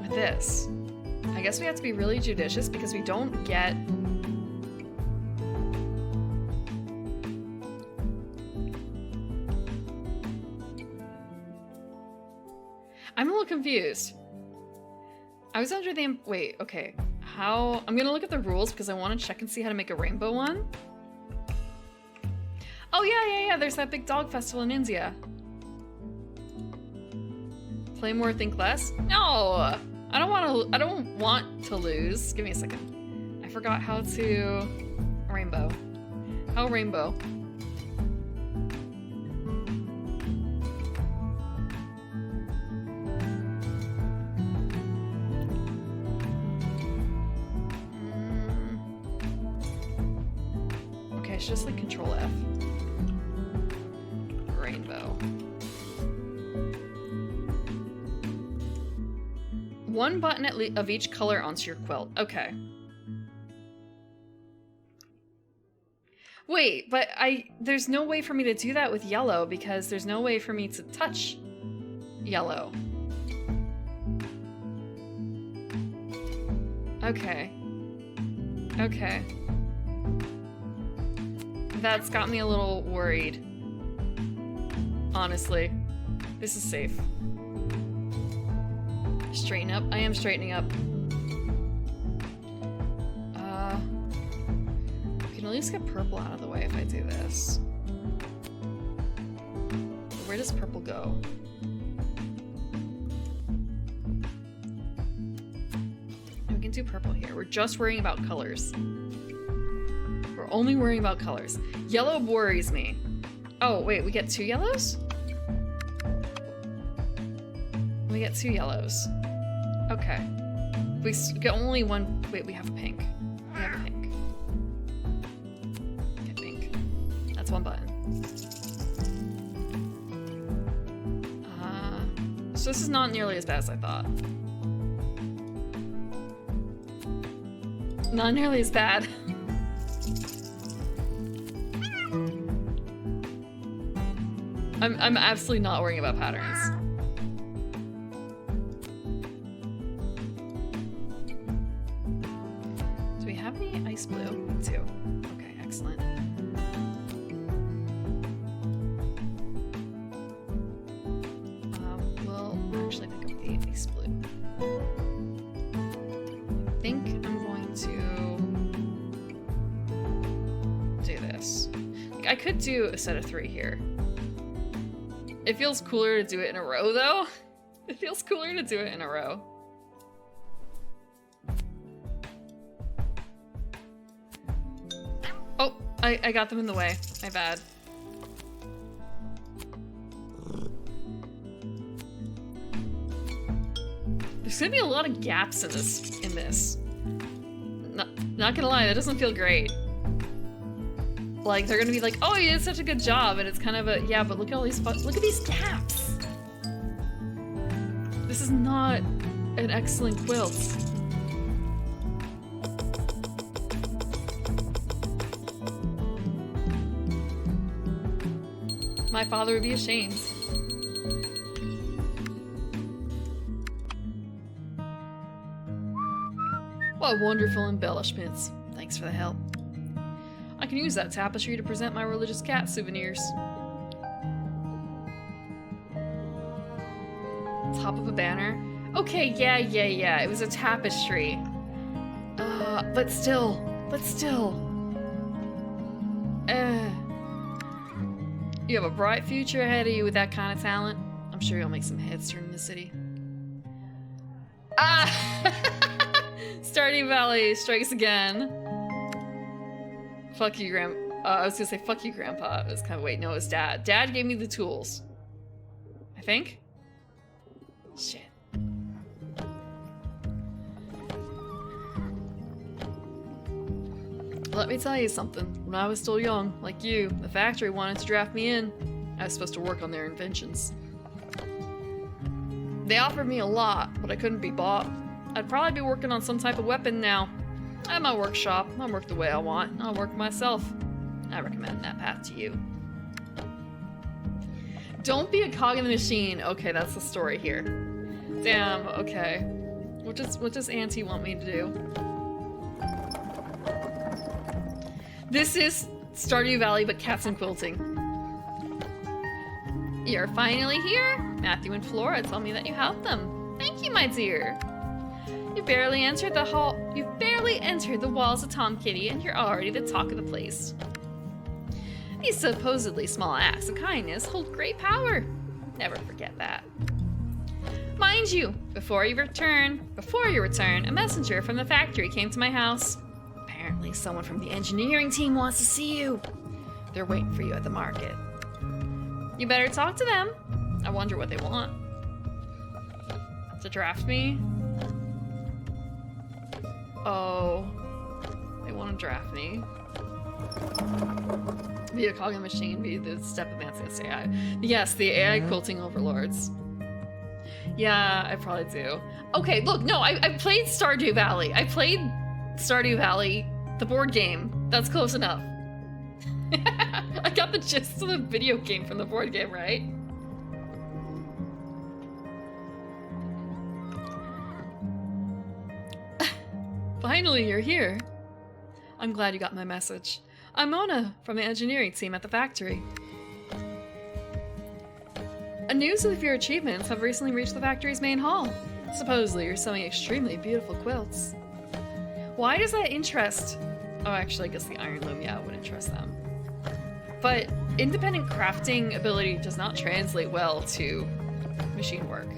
with this? I guess we have to be really judicious because we don't get I'm a little confused. I was under the... Wait, okay. How... I'm gonna look at the rules because I want to check and see how to make a rainbow one. Oh, yeah. There's that big dog festival in India. Play more, think less? No! I don't want to lose. Give me a second. I forgot how to... Rainbow. How rainbow? Okay, it's just like Control F. Rainbow. One button of each color onto your quilt. Okay. Wait, but there's no way for me to do that with yellow because there's no way for me to touch yellow. Okay. Okay. That's got me a little worried. Honestly. This is safe. Straighten up? I am straightening up. I can at least get purple out of the way if I do this. Where does purple go? We can do purple here. We're just worrying about colors. We're only worrying about colors. Yellow worries me. Oh, wait, we get 2 yellows? We get 2 yellows. Okay. We get only 1. Wait, we have pink. We have a pink. Get pink. That's 1 button. So this is not nearly as bad as I thought. Not nearly as bad. I'm absolutely not worrying about patterns. Do we have any ice blue? We do. Okay, excellent. We'll actually pick up the ice blue. I think I'm going to do this. Like, I could do a set of 3 here. It feels cooler to do it in a row, though. It feels cooler to do it in a row. Oh, I got them in the way. My bad. There's gonna be a lot of gaps in this. Not gonna lie, that doesn't feel great. Like, they're gonna be like, oh, you did such a good job, and it's kind of a, yeah, but look at all these, look at these gaps! This is not an excellent quilt. My father would be ashamed. What wonderful embellishments. Thanks for the help. I can use that tapestry to present my religious cat souvenirs. Top of a banner? Okay, yeah. It was a tapestry. But still. You have a bright future ahead of you with that kind of talent. I'm sure you'll make some heads turn in the city. Ah! Stardew Valley strikes again. Fuck you, I was gonna say fuck you, Grandpa. It was kind of, wait, no, it was Dad. Dad gave me the tools. I think? Shit. Let me tell you something. When I was still young, like you, the factory wanted to draft me in. I was supposed to work on their inventions. They offered me a lot, but I couldn't be bought. I'd probably be working on some type of weapon now. I have my workshop. I'll work the way I want. I'll work myself. I recommend that path to you. Don't be a cog in the machine. Okay, that's the story here. Damn, okay. What does Auntie want me to do? This is Stardew Valley, but cats and quilting. You're finally here! Matthew and Flora told me that you helped them. Thank you, my dear. You barely entered the hall. You've barely entered the walls of Tom Kitty, and you're already the talk of the place. These supposedly small acts of kindness hold great power. Never forget that. Mind you, before you return, a messenger from the factory came to my house. Apparently, someone from the engineering team wants to see you. They're waiting for you at the market. You better talk to them. I wonder what they want. To draft me? Oh. They want to draft me. Be a cog in the machine, be the step advancing AI. Yes, the AI quilting overlords. Yeah, I probably do. Okay, look, no, I played Stardew Valley. I played Stardew Valley, the board game. That's close enough. I got the gist of the video game from the board game, right? Finally, you're here. I'm glad you got my message. I'm Mona from the engineering team at the factory. News of your achievements have recently reached the factory's main hall. Supposedly, you're sewing extremely beautiful quilts. Why does that interest? Oh, actually, I guess the iron loom, yeah, would interest them. But independent crafting ability does not translate well to machine work.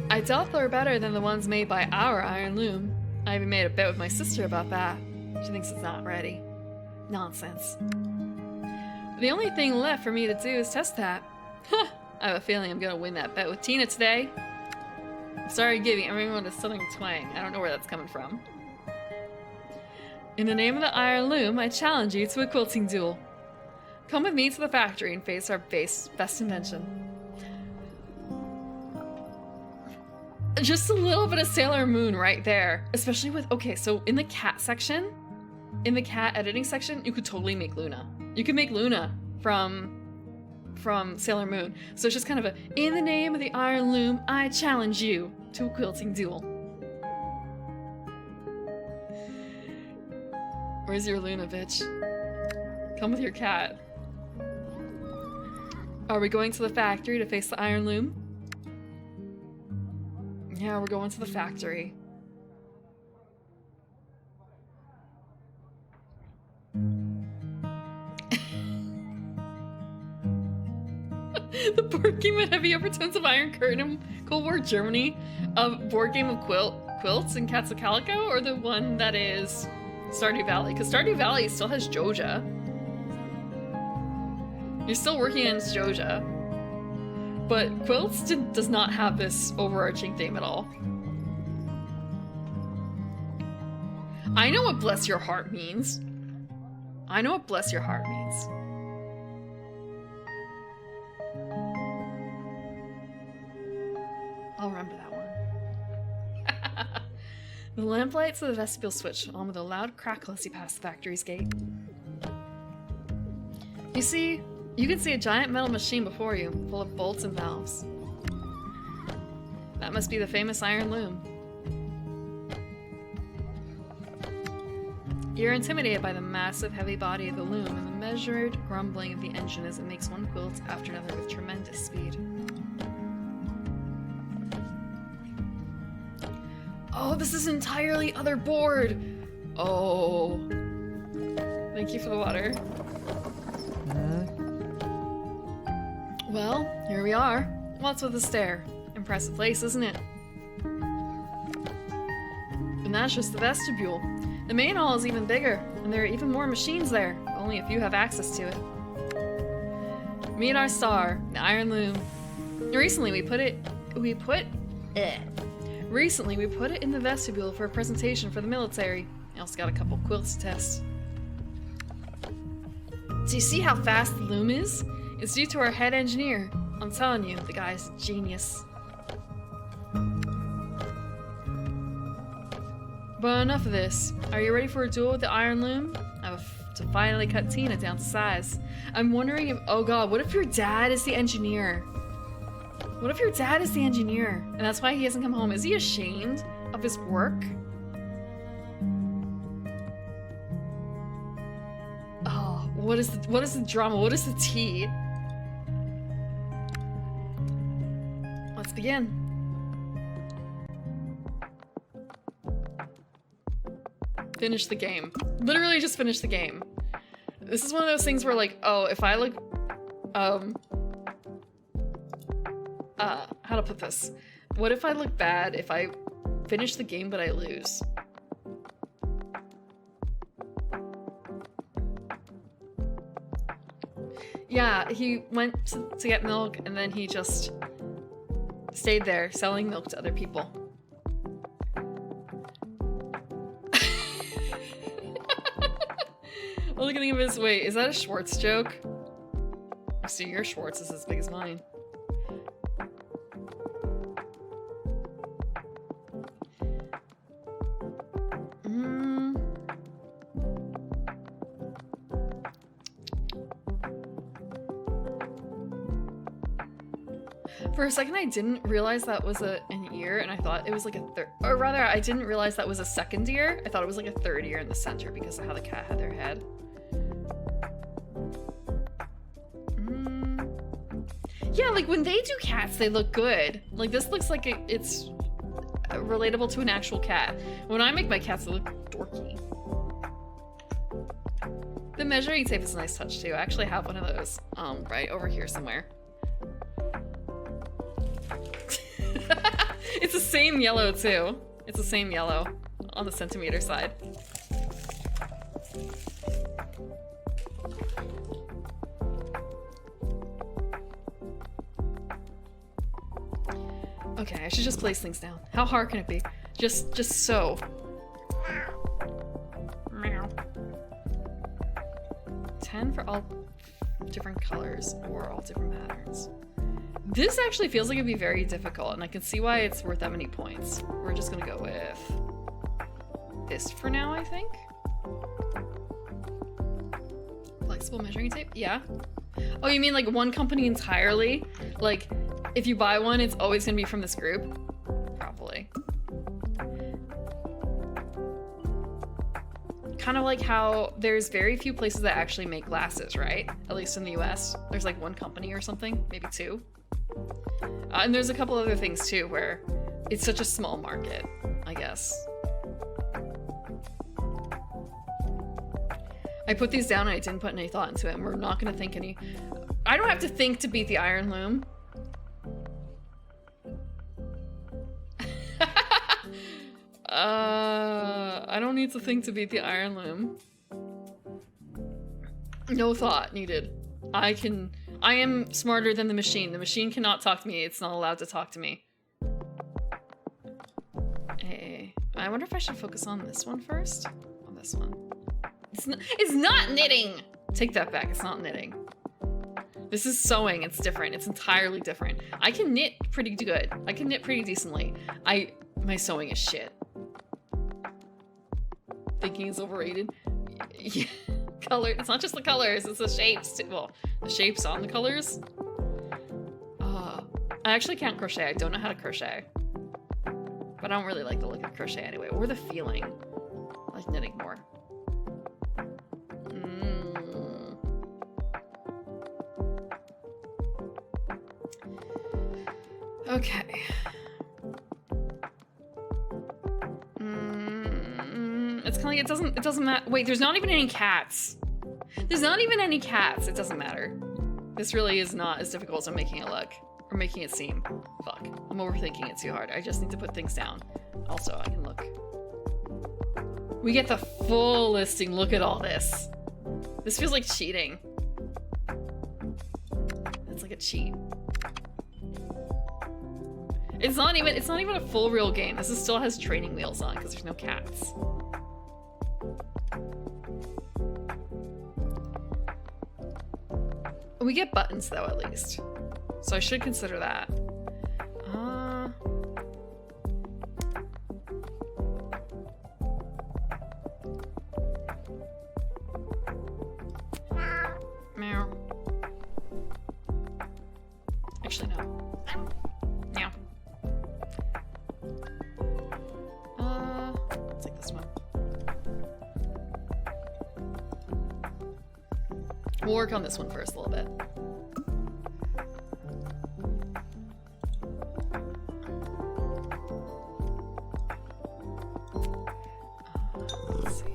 I doubt they're better than the ones made by our iron loom. I even made a bet with my sister about that. She thinks it's not ready. Nonsense. The only thing left for me to do is test that. I have a feeling I'm gonna win that bet with Tina today. I'm sorry giving everyone a southern twang. I don't know where that's coming from. In the name of the iron loom, I challenge you to a quilting duel. Come with me to the factory and face our best invention. Just a little bit of Sailor Moon right there. Especially with, okay, so in the cat section, in the cat editing section, you could totally make Luna. You could make Luna from Sailor Moon. So it's just kind of a, in the name of the iron loom, I challenge you to a quilting duel. Where's your Luna, bitch? Come with your cat. Are we going to the factory to face the iron loom? Yeah, we're going to the factory. The board game of Heavy Upper Tones of Iron Curtain in Cold War Germany, a board game of Quilts and Cats of Calico, or the one that is Stardew Valley? Because Stardew Valley still has Joja. You're still working against Joja. But Quilts does not have this overarching theme at all. I know what bless your heart means. I know what bless your heart means. I'll remember that one. The lamplights of the vestibule switch on with a loud crackle as you pass the factory's gate. You can see a giant metal machine before you, full of bolts and valves. That must be the famous iron loom. You're intimidated by the massive, heavy body of the loom and the measured rumbling of the engine as it makes one quilt after another with tremendous speed. Oh, this is an entirely other board! Oh. Thank you for the water. Well, here we are. What's with the stair? Impressive place, isn't it? And that's just the vestibule. The main hall is even bigger, and there are even more machines there. Only a few have access to it. Meet our star, the iron loom. Recently we put it in the vestibule for a presentation for the military. I also got a couple quilts to test. Do you see how fast the loom is? It's due to our head engineer. I'm telling you, the guy's a genius. But enough of this. Are you ready for a duel with the iron loom? I have to finally cut Tina down to size. I'm wondering if, oh god, what if your dad is the engineer? What if your dad is the engineer, and that's why he hasn't come home? Is he ashamed of his work? What is the drama? What is the tea? Let's begin. Finish the game. Literally just finish the game. This is one of those things where like, oh, if I look, how to put this? What if I look bad if I finish the game but I lose? Yeah, he went to get milk and then he just stayed there selling milk to other people. I'm looking at this. Wait, is that a Schwartz joke? See, your Schwartz is as big as mine. For a second, I didn't realize that was an ear, and I thought it was like a third, or rather, I didn't realize that was a second ear. I thought it was like a third ear in the center because of how the cat had their head. Yeah, like when they do cats, they look good. Like this looks like it's relatable to an actual cat. When I make my cats, they look dorky. The measuring tape is a nice touch too. I actually have one of those, right over here somewhere. It's the same yellow too. It's the same yellow on the centimeter side. Okay, I should just place things down. How hard can it be? Just so. Meow. 10 for all different colors or all different patterns. This actually feels like it'd be very difficult, and I can see why it's worth that many points. We're just gonna go with this for now, I think. Flexible measuring tape? Yeah. Oh, you mean like one company entirely? Like, if you buy one, it's always gonna be from this group? Probably. Kind of like how there's very few places that actually make glasses, right? At least in the US. There's like one company or something, maybe two. And there's a couple other things too where it's such a small market, I guess. I put these down and I didn't put any thought into it, and we're not gonna think any... I don't have to think to beat the iron loom. I don't need to think to beat the iron loom. No thought needed. I am smarter than the machine. The machine cannot talk to me. It's not allowed to talk to me. Hey, I wonder if I should focus on this one first. On this one. It's not knitting! Take that back. It's not knitting. This is sewing. It's different. It's entirely different. I can knit pretty good. I can knit pretty decently. My sewing is shit. Thinking is overrated. Yeah. Color. It's not just the colors, it's the shapes. Well, the shapes on the colors. I actually can't crochet. I don't know how to crochet. But I don't really like the look of crochet anyway, or the feeling. I like knitting more. Okay. It's kind of like it doesn't matter. Wait, there's not even any cats. There's not even any cats. It doesn't matter. This really is not as difficult as I'm making it look. Or making it seem. Fuck. I'm overthinking it too hard. I just need to put things down. Also, I can look. We get the full listing. Look at all this. This feels like cheating. It's like a cheat. It's not even a full real game. This still has training wheels on because there's no cats. We get buttons though, at least. So I should consider that. Meow. Actually, no. Meow. Let's take this one. We'll work on this one first a little bit. Let's see.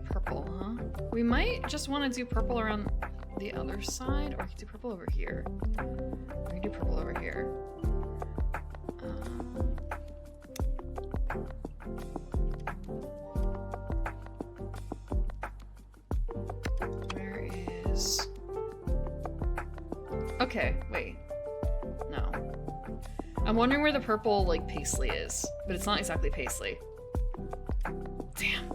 Purple, huh? We might just want to do purple around the other side, or we can do purple over here. We can do purple over here. Where is... Okay, wait. No. I'm wondering where the purple, like, paisley is, but it's not exactly paisley. Damn.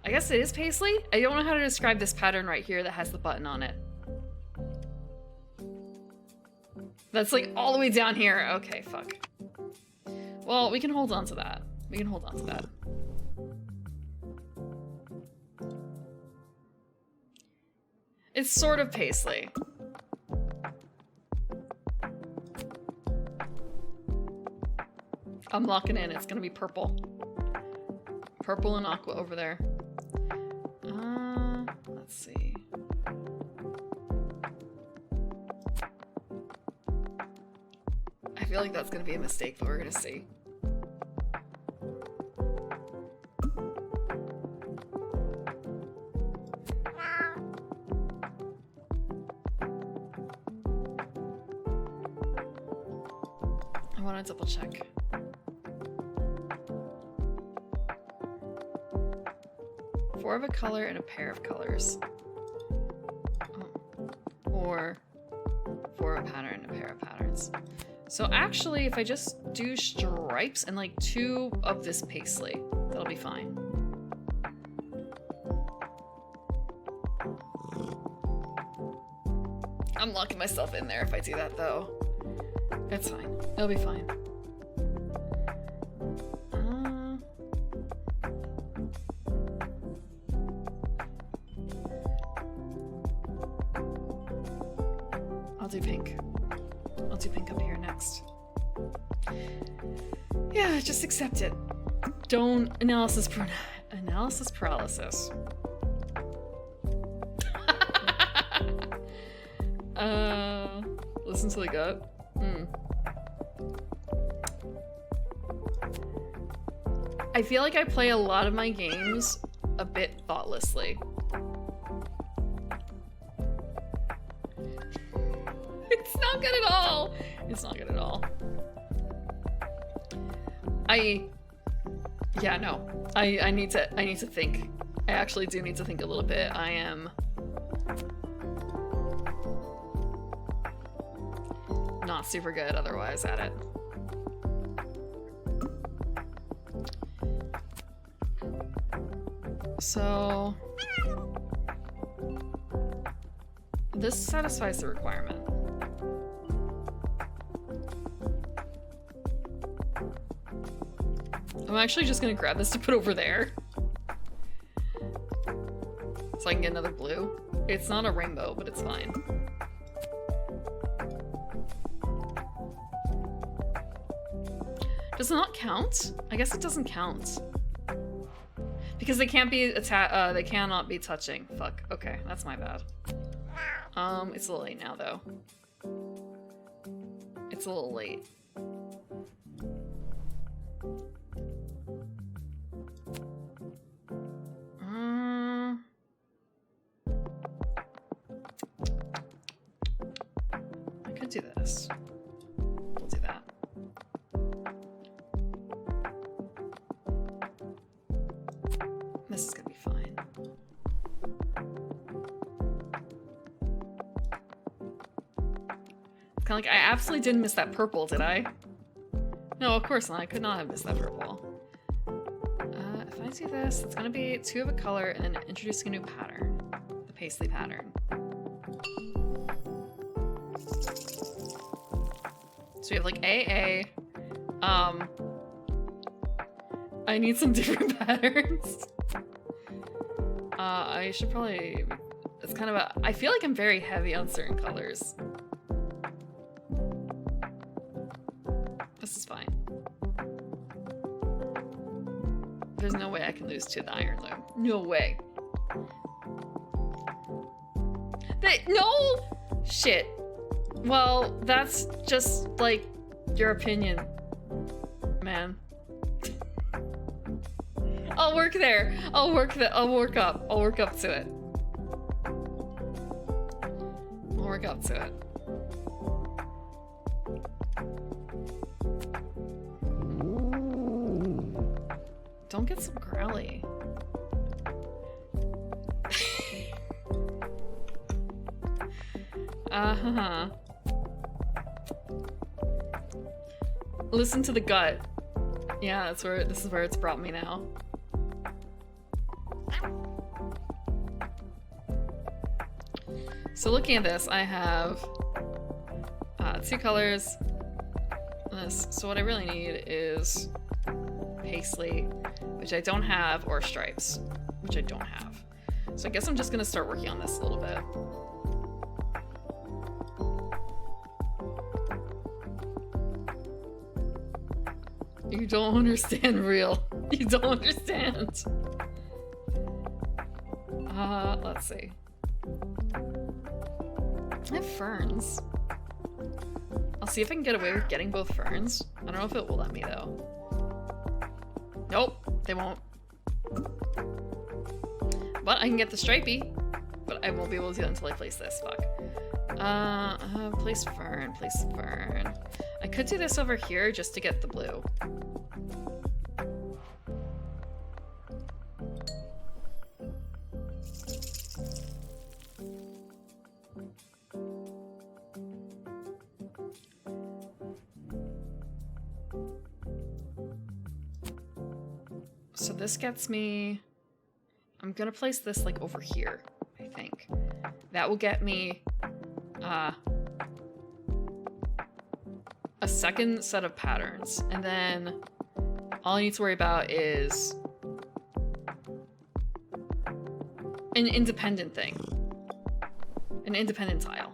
I guess it is paisley? I don't know how to describe this pattern right here that has the button on it. That's like all the way down here. Okay, fuck. Well, we can hold on to that. We can hold on to that. It's sort of paisley. I'm locking in. It's gonna be purple. Purple and aqua over there. Let's see. I feel like that's gonna be a mistake, but we're gonna see. I want to double check. Four of a color and a pair of colors. Oh. Or four of a pattern and a pair of patterns. So actually, if I just do stripes and like 2 of this paisley, that'll be fine. I'm locking myself in there if I do that though. It's fine. It'll be fine. I'll do pink. I'll do pink up here next. Yeah, just accept it. Don't analysis paralysis. Listen to the gut. I feel like I play a lot of my games a bit thoughtlessly. It's not good at all. It's not good at all. Yeah, no. I need to think. I actually do need to think a little bit. I am not super good otherwise at it. So this satisfies the requirement. I'm actually just gonna grab this to put over there so I can get another blue. It's not a rainbow, but it's fine. Does it not count? I guess it doesn't count. Because they can't be they cannot be touching. Fuck. Okay, that's my bad. It's a little late now though. It's a little late. I could do this. We'll do that. This is gonna be fine. It's kind of like I absolutely didn't miss that purple, did I? No, of course not. I could not have missed that purple. If I do this, it's gonna be 2 of a color and then introducing a new pattern. The paisley pattern. So we have like AA. I need some different patterns. I should probably, it's kind of a, I feel like I'm very heavy on certain colors. This is fine. There's no way I can lose to the iron loom. No way. No! Shit. Well, that's just, like, your opinion, man. I'll work there. I'll work up. I'll work up to it. I'll work up to it. Don't get so growly. Uh-huh. Listen to the gut. Yeah, this is where it's brought me now. So looking at this, I have 2 colors. This. So what I really need is paisley, which I don't have, or stripes, which I don't have. So I guess I'm just gonna start working on this a little bit. You don't understand, real. You don't understand. Let's see. I have ferns. I'll see if I can get away with getting both ferns. I don't know if it will let me, though. Nope, they won't. But I can get the stripey. But I won't be able to do that until I place this. Fuck. Place fern, place fern. I could do this over here just to get the blue. So this gets me... I'm gonna place this like over here, I think. That will get me a second set of patterns, and then all I need to worry about is an independent thing. An independent tile.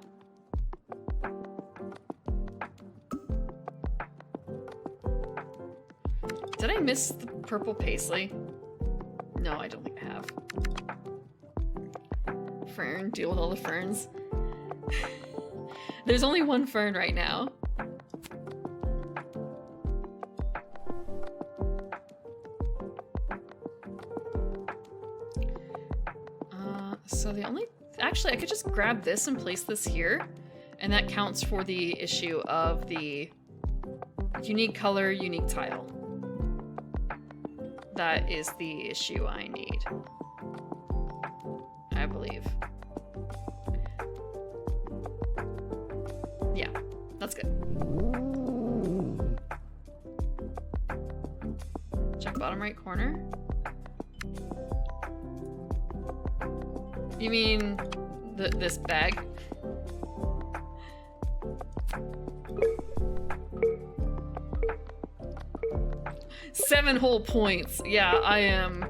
Did I miss the purple paisley? No, I don't think I have. Fern, deal with all the ferns. There's only one fern right now. So the only... Actually, I could just grab this and place this here, and that counts for the issue of the unique color, unique tile. That is the issue I need, I believe. Yeah, that's good. Check bottom right corner. You mean this bag? Seven whole points. Yeah, I am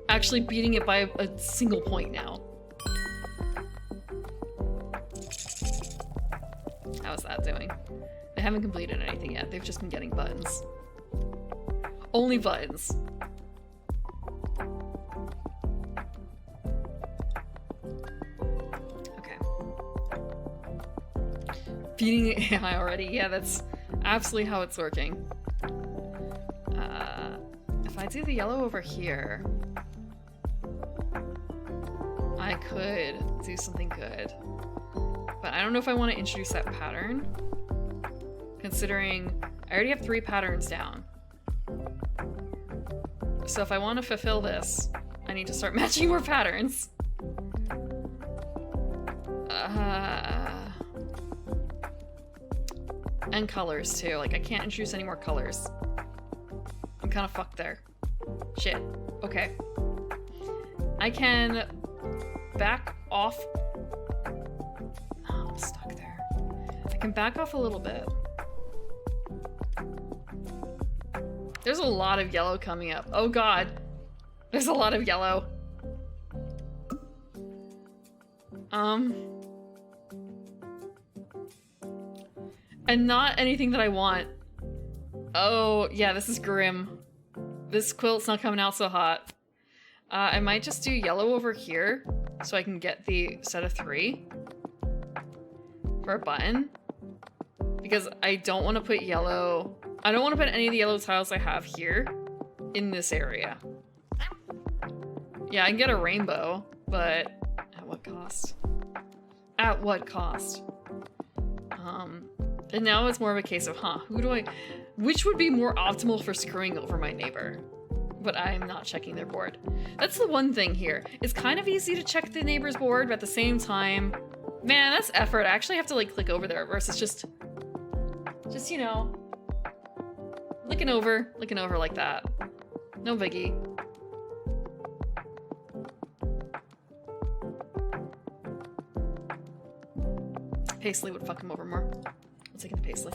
actually beating it by a single point now. How's that doing? They haven't completed anything yet. They've just been getting buttons. Only buttons. Okay. Beating it AI already. Yeah, that's absolutely how it's working. If I do the yellow over here, I could do something good. But I don't know if I want to introduce that pattern, considering I already have 3 patterns down. So if I want to fulfill this, I need to start matching more patterns. And colors too. Like, I can't introduce any more colors. I'm kind of fucked there. Shit. Okay. I can back off. Oh, I'm stuck there. I can back off a little bit. There's a lot of yellow coming up. Oh god. There's a lot of yellow. And not anything that I want. Oh, yeah, this is grim. This quilt's not coming out so hot. I might just do yellow over here so I can get the set of 3 for a button. Because I don't want to put yellow... I don't want to put any of the yellow tiles I have here in this area. Yeah, I can get a rainbow, but at what cost? At what cost? And now it's more of a case of, which would be more optimal for screwing over my neighbor? But I'm not checking their board. That's the one thing here. It's kind of easy to check the neighbor's board, but at the same time, man, that's effort. I actually have to like click over there versus just you know, licking over like that. No biggie. Paisley would fuck him over more. I'm taking the Paisley.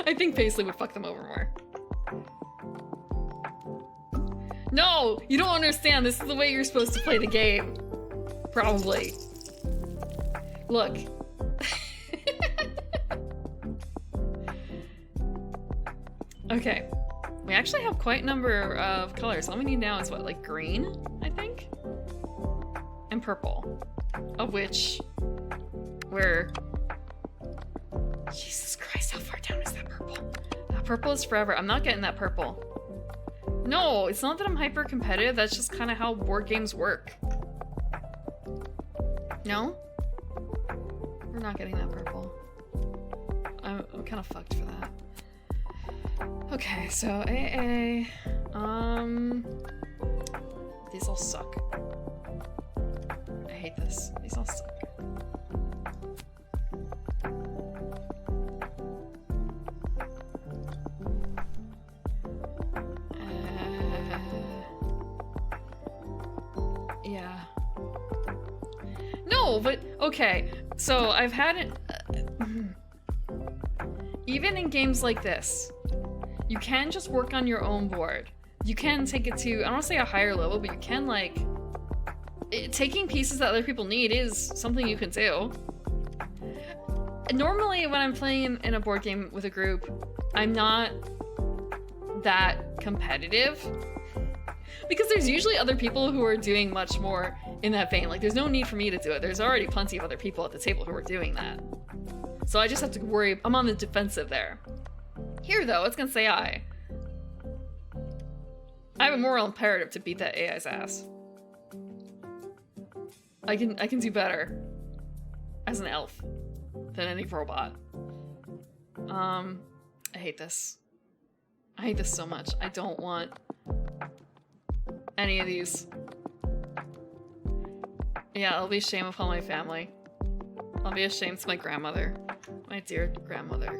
I think Paisley would fuck them over more. No! You don't understand. This is the way you're supposed to play the game. Probably. Look. Okay. We actually have quite a number of colors. All we need now is what, like green, I think? And purple. Of which we're... Jesus Christ, how far down is that purple? That purple is forever. I'm not getting that purple. No, it's not that I'm hyper competitive. That's just kind of how board games work. No? We're not getting that purple. I'm kind of fucked for that. Okay, so AA. These all suck. I hate this. These all suck. Yeah. No, but okay. So I've had it. Even in games like this, you can just work on your own board. You can take it to, I don't want to say a higher level, but you can like, taking pieces that other people need is something you can do. Normally when I'm playing in a board game with a group, I'm not that competitive because there's usually other people who are doing much more in that vein. Like there's no need for me to do it. There's already plenty of other people at the table who are doing that. So I just have to worry, I'm on the defensive there. Here though, it's gonna say I have a moral imperative to beat that AI's ass. I can do better as an elf than any robot. I hate this. I hate this so much. I don't want any of these. Yeah, it'll be a shame upon my family. I'll be ashamed to my grandmother. My dear grandmother.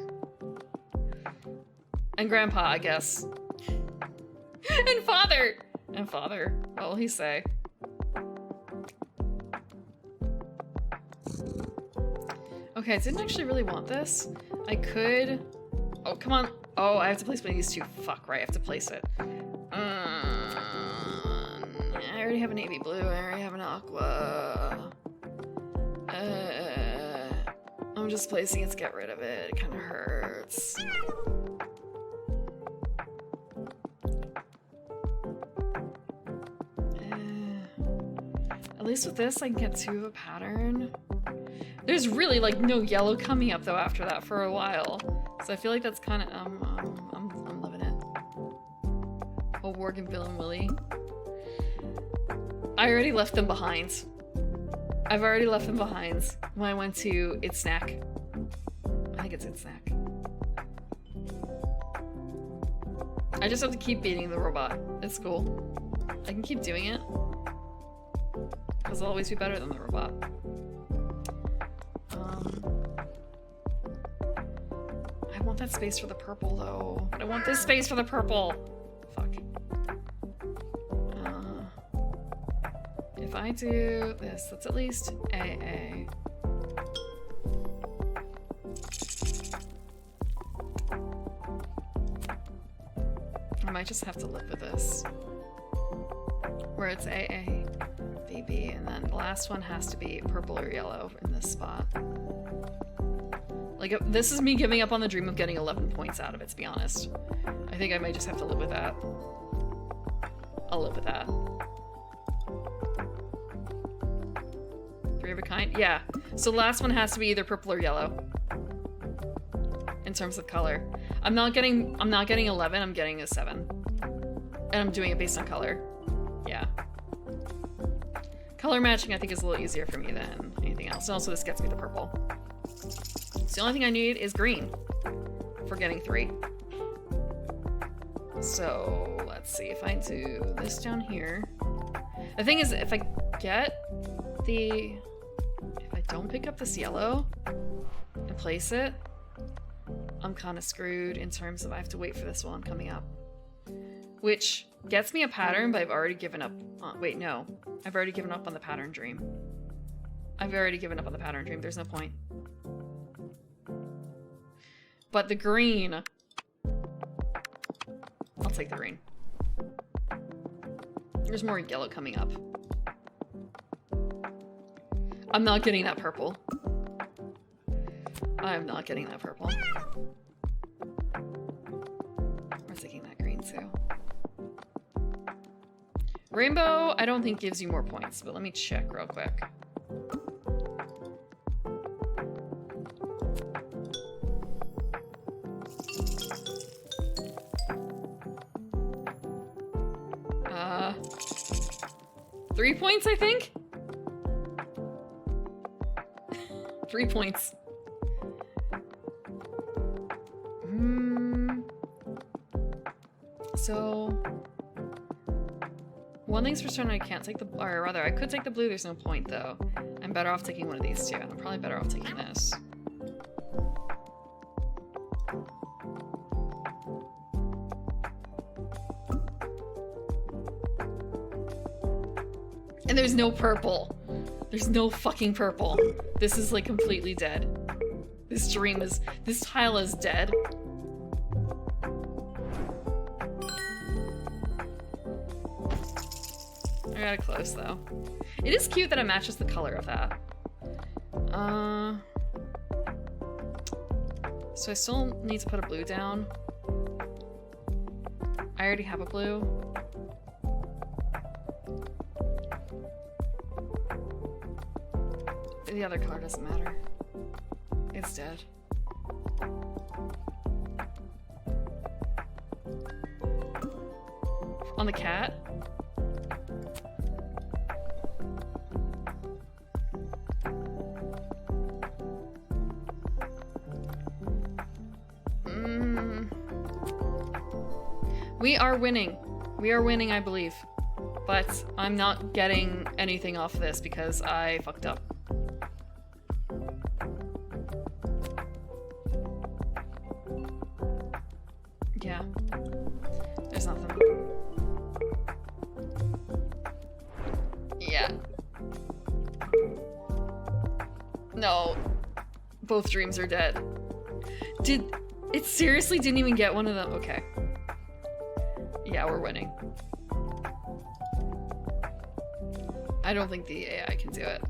And grandpa, I guess. And father! And father. What will he say? Okay, I didn't actually really want this. I could... Oh, come on. Oh, I have to place one of these two. Fuck, right, I have to place it. I already have a navy blue. I already have an aqua. I'm just placing it to get rid of it. It kind of hurts. At least with this, I can get 2 of a pattern. There's really like no yellow coming up though after that for a while, so I feel like that's kind of I'm loving it. Oh, Morgan, Bill, and Willie. I already left them behind. I've already left them behind when I went to It's Snack. I think it's It's Snack. I just have to keep beating the robot. It's cool. I can keep doing it. Because I'll always be better than the robot. I want that space for the purple though. I want this space for the purple. Fuck. If I do this, that's at least AA. I might just have to live with this. Where it's AA, BB, and then the last one has to be purple or yellow in this spot. Like, this is me giving up on the dream of getting 11 points out of it, to be honest. I think I might just have to live with that. I'll live with that. 3 of a kind? Yeah. So the last one has to be either purple or yellow. In terms of color. I'm not getting 11, I'm getting a 7. And I'm doing it based on color. Yeah. Color matching I think is a little easier for me than anything else. And also this gets me the purple. So the only thing I need is green for getting 3. So let's see if I do this down here. The thing is, if I don't pick up this yellow and place it, I'm kind of screwed in terms of I have to wait for this one coming up. Which gets me a pattern, but I've already given up. Wait, no. I've already given up on the pattern dream. I've already given up on the pattern dream. There's no point. But the green... I'll take the green. There's more yellow coming up. I'm not getting that purple. I'm not getting that purple. We're taking that green too. Rainbow, I don't think gives you more points, but let me check real quick. Uh, 3 points, I think? 3 points. So... One thing's for certain, I can't take the... Or rather, I could take the blue, there's no point though. I'm better off taking one of these two, and I'm probably better off taking this. And there's no purple. There's no fucking purple. This is like completely dead. This dream is... This tile is dead. I got it close though. It is cute that it matches the color of that. So I still need to put a blue down. I already have a blue. The other color doesn't matter. It's dead. On the cat? We are winning. We are winning, I believe. But I'm not getting anything off of this because I fucked up. Yeah. There's nothing. Yeah. No. Both dreams are dead. It seriously didn't even get one of them? Okay. Yeah, we're winning. I don't think the AI can do it.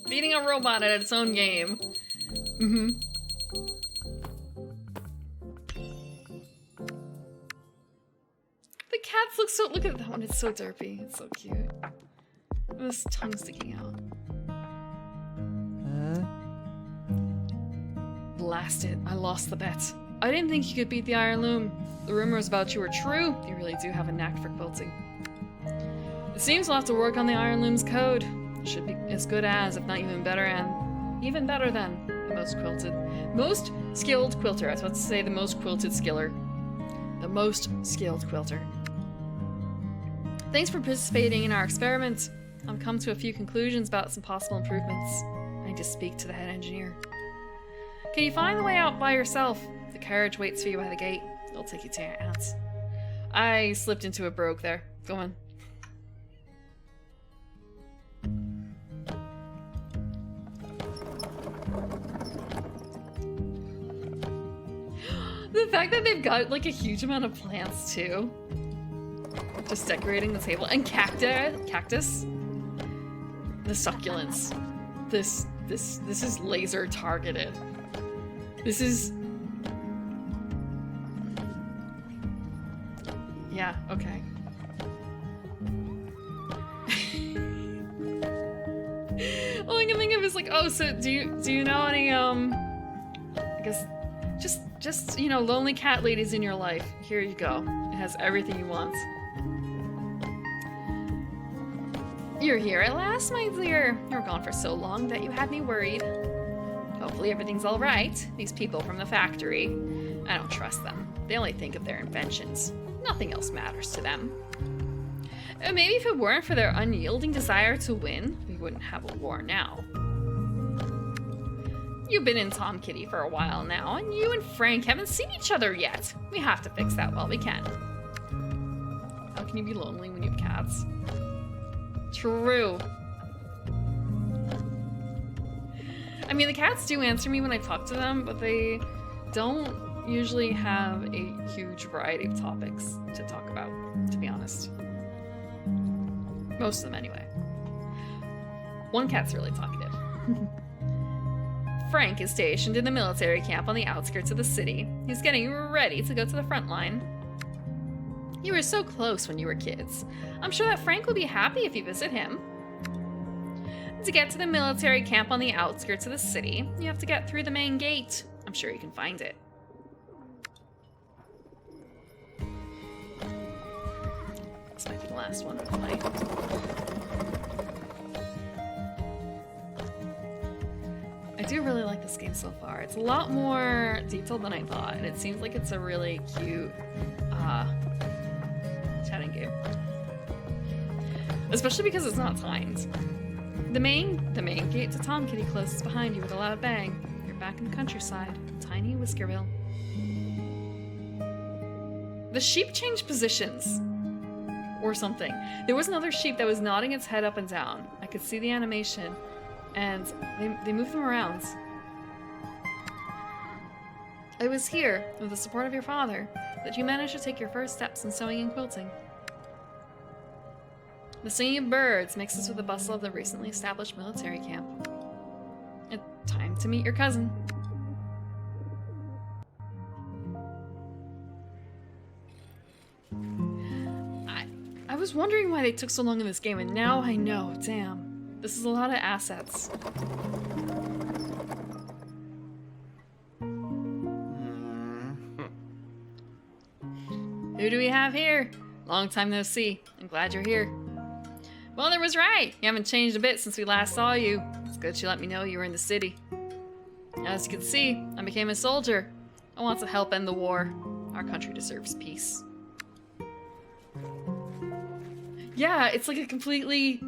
Beating a robot at its own game. Mm-hmm. The cats look so- look at that one, it's so derpy. It's so cute. His tongue sticking out. Blast it. I lost the bet. I didn't think you could beat the Iron Loom. The rumors about you are true. You really do have a knack for quilting. It seems we'll have to work on the Iron Loom's code. It should be as good as, if not even better, and even better than the most skilled quilter. I was about to say the most quilted skiller. The most skilled quilter. Thanks for participating in our experiment. I've come to a few conclusions about some possible improvements. I need to speak to the head engineer. Can you find the way out by yourself? The carriage waits for you by the gate. It'll take you to your aunt's. I slipped into a brogue there. Go on. The fact that they've got like a huge amount of plants too. Just decorating the table. And cactus. The succulents. This is laser targeted. This is... Yeah, okay. All I can think of is like, oh, so do you know any I guess just you know, lonely cat ladies in your life. Here you go. It has everything you want. You're here at last, my dear. You were gone for so long that you had me worried. Hopefully everything's all right. These people from the factory, I don't trust them. They only think of their inventions. Nothing else matters to them. Maybe if it weren't for their unyielding desire to win, we wouldn't have a war now. You've been in Tom Kitty for a while now, and you and Frank haven't seen each other yet. We have to fix that while we can. How can you be lonely when you have cats? True. I mean, the cats do answer me when I talk to them, but they don't usually have a huge variety of topics to talk about, to be honest. Most of them, anyway. One cat's really talkative. Frank is stationed in the military camp on the outskirts of the city. He's getting ready to go to the front line. You were so close when you were kids. I'm sure that Frank will be happy if you visit him. To get to the military camp on the outskirts of the city, you have to get through the main gate. I'm sure you can find it. This might be the last one of the night. I do really like this game so far. It's a lot more detailed than I thought, and it seems like it's a really cute chatting game. Especially because it's not timed. The main gate to Tom Kitty closes behind you with a loud bang. You're back in the countryside, tiny Whiskerville. The sheep changed positions. Or something. There was another sheep that was nodding its head up and down. I could see the animation, and they moved them around. It was here, with the support of your father, that you managed to take your first steps in sewing and quilting. The singing of birds mixes with the bustle of the recently established military camp. It's time to meet your cousin. I was wondering why they took so long in this game, and now I know. Damn. This is a lot of assets. Who do we have here? Long time no see. I'm glad you're here. Mother was right. You haven't changed a bit since we last saw you. It's good she let me know you were in the city. As you can see, I became a soldier. I want to help end the war. Our country deserves peace. Yeah, it's like a completely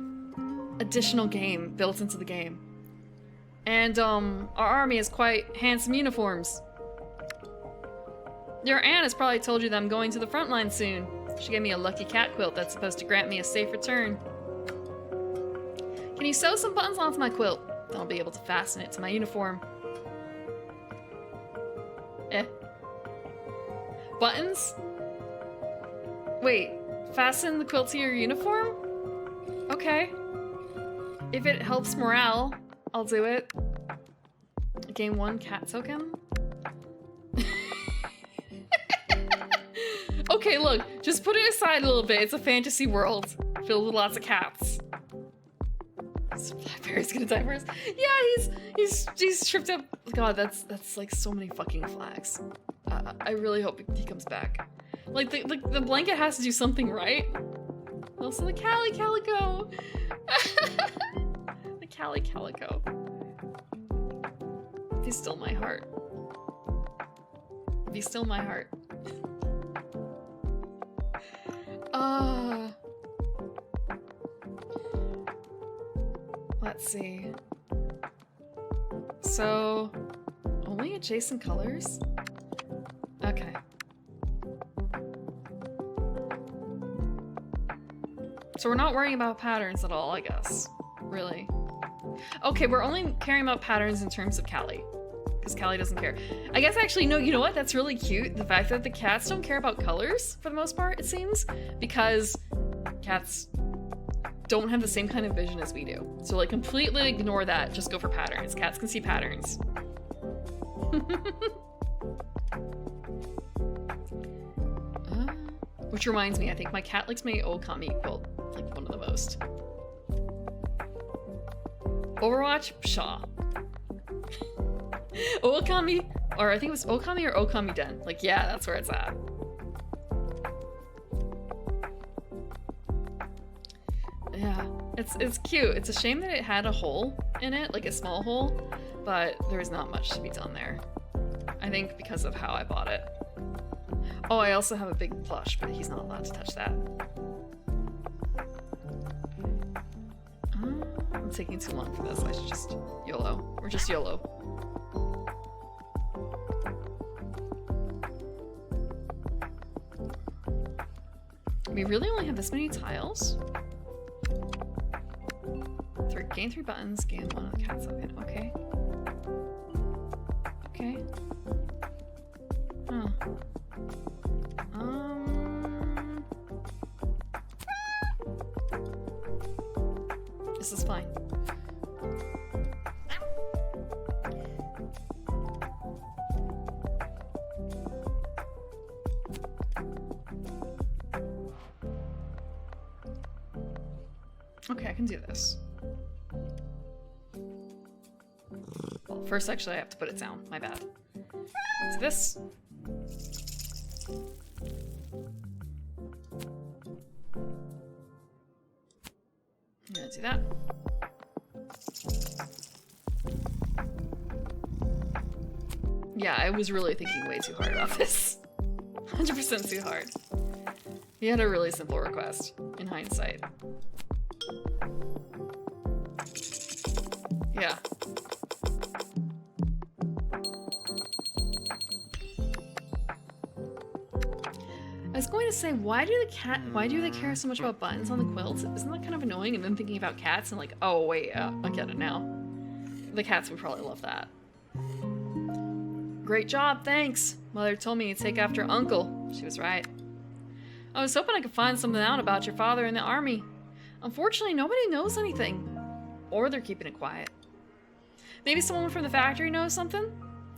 additional game built into the game. And, our army has quite handsome uniforms. Your aunt has probably told you that I'm going to the front line soon. She gave me a lucky cat quilt that's supposed to grant me a safe return. Can you sew some buttons onto my quilt? Then I'll be able to fasten it to my uniform. Buttons? Wait, fasten the quilt to your uniform? Okay. If it helps morale, I'll do it. Gain 1 cat token? Okay, look, just put it aside a little bit. It's a fantasy world filled with lots of cats. Is Blackberry's gonna die first? Yeah, he's tripped up. God, that's like so many fucking flags. I really hope he comes back. Like the blanket has to do something right. Also the Calico. The Calico. Be still my heart. Be still my heart. Let's see. So, only adjacent colors? Okay. So we're not worrying about patterns at all, I guess. Really. Okay, we're only caring about patterns in terms of Callie. because Callie doesn't care. I guess actually, no, you know what? That's really cute. The fact that the cats don't care about colors, for the most part, it seems. Because cats don't have the same kind of vision as we do. So, like, completely ignore that. Just go for patterns. Cats can see patterns. Which reminds me, I think my cat likes my Okami quilt, like, one of the most. Overwatch? Pshaw. Okami, or I think it was Okami or Okami Den. Like, yeah, that's where it's at. Yeah, it's cute. It's a shame that it had a hole in it, like a small hole, but there's not much to be done there. I think because of how I bought it. Oh, I also have a big plush, but he's not allowed to touch that. I'm taking too long for this. I should just YOLO. We're just YOLO. We really only have this many tiles? Gain 3 buttons, gain 1 of the cat's token. Okay. Okay. Huh. This is fine. Okay, I can do this. Well, first, actually, I have to put it down. My bad. So this. I'm gonna do that. Yeah, I was really thinking way too hard about this. 100% too hard. He had a really simple request, in hindsight. Yeah. I was going to say, why do they care so much about buttons on the quilts? Isn't that kind of annoying? And then thinking about cats and like, oh wait, I get it now. The cats would probably love that. Great job, thanks. Mother told me to take after Uncle. She was right. I was hoping I could find something out about your father in the army. Unfortunately, nobody knows anything. Or they're keeping it quiet. Maybe someone from the factory knows something?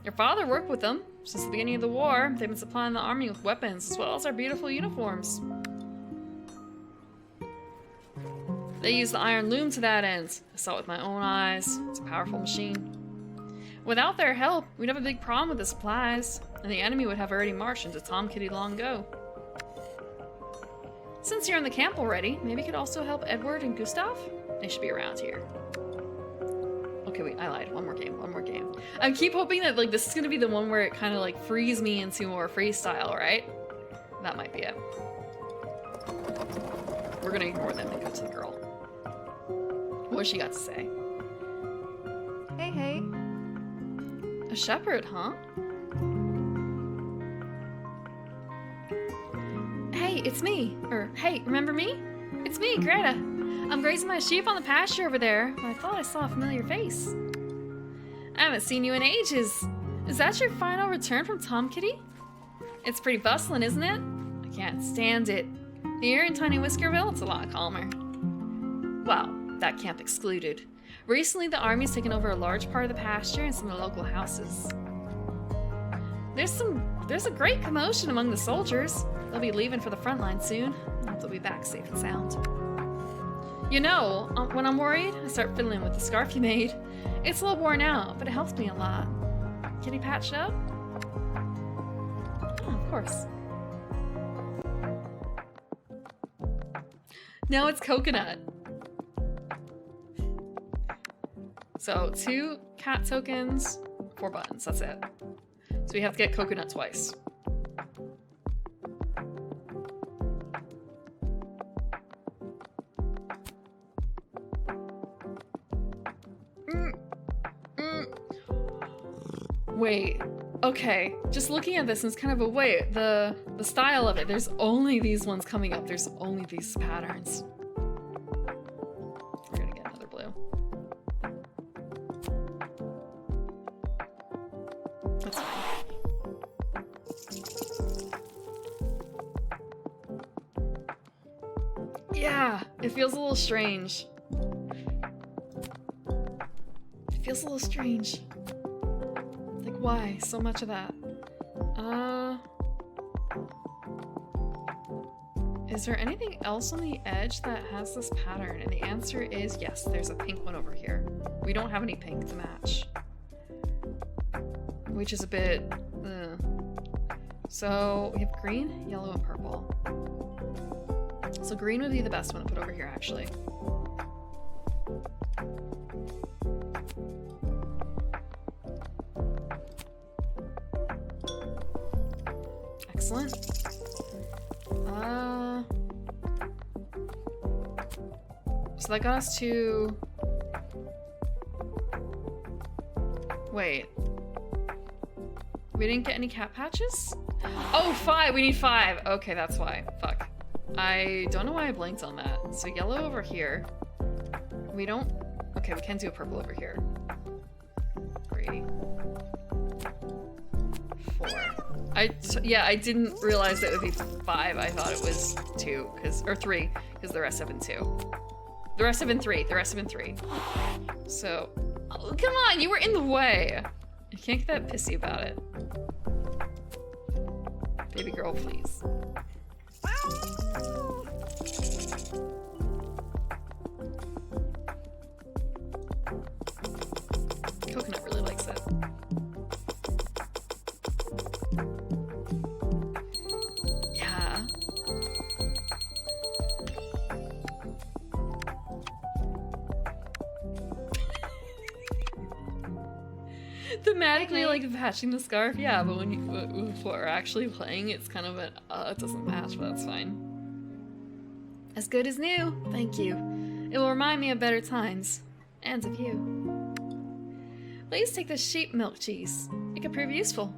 Your father worked with them. Since the beginning of the war, they've been supplying the army with weapons, as well as our beautiful uniforms. They use the iron loom to that end. I saw it with my own eyes. It's a powerful machine. Without their help, we'd have a big problem with the supplies, and the enemy would have already marched into Tom Kitty long ago. Since you're in the camp already, maybe you could also help Edward and Gustav? They should be around here. Okay, wait, I lied. One more game. I keep hoping that like this is gonna be the one where it kind of like frees me into more freestyle, right? That might be it. We're gonna ignore them and go to the girl. What's she got to say? Hey, hey. A shepherd, huh? Hey, it's me. Or, hey, remember me? It's me, Greta. I'm grazing my sheep on the pasture over there, but I thought I saw a familiar face. I haven't seen you in ages. Is that your final return from Tom Kitty? It's pretty bustling, isn't it? I can't stand it. Here in Tiny Whiskerville, it's a lot calmer. Well, that camp excluded. Recently, the army's taken over a large part of the pasture and some of the local houses. There's a great commotion among the soldiers. They'll be leaving for the front line soon. I hope they'll be back safe and sound. You know, when I'm worried, I start fiddling with the scarf you made. It's a little worn out, but it helps me a lot. Can you patch it up? Oh, of course. Now it's coconut. So 2 cat tokens, 4 buttons, that's it. So we have to get coconut twice. Wait, okay, just looking at this, it's kind of a wait, the style of it, there's only these ones coming up, there's only these patterns. We're gonna get another blue. It feels a little strange. It feels a little strange. Like, why? So much of that. Is there anything else on the edge that has this pattern? And the answer is yes, there's a pink one over here. We don't have any pink to match. Which is a bit... So, we have green, yellow, and purple. So green would be the best one to put over here, actually. Excellent. So that got us to... Wait. We didn't get any cat patches? Oh, 5! We need 5! Okay, that's why. Fuck. I don't know why I blanked on that. So yellow over here. We don't... Okay, we can do a purple over here. 3. 4. Yeah, I didn't realize it would be 5. I thought it was 2, or 3, because the rest have been 2. The rest have been 3. The rest have been 3. So... Oh, come on! You were in the way! You can't get that pissy about it. Baby girl, please. Coconut really likes it. Yeah. Thematically, like patching the scarf, yeah, but when we're actually playing, it's kind of it doesn't match, but that's fine. As good as new, thank you. It will remind me of better times, and of you. Please take the sheep milk cheese. It could prove useful.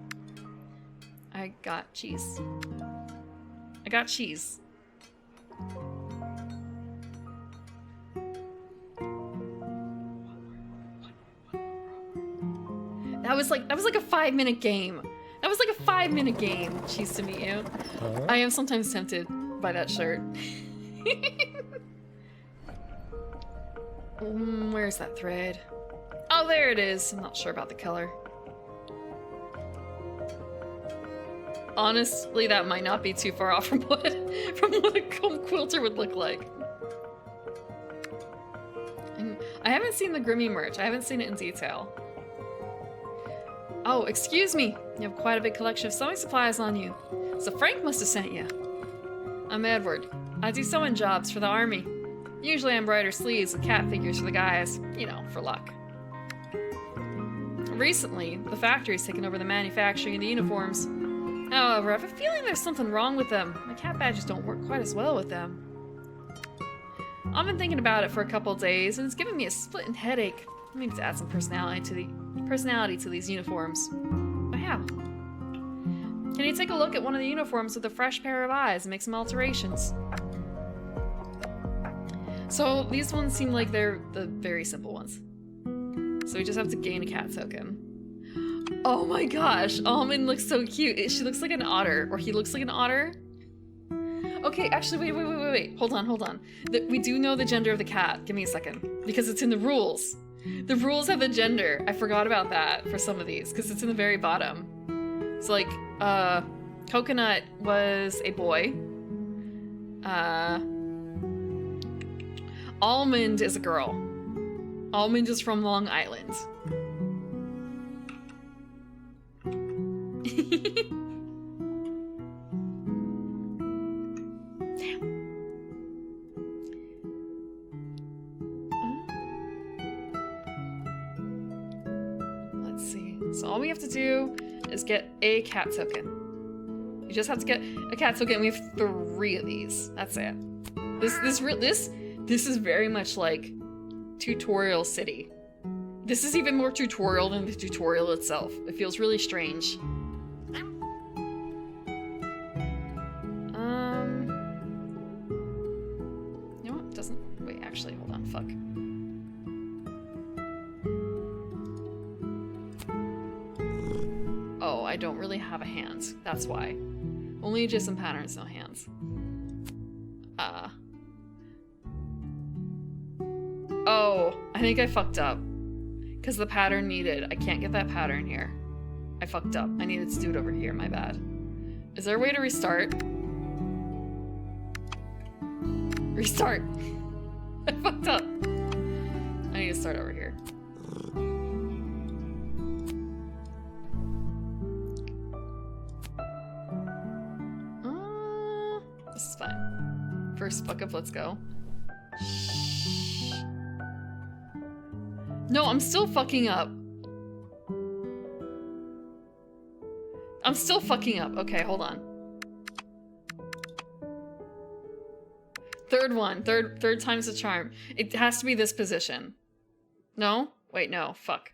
I got cheese. I got cheese. That was like a 5-minute game. That was like a 5-minute game. Cheese to meet you. I am sometimes tempted by that shirt. Where's that thread? Oh, there it is. I'm not sure about the color. Honestly, that might not be too far off from what a quilter would look like. I haven't seen the Grimmy merch. I haven't seen it in detail. Oh, excuse me. You have quite a big collection of sewing supplies on you. So Frank must have sent you. I'm Edward. I do sewing jobs for the army. Usually I embroider sleeves with cat figures for the guys, you know, for luck. Recently, the factory's taken over the manufacturing of the uniforms. However, I have a feeling there's something wrong with them. My cat badges don't work quite as well with them. I've been thinking about it for a couple days, and it's giving me a splitting headache. I need to add some personality to these uniforms. But how? Can you take a look at one of the uniforms with a fresh pair of eyes and make some alterations? So these ones seem like they're the very simple ones. So we just have to gain a cat token. Oh my gosh, Almond looks so cute. She looks like an otter, or he looks like an otter. Okay, actually, wait. Hold on. We do know the gender of the cat. Give me a second. Because it's in the rules. The rules have the gender. I forgot about that for some of these, because it's in the very bottom. So like, Coconut was a boy. Almond is a girl. Almond is from Long Island. Let's see. So all we have to do is get a cat token. You just have to get a cat token. We have 3 of these. That's it. This is very much like Tutorial City. This is even more tutorial than the tutorial itself. It feels really strange. You know what? Doesn't... Wait, actually, hold on. Fuck. Oh, I don't really have a hand. That's why. Only adjacent patterns, no hands. Oh, I think I fucked up. Because the pattern needed. I can't get that pattern here. I fucked up. I needed to do it over here. My bad. Is there a way to restart? Restart. I fucked up. I need to start over here. This is fine. First fuck up, let's go. No, I'm still fucking up. I'm still fucking up. Okay, hold on. Third one. Third time's the charm. It has to be this position. No? Wait, no. Fuck.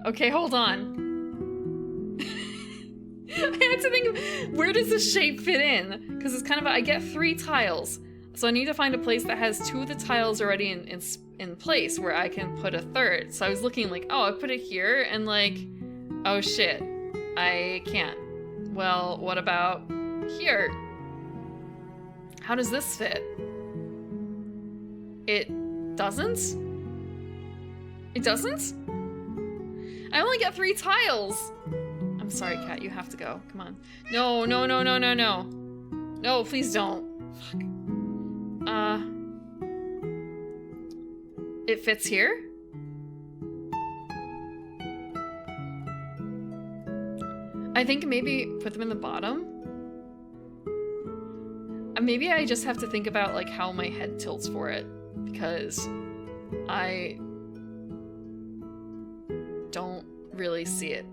Okay, hold on. I had to think of where does this shape fit in? Because it's kind of I get 3 tiles. So I need to find a place that has 2 of the tiles already in place where I can put a third. So I was looking like, oh, I put it here and like, oh shit. I can't. Well, what about here? How does this fit? It doesn't? It doesn't? I only get 3 tiles. I'm sorry, Cat, you have to go. Come on. No, no, no, no, no, no. No, please don't. Fuck. It fits here? I think maybe put them in the bottom. Maybe I just have to think about like how my head tilts for it, because I don't really see it.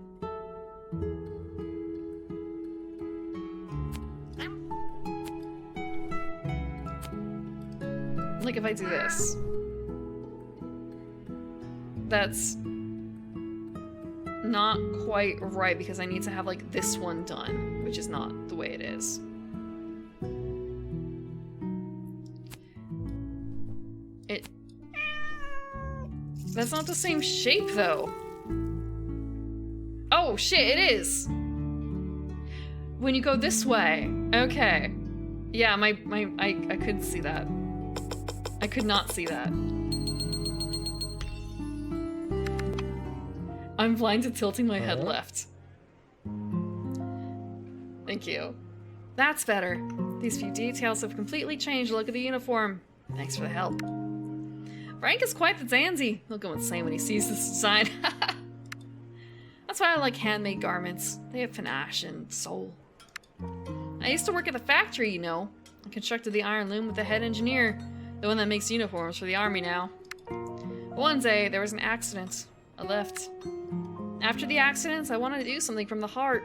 Like if I do this, that's not quite right because I need to have like this one done, which is not the way it is. That's not the same shape though. Oh shit, it is. When you go this way. Okay. Yeah, I could see that. I could not see that. I'm blind to tilting my head left. Thank you. That's better. These few details have completely changed the look of the uniform. Thanks for the help. Frank is quite the dandy. He'll go insane when he sees this design. That's why I like handmade garments. They have panache and soul. I used to work at the factory, you know. I constructed the iron loom with the head engineer, the one that makes uniforms for the army now. But one day, there was an accident. I left. After the accident, I wanted to do something from the heart.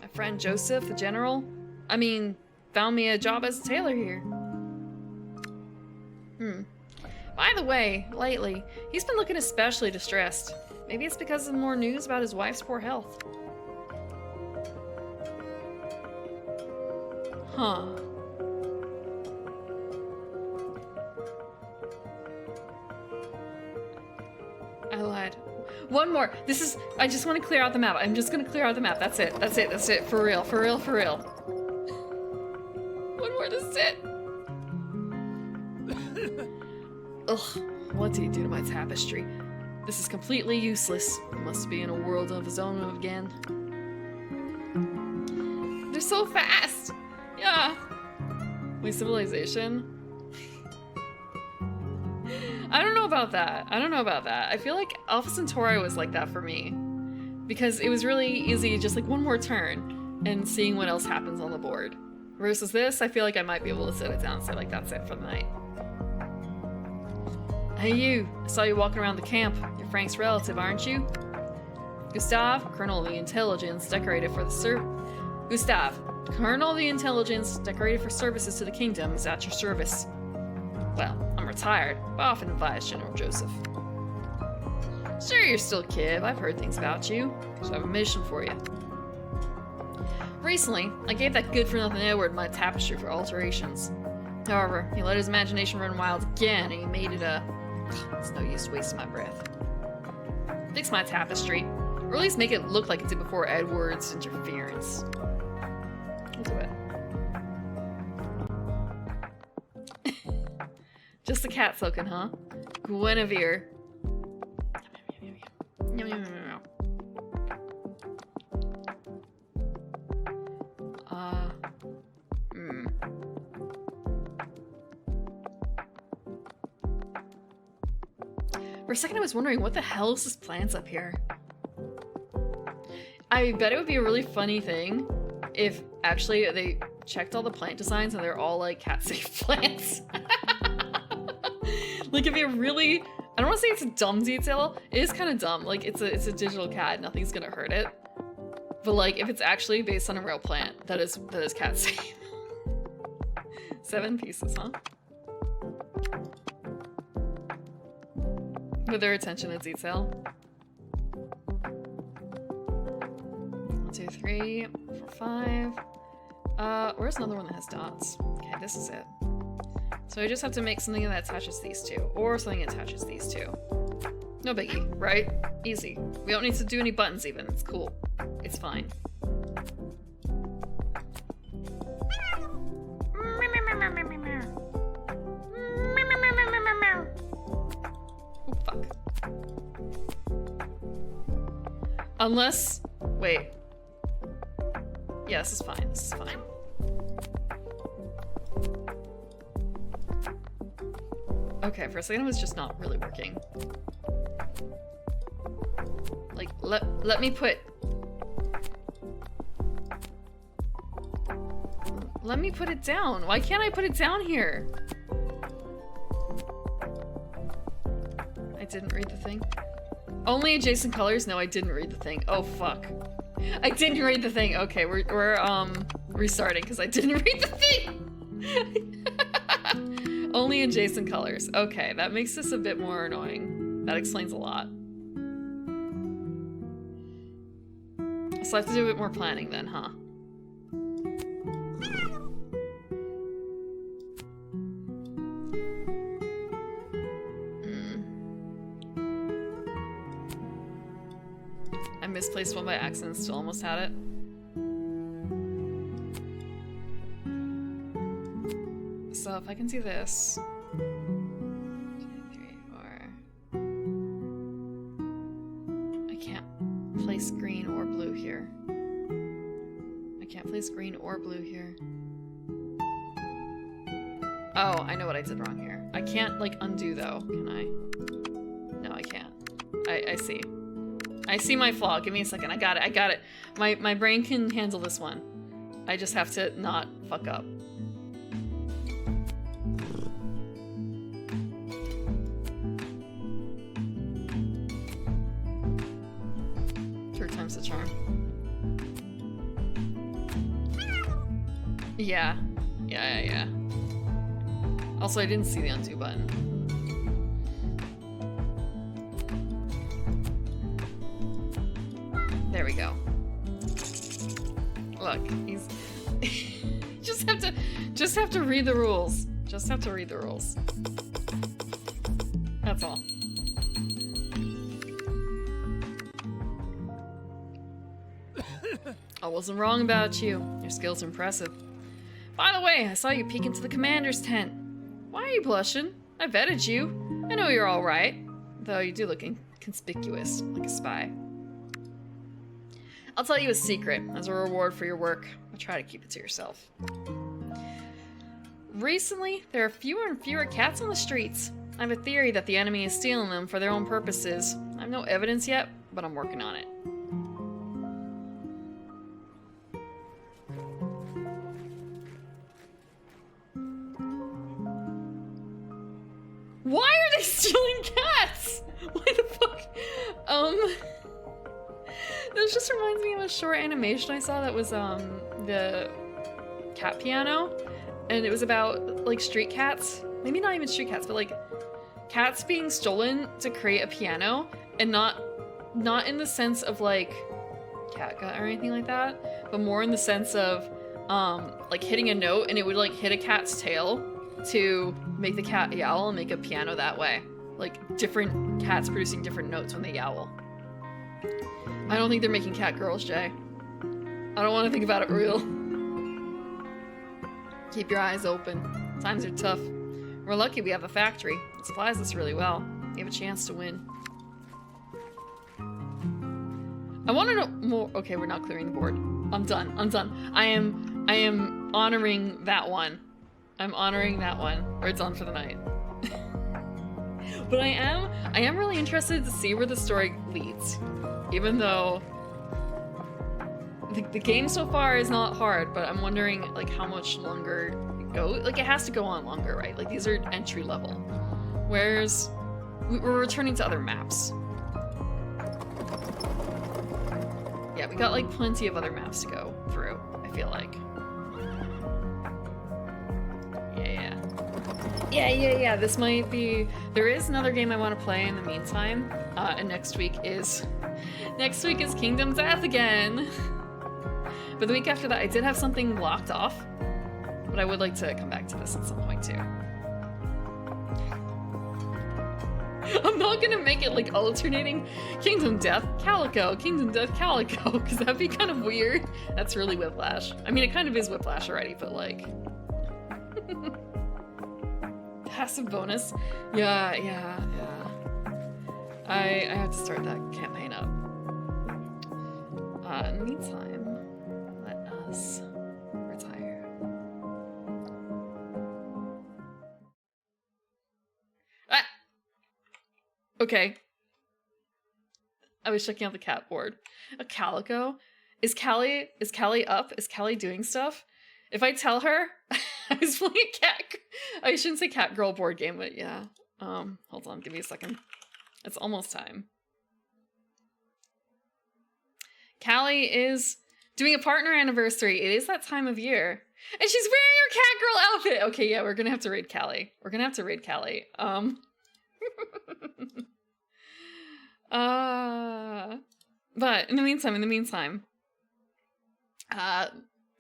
My friend Joseph, the general, found me a job as a tailor here. By the way, lately, he's been looking especially distressed. Maybe it's because of more news about his wife's poor health. Huh. I lied. One more. I just want to clear out the map. I'm just going to clear out the map. That's it. That's it. That's it. For real. For real. For real. One more. This is it. Ugh. What did he do to my tapestry? This is completely useless. He must be in a world of his own again. They're so fast! Yeah! Wait, civilization? I don't know about that. I don't know about that. I feel like Alpha Centauri was like that for me. Because it was really easy, just like one more turn, and seeing what else happens on the board. Versus this, I feel like I might be able to sit it down and say like, that's it for the night. Hey you, I saw you walking around the camp. You're Frank's relative, aren't you? Gustav, Colonel of the Intelligence, decorated for the Gustav, Colonel of the Intelligence, decorated for services to the kingdom, is at your service. Well, I'm retired, but often advise General Joseph. Sure, you're still a kid. I've heard things about you, so I have a mission for you. Recently, I gave that good-for-nothing Edward my tapestry for alterations. However, he let his imagination run wild again, and he made it a... It's no use wasting my breath. Fix my tapestry, or at least make it look like it did before Edward's interference. I'll do it. Just the cat token, huh? Guinevere. Yum, yum, yum, yum, yum. For a second I was wondering, what the hell is this plants up here? I bet it would be a really funny thing if actually they checked all the plant designs and they're all like cat-safe plants. Like it'd be a really, I don't want to say it's a dumb detail. It is kind of dumb. Like it's a digital cat, nothing's gonna hurt it. But like if it's actually based on a real plant that is cat-safe. 7 pieces, huh? With their attention to detail. 1, 2, 3, 4, 5. Where's another one that has dots? Okay, this is it. So I just have to make something that attaches these two, or something that attaches these two. No biggie, right? Easy. We don't need to do any buttons even. It's cool. It's fine. Oh, fuck. Unless... Wait. Yeah, this is fine. This is fine. Okay, for a second it was just not really working. Like, let me put... Let me put it down. Why can't I put it down here? I didn't read the thing. Only adjacent colors? No, I didn't read the thing. Oh, fuck. I didn't read the thing. Okay, we're restarting because I didn't read the thing. Only adjacent colors. Okay, that makes this a bit more annoying. That explains a lot. So I have to do a bit more planning then, huh? I misplaced one by accident, still almost had it. So if I can do this. 2, 3, 4. I can't place green or blue here. I can't place green or blue here. Oh, I know what I did wrong here. I can't, like, undo, though, can I? No, I can't. I see. I see my flaw. Give me a second. I got it. I got it. My brain can handle this one. I just have to not fuck up. Times the charm. Yeah. Yeah. Also, I didn't see the undo button. There we go. Look, he's just have to read the rules. Just have to read the rules. That's all. I wasn't wrong about you. Your skills are impressive. By the way, I saw you peek into the commander's tent. Why are you blushing? I vetted you. I know you're all right. Though you do look inconspicuous, like a spy. I'll tell you a secret as a reward for your work. I'll try to keep it to yourself. Recently, there are fewer and fewer cats on the streets. I have a theory that the enemy is stealing them for their own purposes. I have no evidence yet, but I'm working on it. Why are they stealing cats? Why the fuck? This just reminds me of a short animation I saw that was, the cat piano. And it was about, like, street cats. Maybe not even street cats, but, like, cats being stolen to create a piano. And not in the sense of, like, catgut or anything like that. But more in the sense of, like, hitting a note and it would, like, hit a cat's tail to make the cat yowl and make a piano that way. Like, different cats producing different notes when they yowl. I don't think they're making cat girls, Jay. I don't want to think about it real. Keep your eyes open. Times are tough. We're lucky we have a factory. It supplies us really well. You have a chance to win. I want to know more. Okay, we're not clearing the board. I'm done. I'm done. I am honoring that one. I'm honoring that one. We're done for the night. But I am really interested to see where the story leads. Even though the game so far is not hard, but I'm wondering like how much longer it goes. Like it has to go on longer, right? Like these are entry level. Whereas we're returning to other maps. Yeah, we got like plenty of other maps to go through, I feel like. Yeah, this might be... There is another game I want to play in the meantime, and next week is Kingdom Death again! But the week after that, I did have something locked off, but I would like to come back to this at some point too. I'm not gonna make it like alternating Kingdom Death Calico, because that'd be kind of weird. That's really Whiplash. I mean, it kind of is Whiplash already, but like... Passive bonus? Yeah. I have to start that campaign up. In the meantime, let us retire. Ah! Okay. I was checking out the cat board. A Calico? Is Callie up? Is Callie doing stuff? If I tell her I was playing a cat... I shouldn't say cat girl board game, but yeah. Hold on, give me a second. It's almost time. Callie is doing a partner anniversary. It is that time of year. And she's wearing her cat girl outfit! Okay, yeah, we're gonna have to raid Callie. But in the meantime,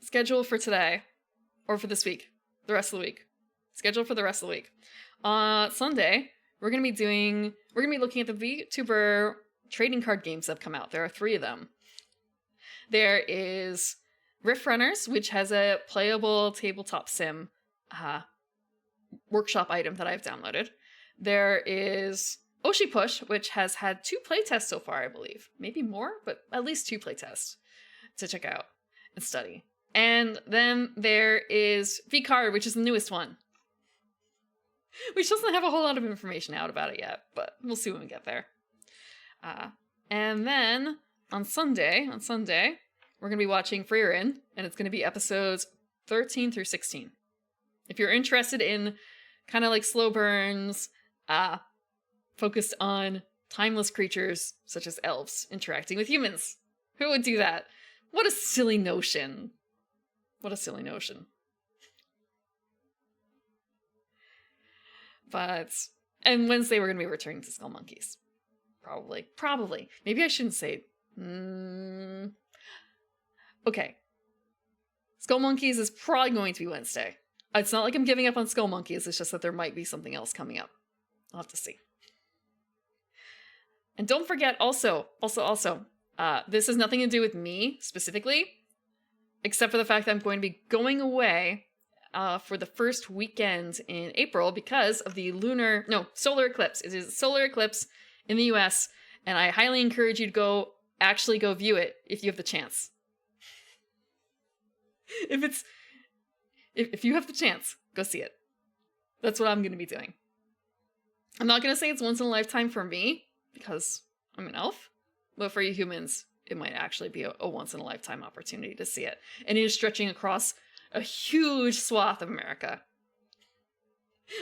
schedule for today, or for this week, the rest of the week. Schedule for the rest of the week. Sunday, we're gonna be looking at the VTuber trading card games that have come out. There are 3 of them. There is Rift Runners, which has a playable tabletop sim workshop item that I've downloaded. There is Oshi Push, which has had 2 playtests so far, I believe. Maybe more, but at least 2 playtests to check out and study. And then there is V-Card, which is the newest one. Which doesn't have a whole lot of information out about it yet, but we'll see when we get there. And then on Sunday, we're going to be watching Freerin, and it's going to be episodes 13 through 16. If you're interested in kind of like slow burns, focused on timeless creatures such as elves interacting with humans. Who would do that? What a silly notion. And Wednesday we're going to be returning to Skull Monkeys. Probably. Maybe I shouldn't say... Okay. Skull Monkeys is probably going to be Wednesday. It's not like I'm giving up on Skull Monkeys, it's just that there might be something else coming up. I'll have to see. And don't forget also, this has nothing to do with me specifically, except for the fact that I'm going to be going away for the first weekend in April because of the solar eclipse. It is a solar eclipse in the US, and I highly encourage you to go view it if you have the chance. If you have the chance, go see it. That's what I'm going to be doing. I'm not going to say it's once in a lifetime for me, because I'm an elf, but for you humans, it might actually be a once in a lifetime opportunity to see it. And it is stretching across a huge swath of America.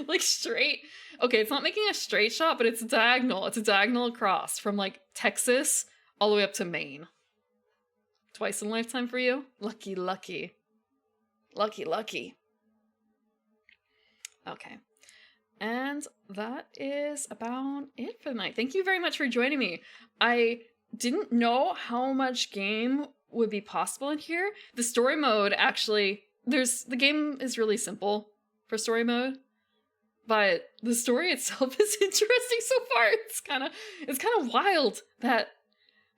Like straight, okay, it's not making a straight shot, but it's diagonal. It's a diagonal across from like Texas all the way up to Maine. Twice in a lifetime for you? Lucky. Lucky. Okay. And that is about it for the night. Thank you very much for joining me. I didn't know how much game would be possible in here. The story mode actually, the game is really simple for story mode, but the story itself is interesting so far. It's kind of wild that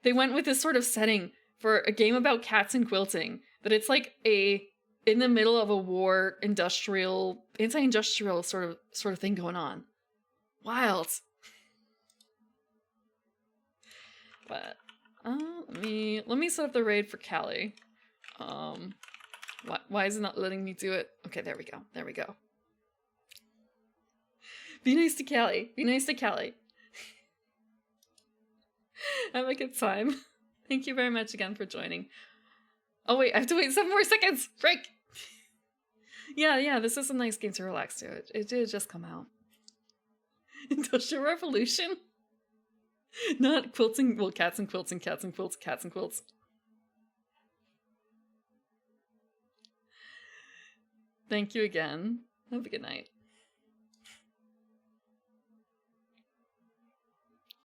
they went with this sort of setting for a game about cats and quilting, that it's like in the middle of a war, anti-industrial sort of thing going on. Wild. But let me set up the raid for Callie. Why is it not letting me do it? Okay, there we go. There we go. Be nice to Callie. Be nice to Callie. Have a good time. Thank you very much again for joining. Oh wait, I have to wait 7 more seconds! Break! Yeah, this is a nice game to relax to. It did just come out. Industrial Revolution? Not quilting, well, cats and quilts and cats and quilts, cats and quilts. Thank you again. Have a good night.